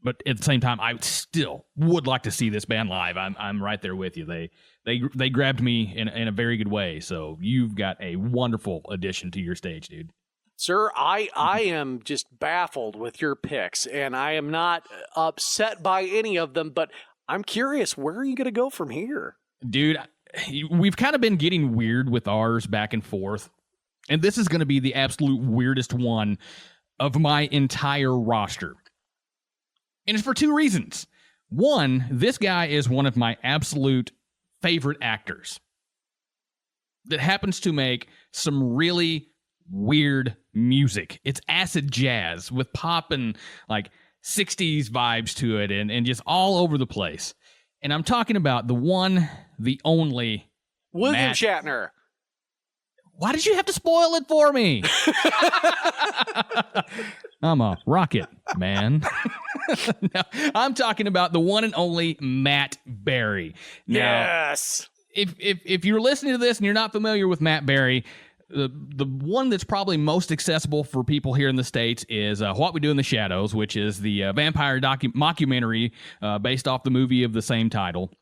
But at the same time, I still would like to see this band live. I'm right there with you. They grabbed me in a very good way. So you've got a wonderful addition to your stage, dude. Sir, I am just baffled with your picks, and I am not upset by any of them, but I'm curious, where are you going to go from here? Dude, we've kind of been getting weird with ours back and forth, and this is going to be the absolute weirdest one of my entire roster. And it's for two reasons. One, this guy is one of my absolute favorite actors that happens to make some really weird music. It's acid jazz with pop and like 60s vibes to it and just all over the place. And I'm talking about the one, the only William Shatner. Why did you have to spoil it for me? I'm a rocket man. No, I'm talking about the one and only Matt Berry. Now, yes. If you're listening to this and you're not familiar with Matt Berry, the one that's probably most accessible for people here in the States is What We Do in the Shadows, which is the vampire mockumentary based off the movie of the same title.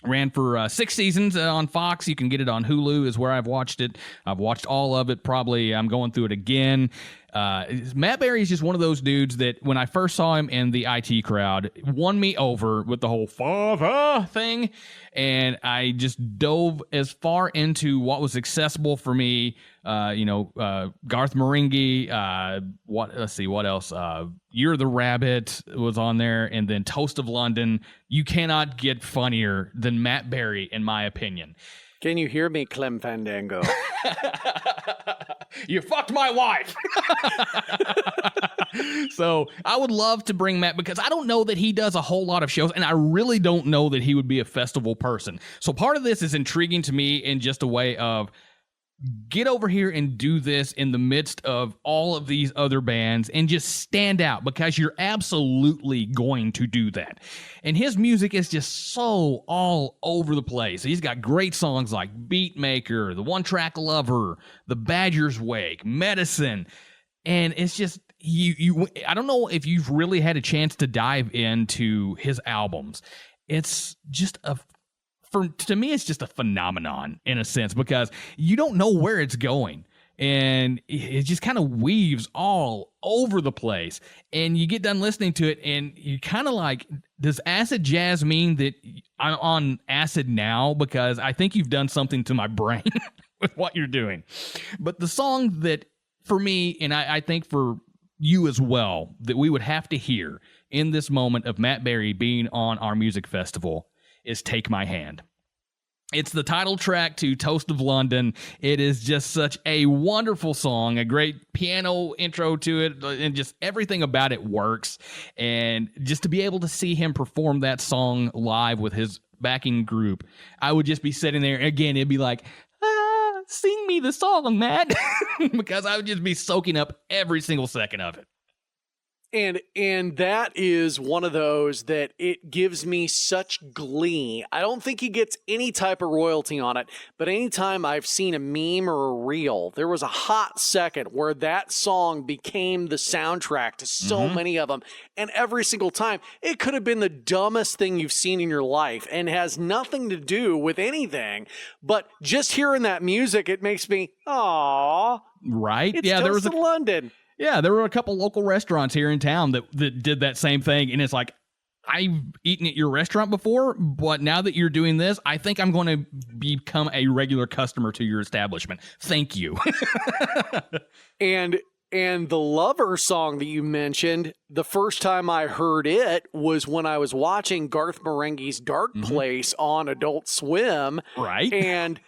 Ran for 6 seasons on Fox. You can get it on Hulu is where I've watched it. I've watched all of it. Probably I'm going through it again. Matt Berry is just one of those dudes that when I first saw him in the IT crowd, won me over with the whole father thing. And I just dove as far into what was accessible for me. Garth Marenghi. Let's see, what else? You're the Rabbit was on there. And then Toast of London. You cannot get funnier than Matt Berry, in my opinion. Can you hear me, Clem Fandango? You fucked my wife. So I would love to bring Matt because I don't know that he does a whole lot of shows, and I really don't know that he would be a festival person. So part of this is intriguing to me in just a way of get over here and do this in the midst of all of these other bands and just stand out because you're absolutely going to do that. And his music is just so all over the place. He's got great songs like Beatmaker, The One Track Lover, The Badger's Wake, Medicine. And it's just, I don't know if you've really had a chance to dive into his albums. It's just to me, it's just a phenomenon in a sense because you don't know where it's going. And it just kind of weaves all over the place. And you get done listening to it and you kind of like, does acid jazz mean that I'm on acid now? Because I think you've done something to my brain with what you're doing. But the song that for me, and I think for you as well, that we would have to hear in this moment of Matt Berry being on our music festival is Take My Hand. It's the title track to Toast of London. It is just such a wonderful song, a great piano intro to it, and just everything about it works. And just to be able to see him perform that song live with his backing group, I would just be sitting there, again, it'd be like, sing me the song, Matt, because I would just be soaking up every single second of it. And that is one of those that it gives me such glee. I don't think he gets any type of royalty on it, but anytime I've seen a meme or a reel, there was a hot second where that song became the soundtrack to so many of them. And every single time, it could have been the dumbest thing you've seen in your life and has nothing to do with anything. But just hearing that music, it makes me, aww. Right? It's Toast of London. Yeah, there were a couple local restaurants here in town that did that same thing, and it's like, I've eaten at your restaurant before, but now that you're doing this, I think I'm going to become a regular customer to your establishment. Thank you. And the Lover song that you mentioned, the first time I heard it was when I was watching Garth Marenghi's Dark Place on Adult Swim. Right. And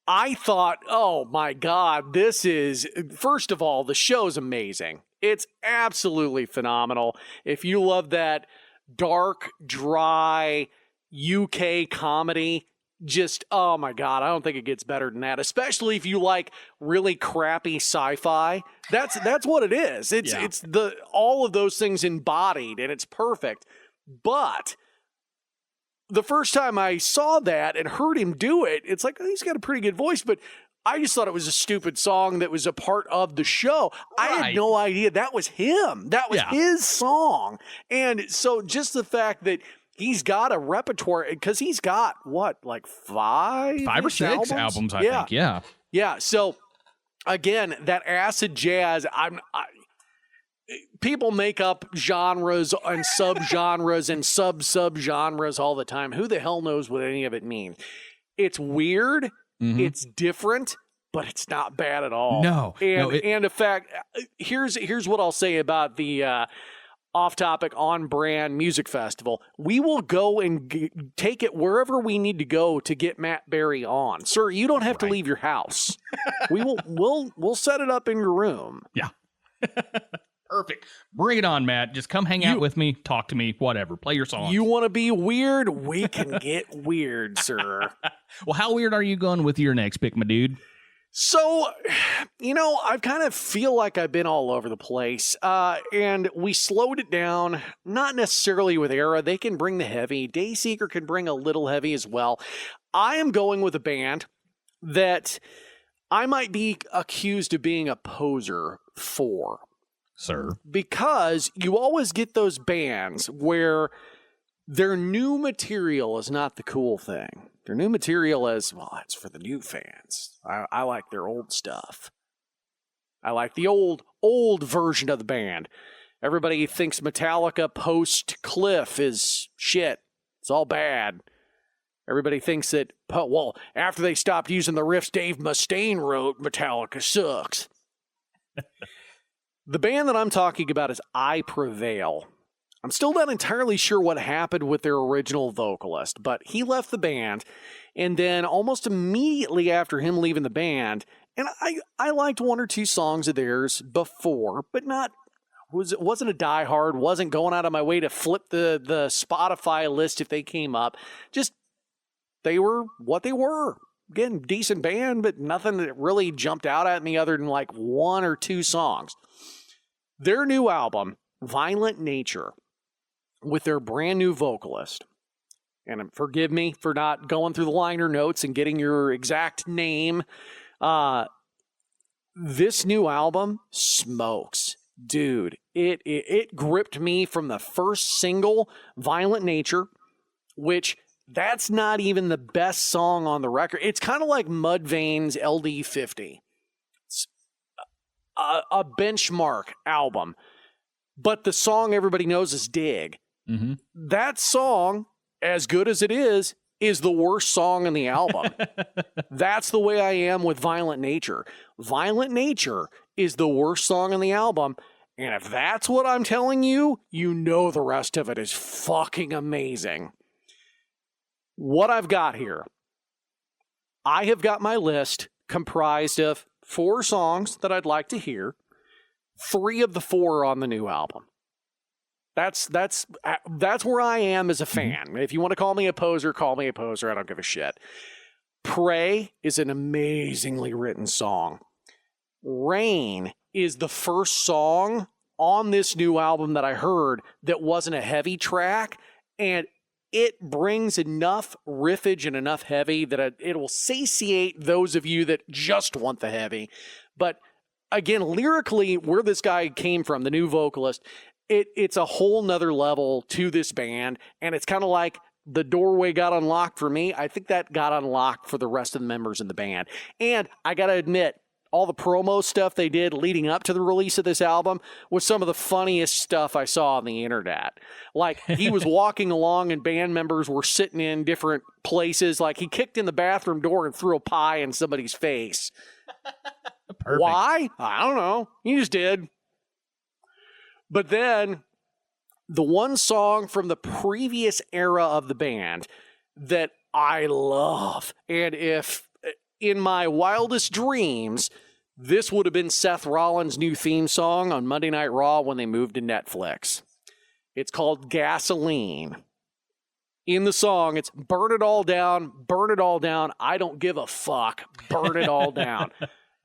I thought, oh my God, this is, first of all, the show's amazing. It's absolutely phenomenal. If you love that dark, dry UK comedy, just, oh my God, I don't think it gets better than that, especially if you like really crappy sci-fi. That's what it is. It's the all of those things embodied, and it's perfect. But the first time I saw that and heard him do it, it's like, oh, he's got a pretty good voice, but I just thought it was a stupid song that was a part of the show. I had no idea that was him. That was his song. And so just the fact that he's got a repertoire, because he's got what, like five or six albums, I think. Yeah. Yeah. So again, that acid jazz, people make up genres and subgenres and sub-genres all the time. Who the hell knows what any of it means? It's weird. It's different, but it's not bad at all. No. And in fact, here's what I'll say about the off-topic, on-brand music festival. We will go and take it wherever we need to go to get Matt Berry on. Sir, you don't have to leave your house. We'll set it up in your room. Yeah. Perfect. Bring it on, Matt. Just come hang out with me, talk to me, whatever. Play your song. You want to be weird? We can get weird, sir. Well, how weird are you going with your next pick, my dude? So, I kind of feel like I've been all over the place. And we slowed it down, not necessarily with Era. They can bring the heavy. Dayseeker can bring a little heavy as well. I am going with a band that I might be accused of being a poser for. Sir. Because you always get those bands where their new material is not the cool thing. Their new material is, well, it's for the new fans. I like their old stuff. I like the old version of the band. Everybody thinks Metallica post-Cliff is shit. It's all bad. Everybody thinks that, well, after they stopped using the riffs Dave Mustaine wrote, Metallica sucks. The band that I'm talking about is I Prevail. I'm still not entirely sure what happened with their original vocalist, but he left the band, and then almost immediately after him leaving the band, and I liked one or two songs of theirs before, but wasn't a diehard, wasn't going out of my way to flip the Spotify list if they came up. Just, they were what they were. Again, decent band, but nothing that really jumped out at me other than like one or two songs. Their new album, Violent Nature, with their brand new vocalist, and forgive me for not going through the liner notes and getting your exact name, this new album smokes. Dude, it gripped me from the first single, Violent Nature, which that's not even the best song on the record. It's kind of like Mudvayne's LD50. It's a benchmark album. But the song everybody knows is Dig. Mm-hmm. That song, as good as it is the worst song in the album. That's the way I am with Violent Nature. Violent Nature is the worst song in the album. And if that's what I'm telling you, you know the rest of it is fucking amazing. What I've got here, I have got my list comprised of 4 songs that I'd like to hear. 3 of the 4 are on the new album. That's where I am as a fan. If you want to call me a poser, call me a poser. I don't give a shit. Pray is an amazingly written song. Rain is the first song on this new album that I heard that wasn't a heavy track, and it brings enough riffage and enough heavy that it will satiate those of you that just want the heavy. But again, lyrically, where this guy came from, the new vocalist, it's a whole nother level to this band, and it's kind of like the doorway got unlocked for me. I think that got unlocked for the rest of the members in the band. And I got to admit, all the promo stuff they did leading up to the release of this album was some of the funniest stuff I saw on the internet. Like, he was walking along and band members were sitting in different places. Like, he kicked in the bathroom door and threw a pie in somebody's face. Perfect. Why? I don't know. He just did. But then the one song from the previous era of the band that I love, and if in my wildest dreams, this would have been Seth Rollins' new theme song on Monday Night Raw when they moved to Netflix. It's called Gasoline. In the song, it's burn it all down, I don't give a fuck, burn it all down.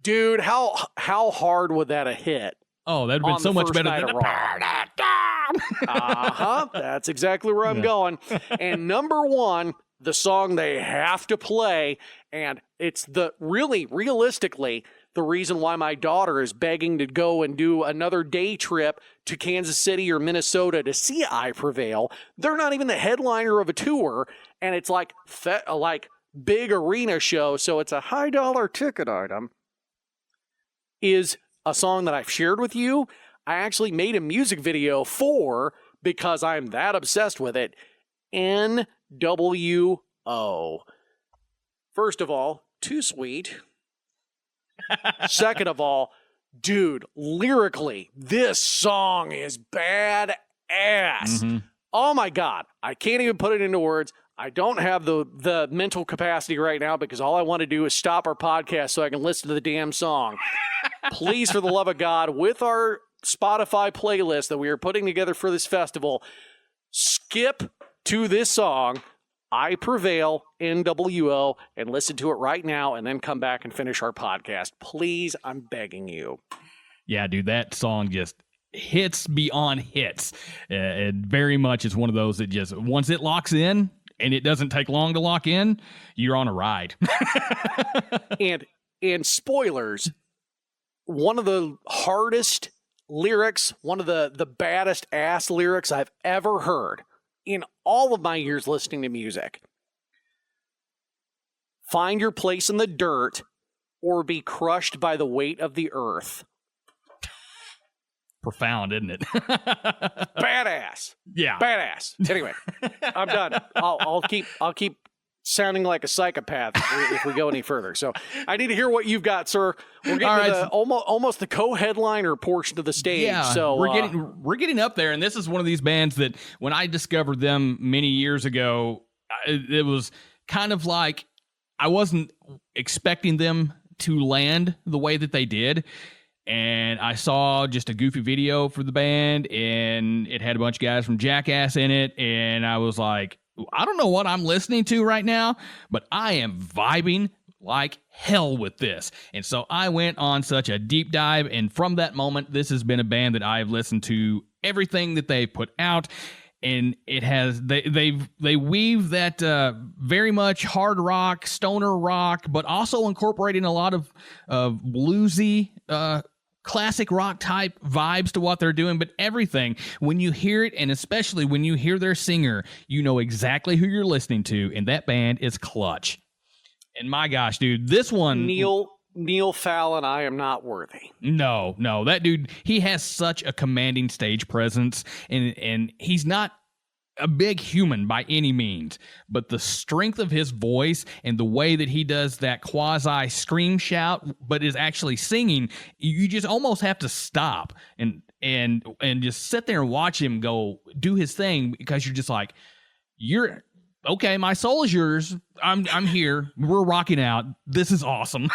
Dude, how hard would that have hit? Oh, that'd have been so much better than Burn It Down. That's exactly where I'm going. And number one, the song they have to play, and it's realistically, the reason why my daughter is begging to go and do another day trip to Kansas City or Minnesota to see I Prevail. They're not even the headliner of a tour, and it's like big arena show, so it's a high dollar ticket item. Is a song that I've shared with you. I actually made a music video for because I'm that obsessed with it. NWO. First of all, too sweet. Second of all, dude, lyrically, this song is badass. Mm-hmm. Oh my God. I can't even put it into words. I don't have the mental capacity right now because all I want to do is stop our podcast so I can listen to the damn song. Please, for the love of God, with our Spotify playlist that we are putting together for this festival, skip to this song, I Prevail, NWO, and listen to it right now and then come back and finish our podcast. Please, I'm begging you. Yeah, dude, that song just hits beyond hits. It very much is one of those that just, once it locks in, and it doesn't take long to lock in, you're on a ride. and spoilers, one of the hardest lyrics, one of the baddest ass lyrics I've ever heard in all of my years listening to music. Find your place in the dirt or be crushed by the weight of the earth. Profound, isn't it? Badass. Yeah. Badass. Anyway, I'm done. I'll keep sounding like a psychopath if we go any further. So I need to hear what you've got, sir. We're getting to almost the co-headliner portion of the stage. Yeah, so we're getting up there, and this is one of these bands that when I discovered them many years ago, it was kind of like I wasn't expecting them to land the way that they did. And I saw just a goofy video for the band, and it had a bunch of guys from Jackass in it, and I was like, I don't know what I'm listening to right now, but I am vibing like hell with this. And so I went on such a deep dive, and from that moment, this has been a band that I've listened to everything that they put out, and it has they weave that very much hard rock, stoner rock, but also incorporating a lot of bluesy classic rock type vibes to what they're doing, but everything, when you hear it, and especially when you hear their singer, you know exactly who you're listening to, and that band is Clutch. And my gosh, dude, this one... Neil Fallon, I am not worthy. No, that dude, he has such a commanding stage presence, and he's not a big human by any means, but the strength of his voice and the way that he does that quasi scream shout, but is actually singing, you just almost have to stop and just sit there and watch him go do his thing, because you're just like, you're okay. My soul is yours. I'm here. We're rocking out. This is awesome.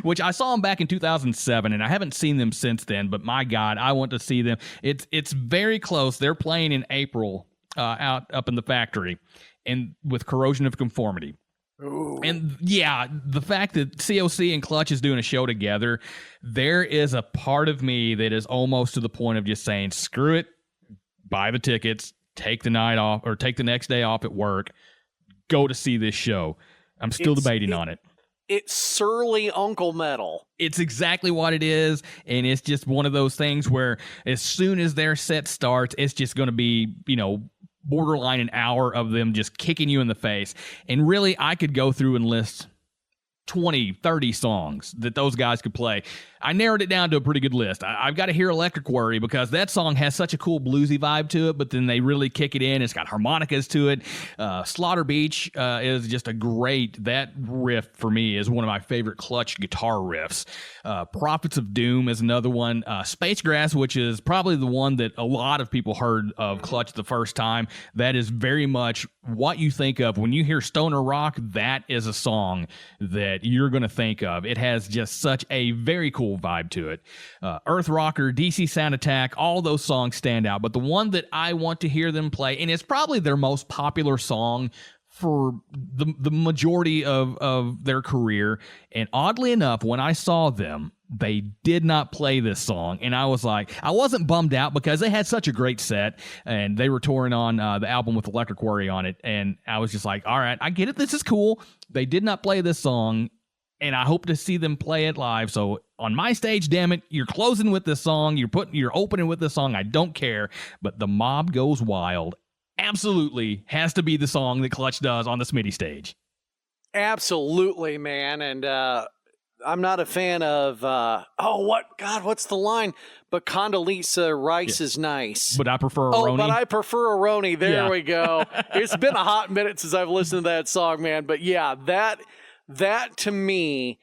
Which I saw them back in 2007, and I haven't seen them since then. But my God, I want to see them. It's very close. They're playing in April. Up in the factory, and with Corrosion of Conformity. Ooh. And yeah, the fact that COC and Clutch is doing a show together, there is a part of me that is almost to the point of just saying, screw it, buy the tickets, take the night off, or take the next day off at work, go to see this show. I'm still debating on it. It's surly Uncle Metal. It's exactly what it is, and it's just one of those things where as soon as their set starts, it's just going to be, borderline an hour of them just kicking you in the face. And really, I could go through and list 20, 30 songs that those guys could play. I narrowed it down to a pretty good list. I've got to hear Electric Worry because that song has such a cool bluesy vibe to it, but then they really kick it in. It's got harmonicas to it. Slaughter Beach is just a great, that riff for me is one of my favorite Clutch guitar riffs. Prophets of Doom is another one. Space Grass, which is probably the one that a lot of people heard of Clutch the first time. That is very much what you think of when you hear stoner rock. That is a song that you're going to think of. It has just such a very cool vibe to it. Earth Rocker, DC Sound Attack, all those songs stand out. But the one that I want to hear them play, and it's probably their most popular song for the majority of their career, and oddly enough, when I saw them, they did not play this song, and I was like, I wasn't bummed out because they had such a great set, and they were touring on the album with Electric Worry on it, and I was just like, all right, I get it, this is cool. They did not play this song, and I hope to see them play it live. So on my stage, damn it, you're closing with this song, you're opening with this song, I don't care, but The Mob Goes Wild absolutely has to be the song that Clutch does on the Smitty stage. Absolutely, man. And I'm not a fan of what's the line? But Condoleezza Rice is nice. But I prefer a Oh, Roni. but I prefer a Roni. There Yeah. we go. It's been a hot minute since I've listened to that song, man. But yeah, that to me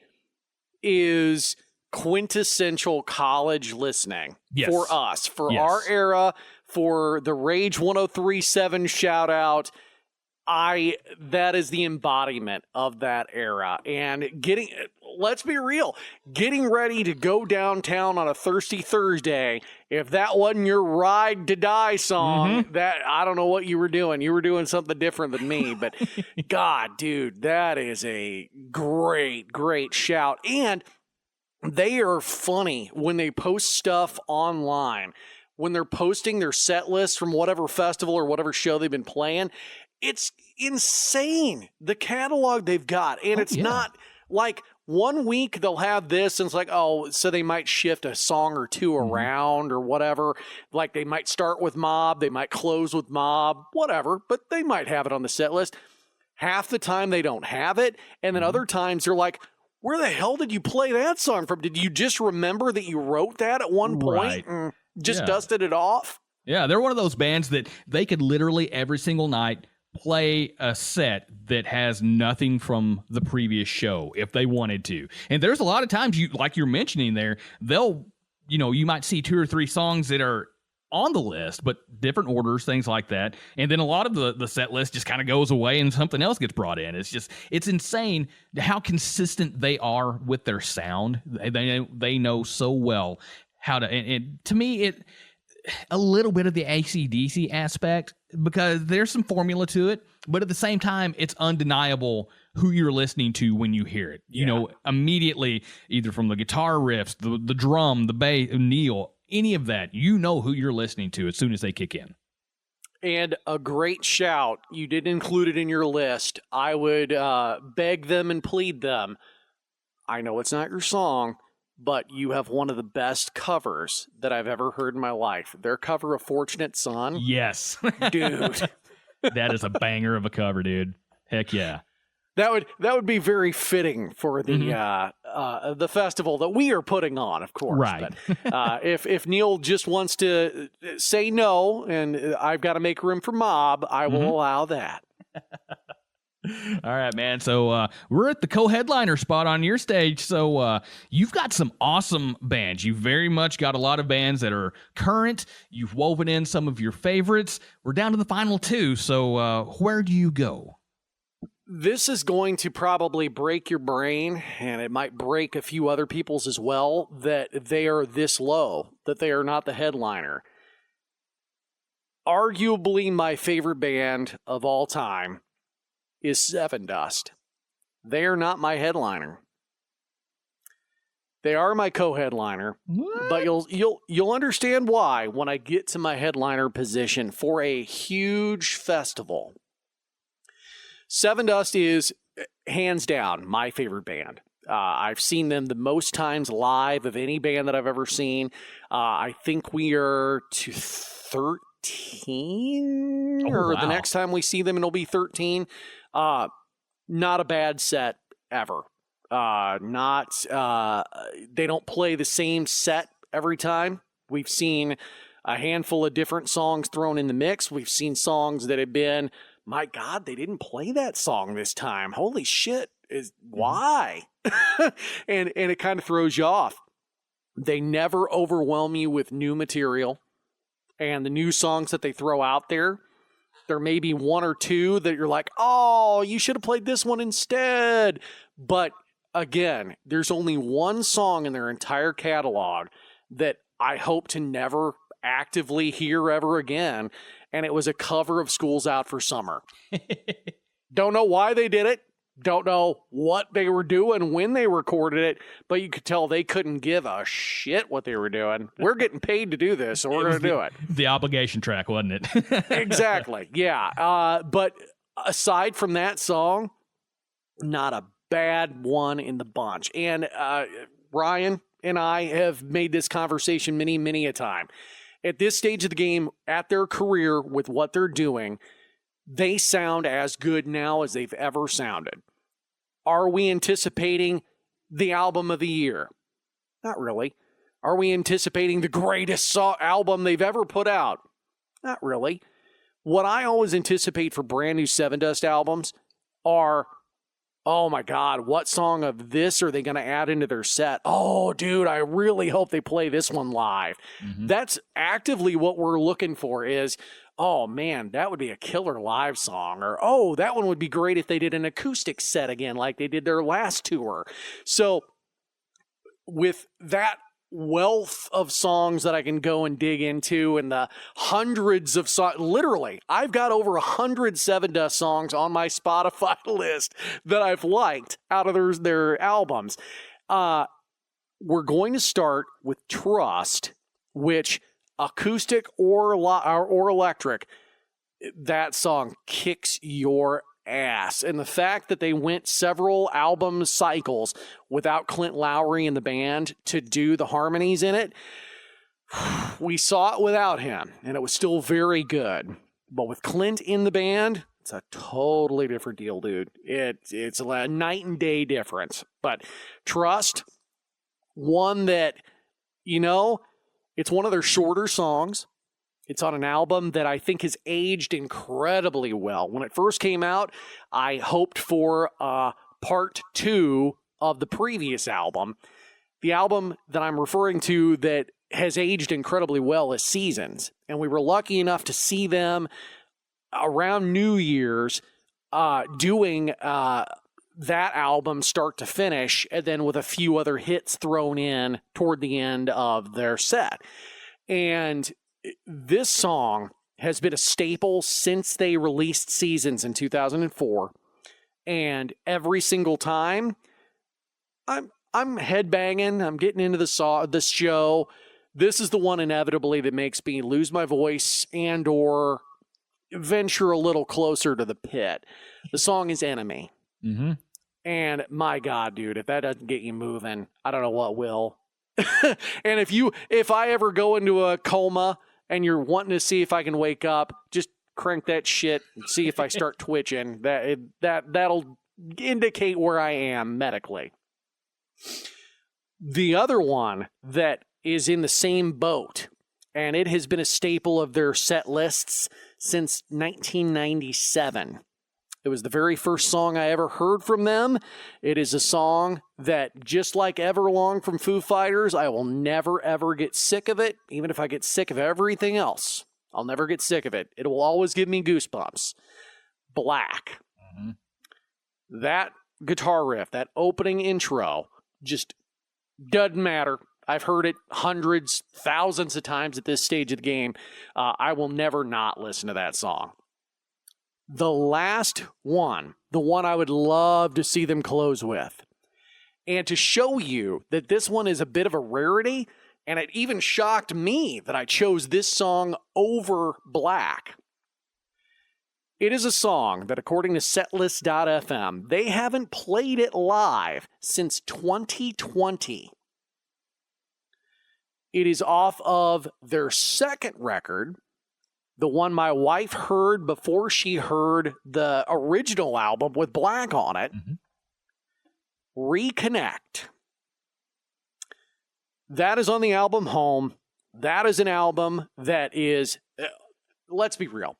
is quintessential college listening Yes. for us, for Yes. our era, for the Rage 103.7 shout out. That is the embodiment of that era. And let's be real, getting ready to go downtown on a thirsty Thursday, if that wasn't your Ride to Die song, that I don't know what you were doing. You were doing something different than me, but God, dude, that is a great, great shout. And they are funny when they post stuff online. When they're posting their set list from whatever festival or whatever show they've been playing, it's insane, the catalog they've got. And it's not like 1 week they'll have this and it's like, oh, so they might shift a song or two around or whatever. Like they might start with Mob, they might close with Mob, whatever, but they might have it on the set list. Half the time they don't have it. And then other times they're like, where the hell did you play that song from? Did you just remember that you wrote that at one point and just dusted it off? Yeah, they're one of those bands that they could literally every single night play a set that has nothing from the previous show if they wanted to. And there's a lot of times, like you're mentioning there, you might see 2 or 3 songs that are on the list, but different orders, things like that. And then a lot of the set list just kind of goes away and something else gets brought in. It's insane how consistent they are with their sound. They know so well how to, and to me, a little bit of the AC/DC aspect, because there's some formula to it, but at the same time, it's undeniable who you're listening to when you hear it. You know, immediately, either from the guitar riffs, the drum, the bass, Neil, any of that, you know who you're listening to as soon as they kick in. And a great shout. You didn't include it in your list. I would beg them and plead them. I know it's not your song, but you have one of the best covers that I've ever heard in my life. Their cover of Fortunate Son. Yes. Dude. That is a banger of a cover, dude. Heck yeah. That would be very fitting for the festival that we are putting on, of course. Right. But, if Neil just wants to say no and I've got to make room for Mob, I will allow that. All right, man. So we're at the co-headliner spot on your stage. So you've got some awesome bands. You've very much got a lot of bands that are current. You've woven in some of your favorites. We're down to the final 2. So where do you go? This is going to probably break your brain, and it might break a few other people's as well, that they are this low, that they are not the headliner. Arguably my favorite band of all time is Sevendust. They are not my headliner. They are my co-headliner, but you'll understand why when I get to my headliner position for a huge festival. Sevendust is hands down my favorite band. I've seen them the most times live of any band that I've ever seen. I think we are to 13, or the next time we see them it'll be 13. Not a bad set ever. They don't play the same set every time. We've seen a handful of different songs thrown in the mix. We've seen songs that have been, my God, they didn't play that song this time. Holy shit, why? and it kind of throws you off. They never overwhelm you with new material. And the new songs that they throw out there may be one or two that you're like, oh, you should have played this one instead. But again, there's only one song in their entire catalog that I hope to never actively hear ever again. And it was a cover of School's Out for Summer. Don't know why they did it. Don't know what they were doing when they recorded it, but you could tell they couldn't give a shit what they were doing. We're getting paid to do this, so we're going to do it. The obligation track, wasn't it? Exactly. Yeah. But aside from that song, not a bad one in the bunch. And Ryan and I have made this conversation many, many a time. At this stage of the game, at their career, with what they're doing, they sound as good now as they've ever sounded. Are we anticipating the album of the year? Not really. Are we anticipating the greatest album they've ever put out? Not really. What I always anticipate for brand new Sevendust albums are, oh my God, what song of this are they going to add into their set? Oh, dude, I really hope they play this one live. Mm-hmm. That's actively what we're looking for is, oh man, that would be a killer live song. Or, oh, that one would be great if they did an acoustic set again like they did their last tour. So with that wealth of songs that I can go and dig into and the hundreds of songs, literally, I've got over 100 Sevendust songs on my Spotify list that I've liked out of their albums. We're going to start with Trust, which acoustic or electric, that song kicks your ass. And the fact that they went several album cycles without Clint Lowry in the band to do the harmonies in it, we saw it without him, and it was still very good. But with Clint in the band, it's a totally different deal, dude. It's a night and day difference. But Trust, one that, it's one of their shorter songs. It's on an album that I think has aged incredibly well. When it first came out, I hoped for part 2 of the previous album. The album that I'm referring to that has aged incredibly well is Seasons. And we were lucky enough to see them around New Year's doing that album start to finish, and then with a few other hits thrown in toward the end of their set. And this song has been a staple since they released Seasons in 2004. And every single time, I'm headbanging, I'm getting into this show. This is the one inevitably that makes me lose my voice and or venture a little closer to the pit. The song is Enemy. Mm-hmm. And my God, dude, if that doesn't get you moving, I don't know what will. And if I ever go into a coma and you're wanting to see if I can wake up, just crank that shit and see if I start twitching. That'll indicate where I am medically. The other one that is in the same boat, and it has been a staple of their set lists since 1997. It was the very first song I ever heard from them. It is a song that, just like Everlong from Foo Fighters, I will never, ever get sick of it. Even if I get sick of everything else, I'll never get sick of it. It will always give me goosebumps. Black. Mm-hmm. That guitar riff, that opening intro, just doesn't matter. I've heard it hundreds, thousands of times at this stage of the game. I will never not listen to that song. The last one, the one I would love to see them close with. And to show you that this one is a bit of a rarity, and it even shocked me that I chose this song over Black. It is a song that, according to Setlist.fm, they haven't played it live since 2020. It is off of their second record, the one my wife heard before she heard the original album with Black on it. Mm-hmm. Reconnect. That is on the album Home. That is an album that is, let's be real.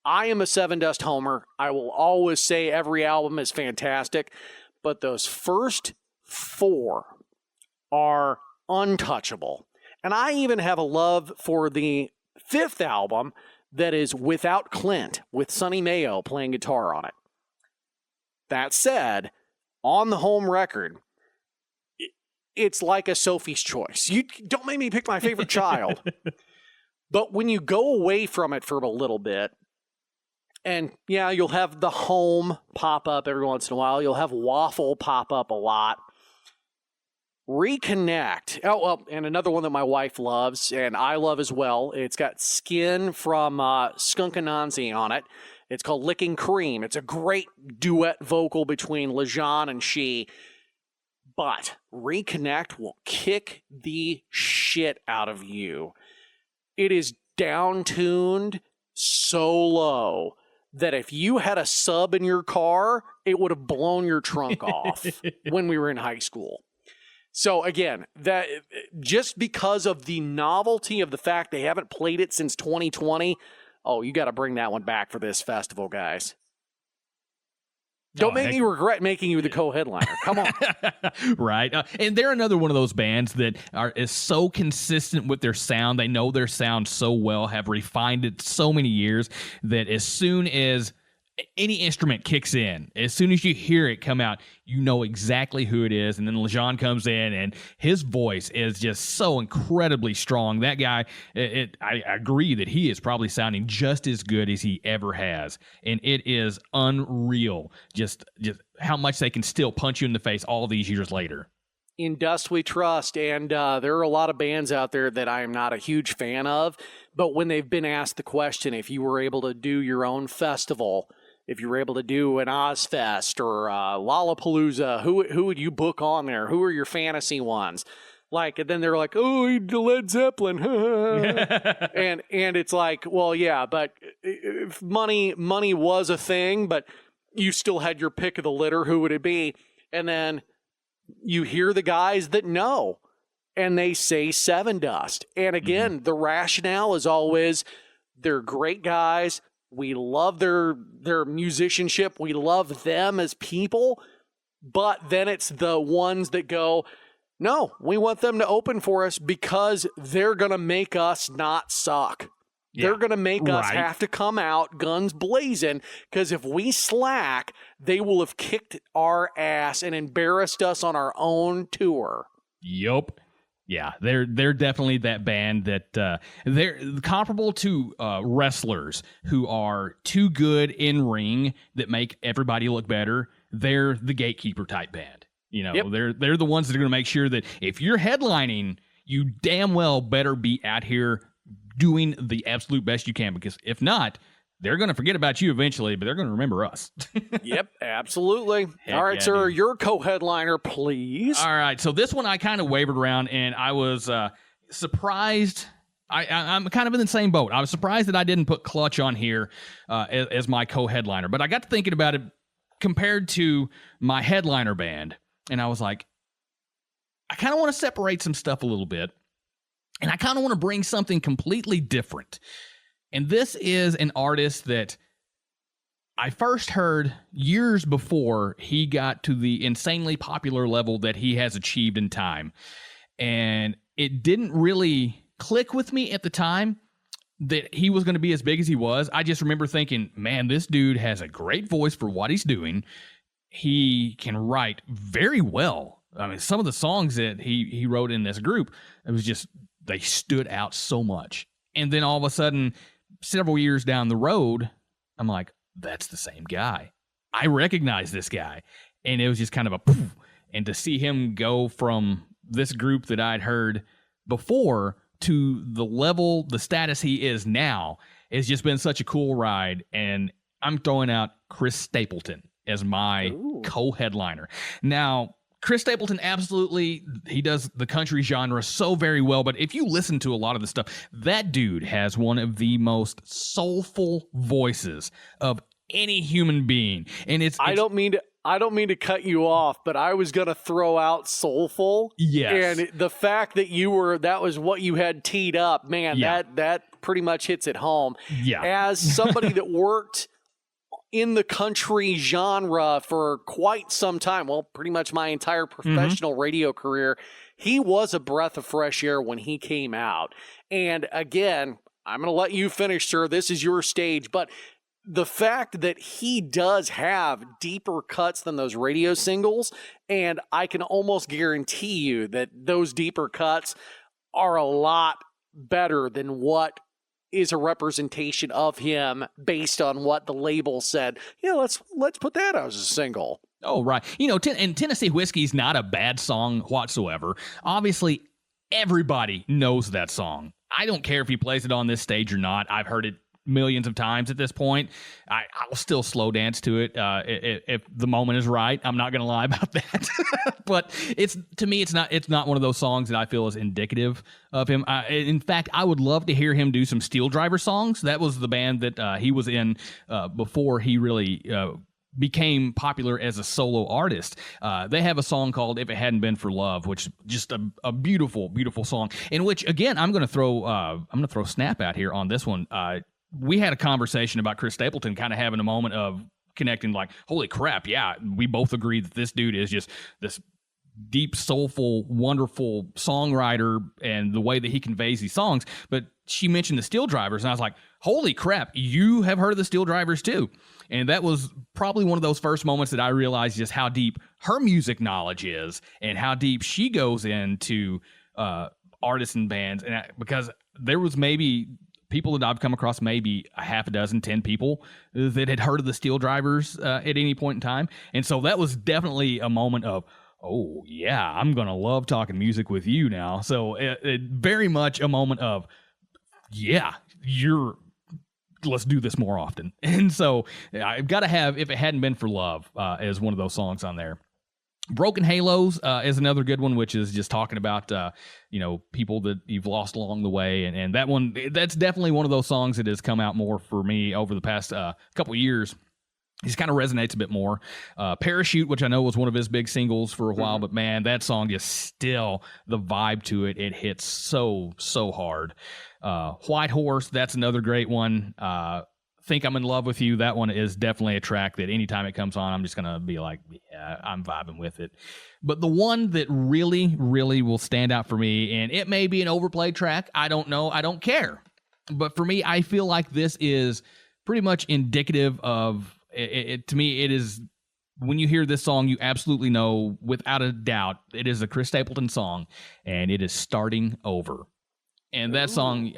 I am a Sevendust homer. I will always say every album is fantastic, but those first 4 are untouchable. And I even have a love for the 5th album that is Without Clint, with Sonny Mayo playing guitar on it. That said, on the Home record, it's like a Sophie's Choice. You don't make me pick my favorite child. But when you go away from it for a little bit, and yeah, you'll have the Home pop up every once in a while. You'll have Waffle pop up a lot. Reconnect. Oh, well, and another one that my wife loves, and I love as well. It's got Skin from Skunk Anansi on it. It's called Licking Cream. It's a great duet vocal between Lajon and she. But Reconnect will kick the shit out of you. It is down-tuned so low that if you had a sub in your car, it would have blown your trunk off when we were in high school. So again, that just because of the novelty of the fact they haven't played it since 2020, oh, you got to bring that one back for this festival, guys. Don't make me regret making you the co-headliner. Come on. Right. And they're another one of those bands that is so consistent with their sound. They know their sound so well, have refined it so many years that as soon as any instrument kicks in, as soon as you hear it come out, you know exactly who it is. And then Lajon comes in, and his voice is just so incredibly strong. That guy, I agree that he is probably sounding just as good as he ever has. And it is unreal just how much they can still punch you in the face all these years later. In Dust We Trust, and there are a lot of bands out there that I am not a huge fan of, but when they've been asked the question, if you were able to do your own festival, if you were able to do an Ozfest or Lollapalooza, who would you book on there? Who are your fantasy ones? Like, and then they're like, oh, Led Zeppelin. and it's like, well, yeah, but if money was a thing, but you still had your pick of the litter, who would it be? And then you hear the guys that know, and they say Sevendust. And again, the rationale is always, they're great guys. We love their musicianship. We love them as people. But then it's the ones that go, no, we want them to open for us because they're going to make us not suck. Yeah, they're going to make us have to come out guns blazing, because if we slack, they will have kicked our ass and embarrassed us on our own tour. Yup. Yeah, they're definitely that band that they're comparable to wrestlers who are too good in ring that make everybody look better. They're the gatekeeper type band. You know, they're the ones that are going to make sure that if you're headlining, you damn well better be out here doing the absolute best you can, because if not, they're going to forget about you eventually, but they're going to remember us. Yep, absolutely. All right, yeah, sir, dude. Your co-headliner, please. All right, so this one I kind of wavered around, and I was surprised. I'm kind of in the same boat. I was surprised that I didn't put Clutch on here as my co-headliner, but I got to thinking about it compared to my headliner band, and I was like, I kind of want to separate some stuff a little bit, and I kind of want to bring something completely different. And this is an artist that I first heard years before he got to the insanely popular level that he has achieved in time. And it didn't really click with me at the time that he was going to be as big as he was. I just remember thinking, man, this dude has a great voice for what he's doing. He can write very well. I mean, some of the songs that he wrote in this group, it was just, they stood out so much. And then all of a sudden, several years down the road, I'm like, that's the same guy. I recognize this guy. And it was just kind of a poof. And to see him go from this group that I'd heard before to the level, the status he is now, has just been such a cool ride. And I'm throwing out Chris Stapleton as my co-headliner. Now, Chris Stapleton, absolutely, he does the country genre so very well, but if you listen to a lot of the stuff, that dude has one of the most soulful voices of any human being. And I don't mean to cut you off, but I was going to throw out Soulful. Yes. And the fact that that was what you had teed up, man, Yeah. that pretty much hits it home. Yeah. As somebody that worked in the country genre for quite some time, well, pretty much my entire professional radio career, he was a breath of fresh air when he came out. And again, I'm going to let you finish, sir. This is your stage, but the fact that he does have deeper cuts than those radio singles, and I can almost guarantee you that those deeper cuts are a lot better than what is a representation of him based on what the label said. Yeah, let's put that out as a single. Oh, right. You know, and Tennessee Whiskey's not a bad song whatsoever. Obviously, everybody knows that song. I don't care if he plays it on this stage or not. I've heard it millions of times at this point. I'll still slow dance to it if the moment is right. I'm not going to lie about that. But to me, it's not one of those songs that I feel is indicative of him. In fact, I would love to hear him do some Steel Driver songs. That was the band that he was in before he really became popular as a solo artist. They have a song called "If It Hadn't Been for Love," which is just a beautiful, beautiful song. In which, again, I'm going to throw Snap out here on this one. We had a conversation about Chris Stapleton kind of having a moment of connecting, like, holy crap, yeah, we both agree that this dude is just this deep, soulful, wonderful songwriter and the way that he conveys these songs. But she mentioned the Steel Drivers, and I was like, holy crap, you have heard of the Steel Drivers too. And that was probably one of those first moments that I realized just how deep her music knowledge is and how deep she goes into artists and bands. And because there was maybe people that I've come across, maybe a half a dozen, 10 people that had heard of the Steel Drivers at any point in time. And so that was definitely a moment of, oh, yeah, I'm going to love talking music with you now. So it very much a moment of, yeah, let's do this more often. And so I've got to have If It Hadn't Been for Love as one of those songs on there. Broken Halos is another good one, which is just talking about, people that you've lost along the way. And that one, that's definitely one of those songs that has come out more for me over the past couple of years. It kind of resonates a bit more. Parachute, which I know was one of his big singles for a while, but man, that song just still, the vibe to it, it hits so, so hard. White Horse, that's another great one. Think I'm in Love with You. That one is definitely a track that anytime it comes on, I'm just going to be like, yeah, I'm vibing with it. But the one that really, really will stand out for me, and it may be an overplayed track, I don't know, I don't care. But for me, I feel like this is pretty much indicative of, to me, it is, when you hear this song, you absolutely know, without a doubt, it is a Chris Stapleton song, and it is Starting Over. And that song,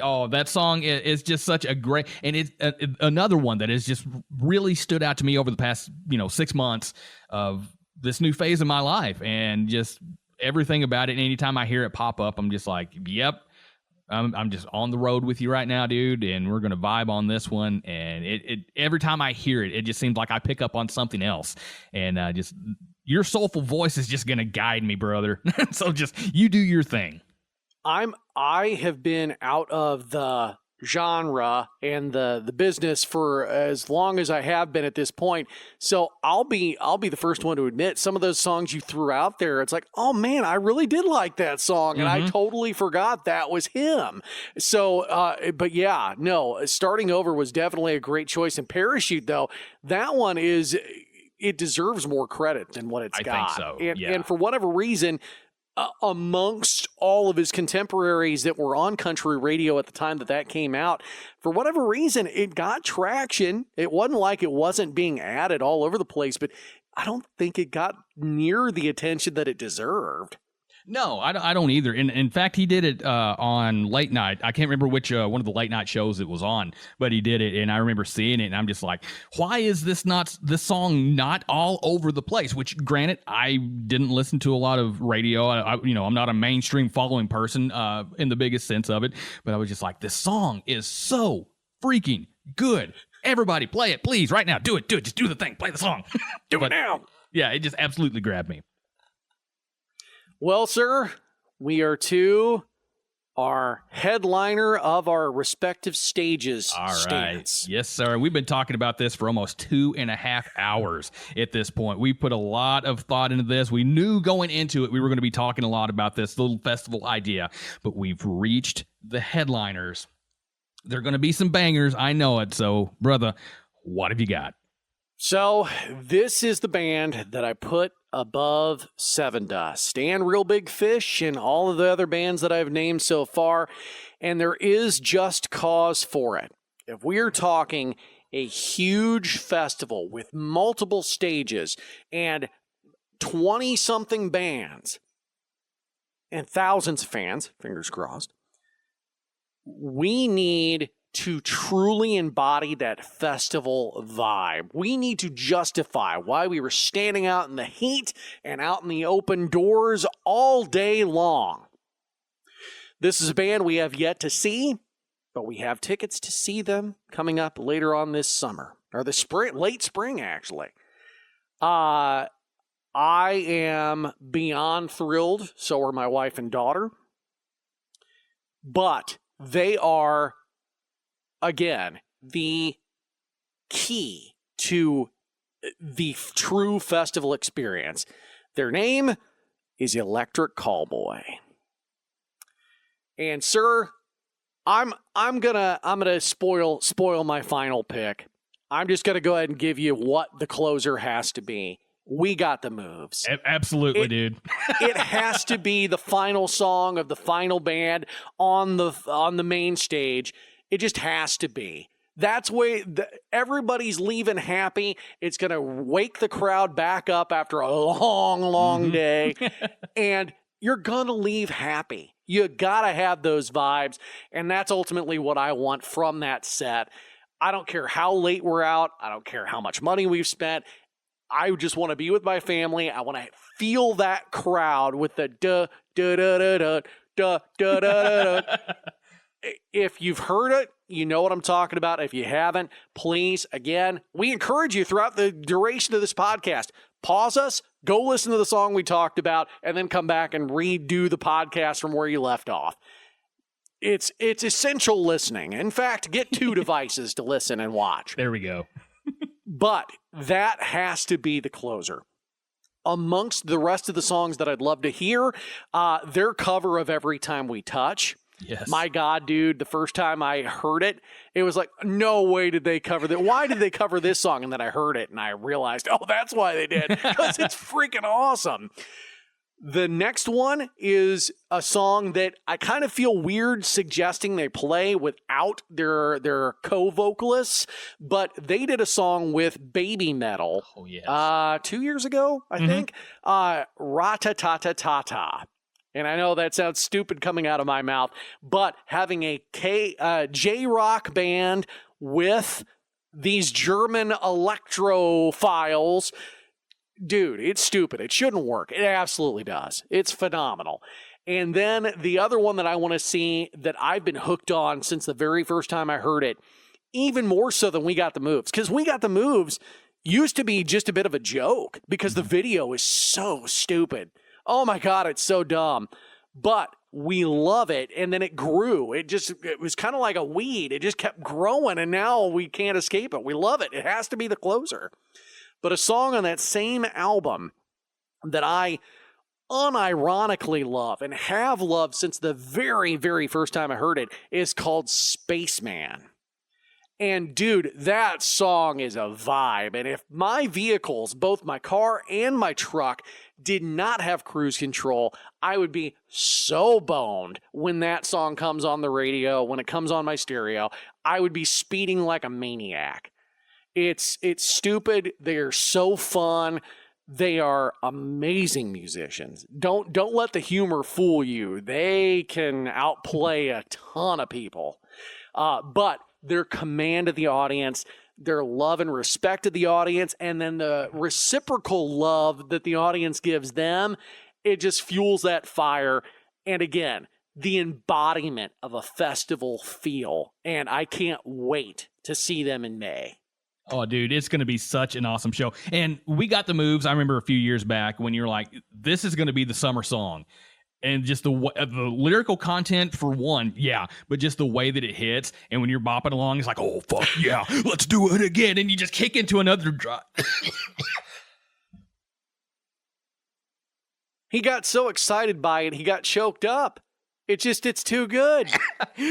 is just such a great, and it's another one that has just really stood out to me over the past, 6 months of this new phase of my life, and just everything about it. And anytime I hear it pop up, I'm just like, yep, I'm just on the road with you right now, dude, and we're gonna vibe on this one. And it every time I hear it, it just seems like I pick up on something else, and just your soulful voice is just gonna guide me, brother. So just you do your thing. I have been out of the genre and the business for as long as I have been at this point. So I'll be the first one to admit some of those songs you threw out there, it's like, oh man, I really did like that song, and I totally forgot that was him. So but yeah, no, Starting Over was definitely a great choice. And Parachute, though, that one it deserves more credit than what it's got. I think so. And for whatever reason, amongst all of his contemporaries that were on country radio at the time that came out, for whatever reason, it got traction. It wasn't like it wasn't being added all over the place, but I don't think it got near the attention that it deserved. No, I don't either. In fact, he did it on late night. I can't remember which one of the late night shows it was on, but he did it, and I remember seeing it, and I'm just like, why is this song not all over the place? Which, granted, I didn't listen to a lot of radio. I'm not a mainstream following person in the biggest sense of it, but I was just like, this song is so freaking good. Everybody, play it, please, right now. Do it. Just do the thing. Play the song. Do it now. Yeah, it just absolutely grabbed me. Well, sir, we are to our headliner of our respective stages All right. stands. Yes, sir. We've been talking about this for almost 2.5 hours at this point. We put a lot of thought into this. We knew going into it we were going to be talking a lot about this little festival idea, but we've reached the headliners. There are going to be some bangers. I know it. So, brother, what have you got? So this is the band that I put above Seven Dust and Real Big Fish and all of the other bands that I've named so far, and there is just cause for it. If we are talking a huge festival with multiple stages and 20-something bands and thousands of fans, fingers crossed, we need to truly embody that festival vibe. We need to justify why we were standing out in the heat and out in the open doors all day long. This is a band we have yet to see, but we have tickets to see them coming up later on this summer, or the spring, late spring, actually. I am beyond thrilled, so are my wife and daughter, but they are, again, the key to the true festival experience. Their name is Electric Callboy. And sir, I'm gonna spoil my final pick. I'm just gonna go ahead and give you what the closer has to be. We got the moves. Absolutely, dude. It has to be the final song of the final band on the main stage. It just has to be. That's where everybody's leaving happy. It's going to wake the crowd back up after a long, long day. And you're going to leave happy. You got to have those vibes. And that's ultimately what I want from that set. I don't care how late we're out. I don't care how much money we've spent. I just want to be with my family. I want to feel that crowd with the da da da da da da da da da. If you've heard it, you know what I'm talking about. If you haven't, please, again, we encourage you throughout the duration of this podcast, pause us, go listen to the song we talked about, and then come back and redo the podcast from where you left off. It's essential listening. In fact, get 2 devices to listen and watch. There we go. But that has to be the closer. Amongst the rest of the songs that I'd love to hear, their cover of Every Time We Touch. Yes. My God, dude, the first time I heard it, it was like, no way did they cover that. Why did they cover this song? And then I heard it and I realized, oh, that's why they did. Because it's freaking awesome. The next one is a song that I kind of feel weird suggesting they play without their co-vocalists, but they did a song with Baby Metal 2 years ago, I think, Ra-ta-ta-ta-ta-ta. And I know that sounds stupid coming out of my mouth, but having a J-rock band with these German electrophiles, dude, it's stupid. It shouldn't work. It absolutely does. It's phenomenal. And then the other one that I want to see that I've been hooked on since the very first time I heard it, even more so than We Got the Moves, because We Got the Moves used to be just a bit of a joke because the video is so stupid. Oh my God, it's so dumb. But we love it, and then it grew. It was kind of like a weed. It just kept growing, and now we can't escape it. We love it. It has to be the closer. But a song on that same album that I unironically love and have loved since the very, very first time I heard it is called Spaceman. And dude, that song is a vibe. And if my vehicles, both my car and my truck, did not have cruise control, I would be so boned when that song comes on the radio, when it comes on my stereo. I would be speeding like a maniac. It's stupid. They're so fun. They are amazing musicians. Don't let the humor fool you. They can outplay a ton of people. But their command of the audience, their love and respect of the audience, and then the reciprocal love that the audience gives them, it just fuels that fire. And again, the embodiment of a festival feel. And I can't wait to see them in May. Oh, dude, it's going to be such an awesome show. And We Got the Moves. I remember a few years back when you were like, this is going to be the summer song. And just the lyrical content for one, yeah, but just the way that it hits, and when you're bopping along, it's like, oh fuck yeah, let's do it again, and you just kick into another drop. He got so excited by it, he got choked up. It's too good.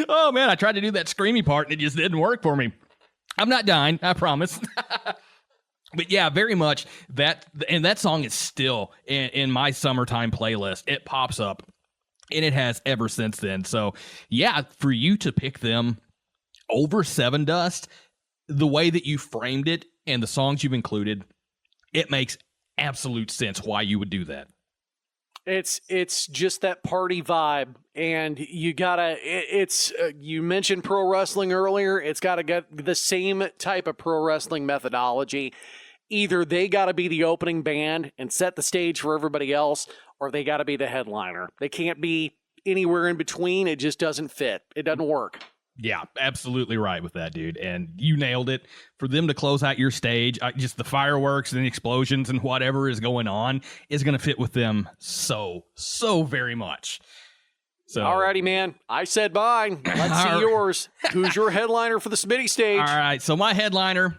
Oh man, I tried to do that screamy part, and it just didn't work for me. I'm not dying, I promise. But yeah, very much that, and that song is still in my summertime playlist. It pops up, and it has ever since then. So yeah, for you to pick them over Sevendust, the way that you framed it and the songs you've included, it makes absolute sense why you would do that. It's just that party vibe, and you gotta. You mentioned pro wrestling earlier. It's gotta get the same type of pro wrestling methodology. Either they gotta be the opening band and set the stage for everybody else, or they gotta be the headliner. They can't be anywhere in between. It just doesn't fit. It doesn't work. Yeah, absolutely right with that, dude. And you nailed it. For them to close out your stage, just the fireworks and the explosions and whatever is going on is going to fit with them so very much. So, alrighty, man. I said mine. Let's see yours. Who's your headliner for the Smitty stage? All right, so my headliner,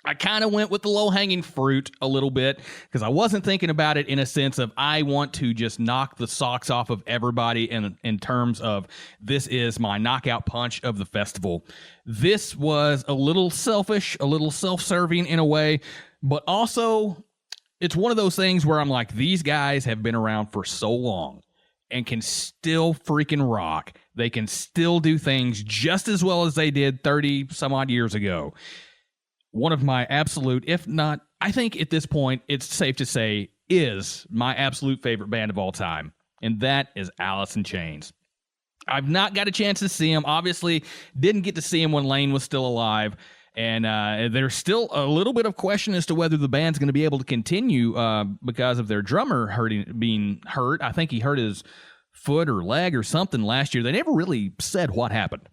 I kind of went with the low-hanging fruit a little bit because I wasn't thinking about it in a sense of I want to just knock the socks off of everybody in terms of this is my knockout punch of the festival. This was a little selfish, a little self-serving in a way, but also it's one of those things where I'm like, these guys have been around for so long and can still freaking rock. They can still do things just as well as they did 30 some odd years ago. One of my absolute, if not, I think at this point, it's safe to say, is my absolute favorite band of all time. And that is Alice in Chains. I've not got a chance to see them. Obviously, didn't get to see them when Lane was still alive. And there's still a little bit of question as to whether the band's going to be able to continue because of their drummer being hurt. I think he hurt his foot or leg or something last year. They never really said what happened.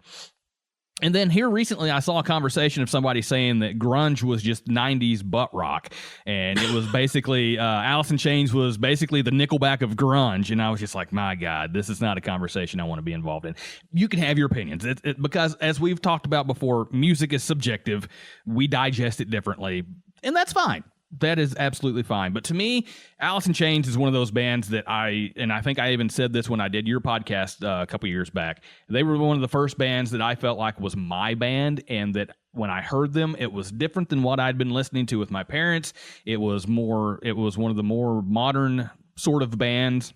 And then here recently, I saw a conversation of somebody saying that grunge was just 90s butt rock. And it was basically, Alice in Chains was basically the Nickelback of grunge. And I was just like, my God, this is not a conversation I want to be involved in. You can have your opinions. Because as we've talked about before, music is subjective. We digest it differently. And that's fine. That is absolutely fine. But to me, Alice in Chains is one of those bands that I think I even said this when I did your podcast a couple years back. They were one of the first bands that I felt like was my band, and that when I heard them, it was different than what I'd been listening to with my parents. It was one of the more modern sort of bands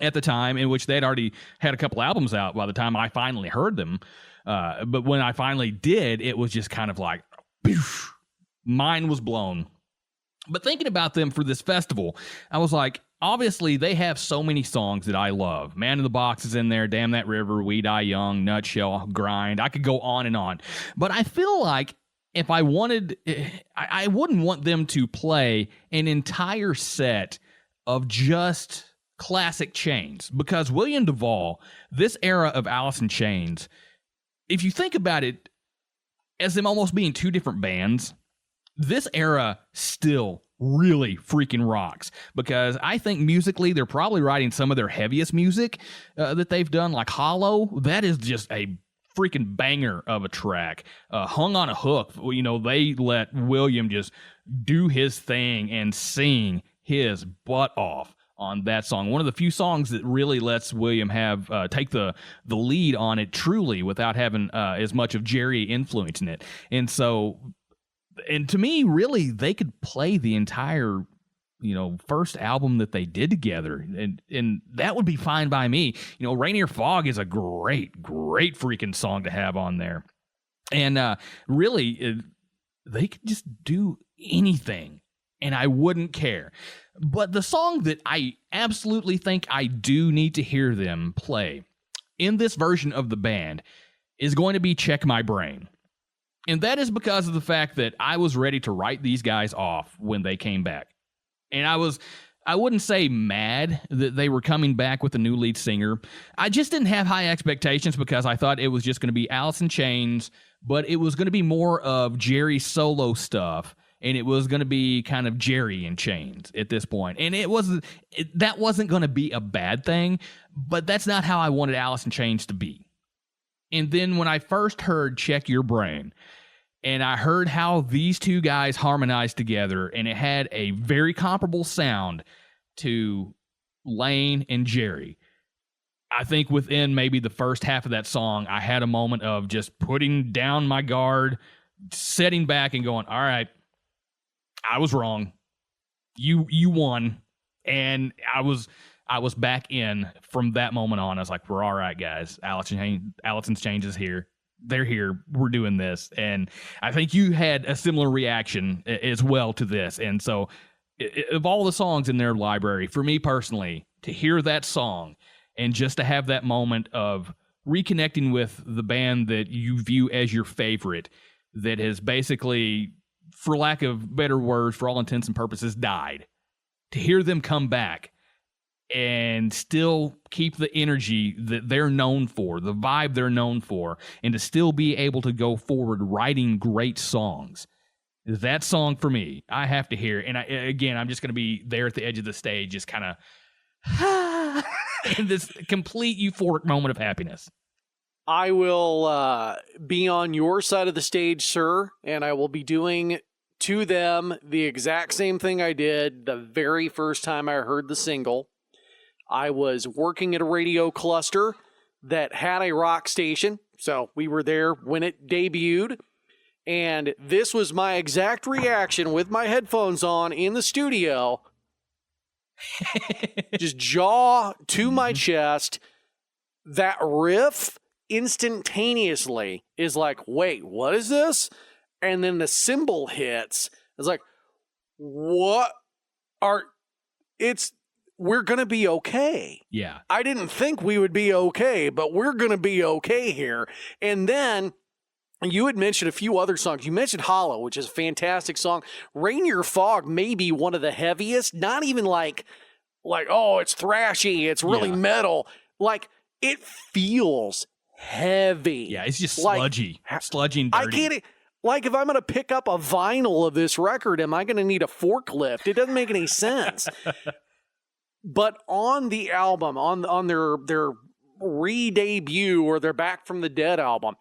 at the time, in which they'd already had a couple albums out by the time I finally heard them. But when I finally did, it was just kind of like, poof, mind was blown. But thinking about them for this festival, I was like, obviously they have so many songs that I love. Man in the Box is in there, Damn That River, We Die Young, Nutshell, Grind. I could go on and on. But I feel like if I wanted, I wouldn't want them to play an entire set of just classic Chains. Because William Duvall, this era of Alice in Chains, if you think about it as them almost being two different bands, this era still really freaking rocks, because I think musically they're probably writing some of their heaviest music that they've done, like Hollow. That is just a freaking banger of a track. Hung on a Hook, you know, they let William just do his thing and sing his butt off on that song. One of the few songs that really lets William have take the lead on it truly without having as much of Jerry influencing it. And to me, really, they could play the entire, first album that they did together, and that would be fine by me. Rainier Fog is a great, great freaking song to have on there. And really, they could just do anything, and I wouldn't care. But the song that I absolutely think I do need to hear them play in this version of the band is going to be Check My Brain. And that is because of the fact that I was ready to write these guys off when they came back. And I wouldn't say mad that they were coming back with a new lead singer. I just didn't have high expectations because I thought it was just going to be Alice in Chains, but it was going to be more of Jerry's solo stuff. and it was going to be kind of Jerry in Chains at this point. And that wasn't going to be a bad thing, but that's not how I wanted Alice in Chains to be. And then when I first heard Check Your Brain, and I heard how these two guys harmonized together, and it had a very comparable sound to Lane and Jerry, I think within maybe the first half of that song, I had a moment of just putting down my guard, sitting back and going, all right, I was wrong. You won. And I was back in from that moment on. I was like, we're all right, guys. Allison's Chains is here. They're here. We're doing this. And I think you had a similar reaction as well to this. And so of all the songs in their library, for me personally, to hear that song and just to have that moment of reconnecting with the band that you view as your favorite, that has basically, for lack of better words, for all intents and purposes, died. To hear them come back and still keep the energy that they're known for, the vibe they're known for, and to still be able to go forward writing great songs. That song for me, I have to hear. And I'm just going to be there at the edge of the stage, just kind of in this complete euphoric moment of happiness. I will be on your side of the stage, sir, and I will be doing to them the exact same thing I did the very first time I heard the single. I was working at a radio cluster that had a rock station, so we were there when it debuted, and this was my exact reaction with my headphones on in the studio. Just jaw to my chest. That riff instantaneously is like, wait, what is this? And then the cymbal hits. It's like, we're going to be okay. Yeah. I didn't think we would be okay, but we're going to be okay here. And then you had mentioned a few other songs. You mentioned Hollow, which is a fantastic song. Rainier Fog may be one of the heaviest, not even like, oh, it's thrashy, it's really metal. Like, it feels heavy. Yeah, it's just sludgy. Sludgy and dirty. I can't, like, if I'm going to pick up a vinyl of this record, am I going to need a forklift? It doesn't make any sense. But on the album, on their re-debut or their Back from the Dead album,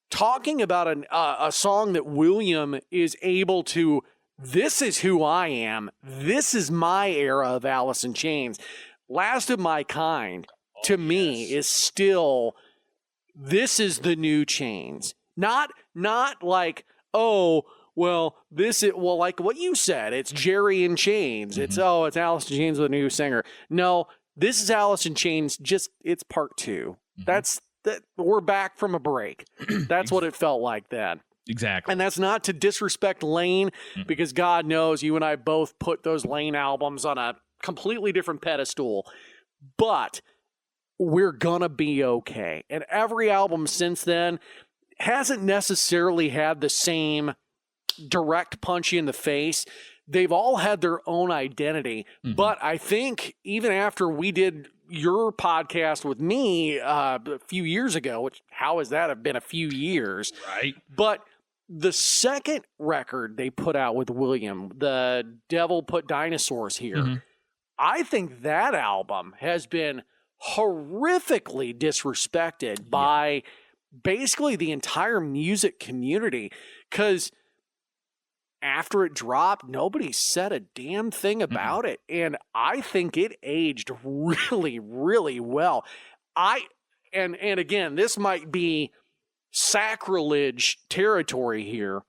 talking about a song that William is able to, this is who I am, this is my era of Alice in Chains. Last of My Kind, to me, is still, this is the new Chains. Not like, oh, well, like what you said, it's Jerry in Chains. It's Alice in Chains with a new singer. No, this is Alice in Chains, it's part 2. We're back from a break. That's what it felt like then. Exactly. And that's not to disrespect Lane, because God knows you and I both put those Lane albums on a completely different pedestal. But we're gonna be okay. And every album since then hasn't necessarily had the same direct punch you in the face. They've all had their own identity. But I think even after we did your podcast with me a few years ago, which how has that have been a few years? Right. But the second record they put out with William, The Devil Put Dinosaurs Here, I think that album has been horrifically disrespected by basically the entire music community, because after it dropped, nobody said a damn thing about it. And I think it aged really, really well. And again, this might be sacrilege territory here.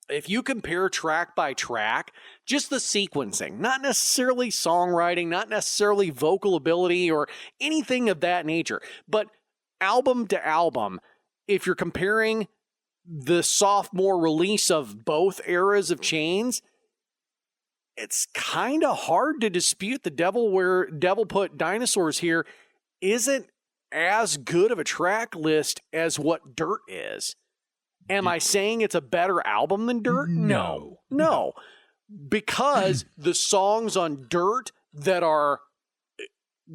If you compare track by track, just the sequencing, not necessarily songwriting, not necessarily vocal ability or anything of that nature, but album to album, if you're comparing the sophomore release of both eras of Chains, it's kind of hard to dispute the Devil Put Dinosaurs Here isn't as good of a track list as what Dirt is. Am I saying it's a better album than Dirt? No. Because the songs on Dirt that are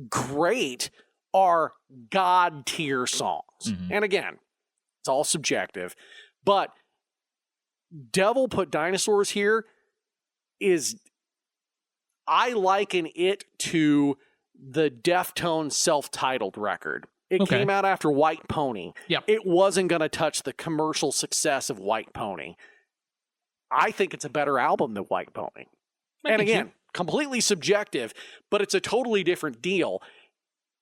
great are God tier songs. And again, it's all subjective, but Devil Put Dinosaurs Here is, I liken it to the Deftones self-titled record. It Okay. came out after White Pony. Yep. It wasn't going to touch the commercial success of White Pony. I think it's a better album than White Pony. And again, completely subjective, but it's a totally different deal.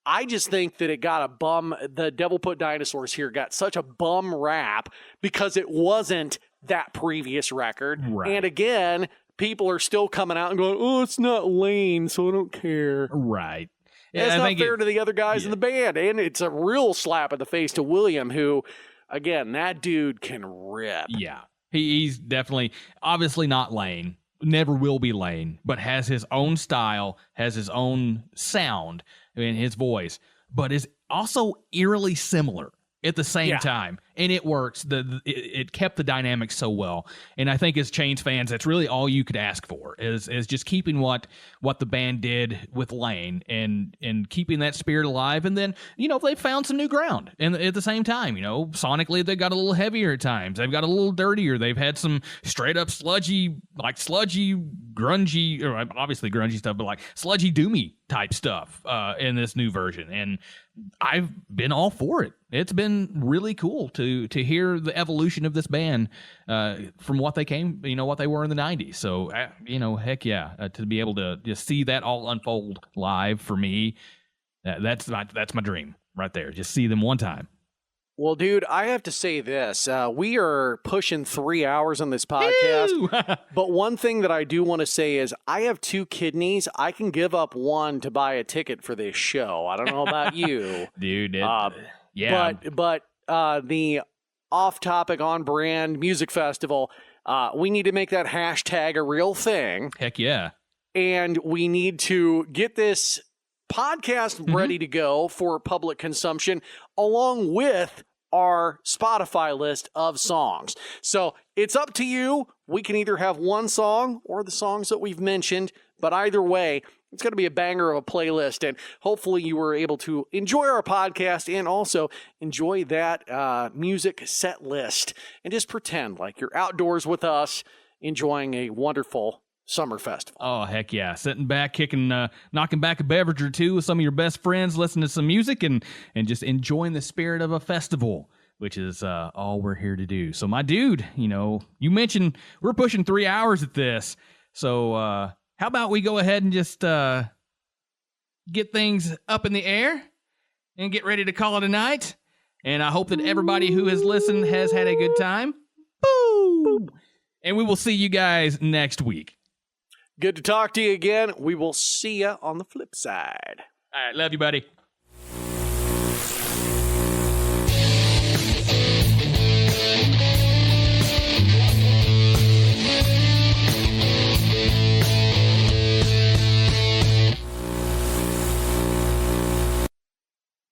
I just think that it got the Devil Put Dinosaurs Here got such a bum rap because it wasn't that previous record. Right. And again, people are still coming out and going, oh, it's not Lane, so I don't care. Right. And it's I not think fair to the other guys in the band. And it's a real slap in the face to William, who, again, that dude can rip. Yeah. He's definitely, obviously not Lane, never will be Lane, but has his own style, has his own sound in his voice, but is also eerily similar at the same time. And it works. It kept the dynamic so well. And I think as Chains fans, that's really all you could ask for is just keeping what the band did with Lane and keeping that spirit alive. And then, they found some new ground. And at the same time, sonically, they got a little heavier at times. They've got a little dirtier. They've had some straight up sludgy, grungy, or obviously grungy stuff, but like sludgy, doomy type stuff in this new version. And I've been all for it. It's been really cool to hear the evolution of this band from what they came, what they were in the 90s. So, heck yeah, to be able to just see that all unfold live for me, that's my dream right there. Just see them one time. Well, dude, I have to say this. We are pushing 3 hours on this podcast. But one thing that I do want to say is I have 2 kidneys. I can give up one to buy a ticket for this show. I don't know about you. Dude, yeah. But the off-topic, on-brand music festival, we need to make that hashtag a real thing. Heck yeah. And we need to get this podcast ready to go for public consumption along with our Spotify list of songs. So it's up to you. We can either have one song or the songs that we've mentioned, but either way, it's going to be a banger of a playlist, and hopefully you were able to enjoy our podcast and also enjoy that music set list and just pretend like you're outdoors with us enjoying a wonderful summer festival. Oh, heck yeah. Sitting back, knocking back a beverage or two with some of your best friends, listening to some music and just enjoying the spirit of a festival, which is all we're here to do. So my dude, you mentioned we're pushing 3 hours at this. So how about we go ahead and just get things up in the air and get ready to call it a night. And I hope that everybody who has listened has had a good time. Boom! And we will see you guys next week. Good to talk to you again. We will see you on the flip side. All right. Love you, buddy.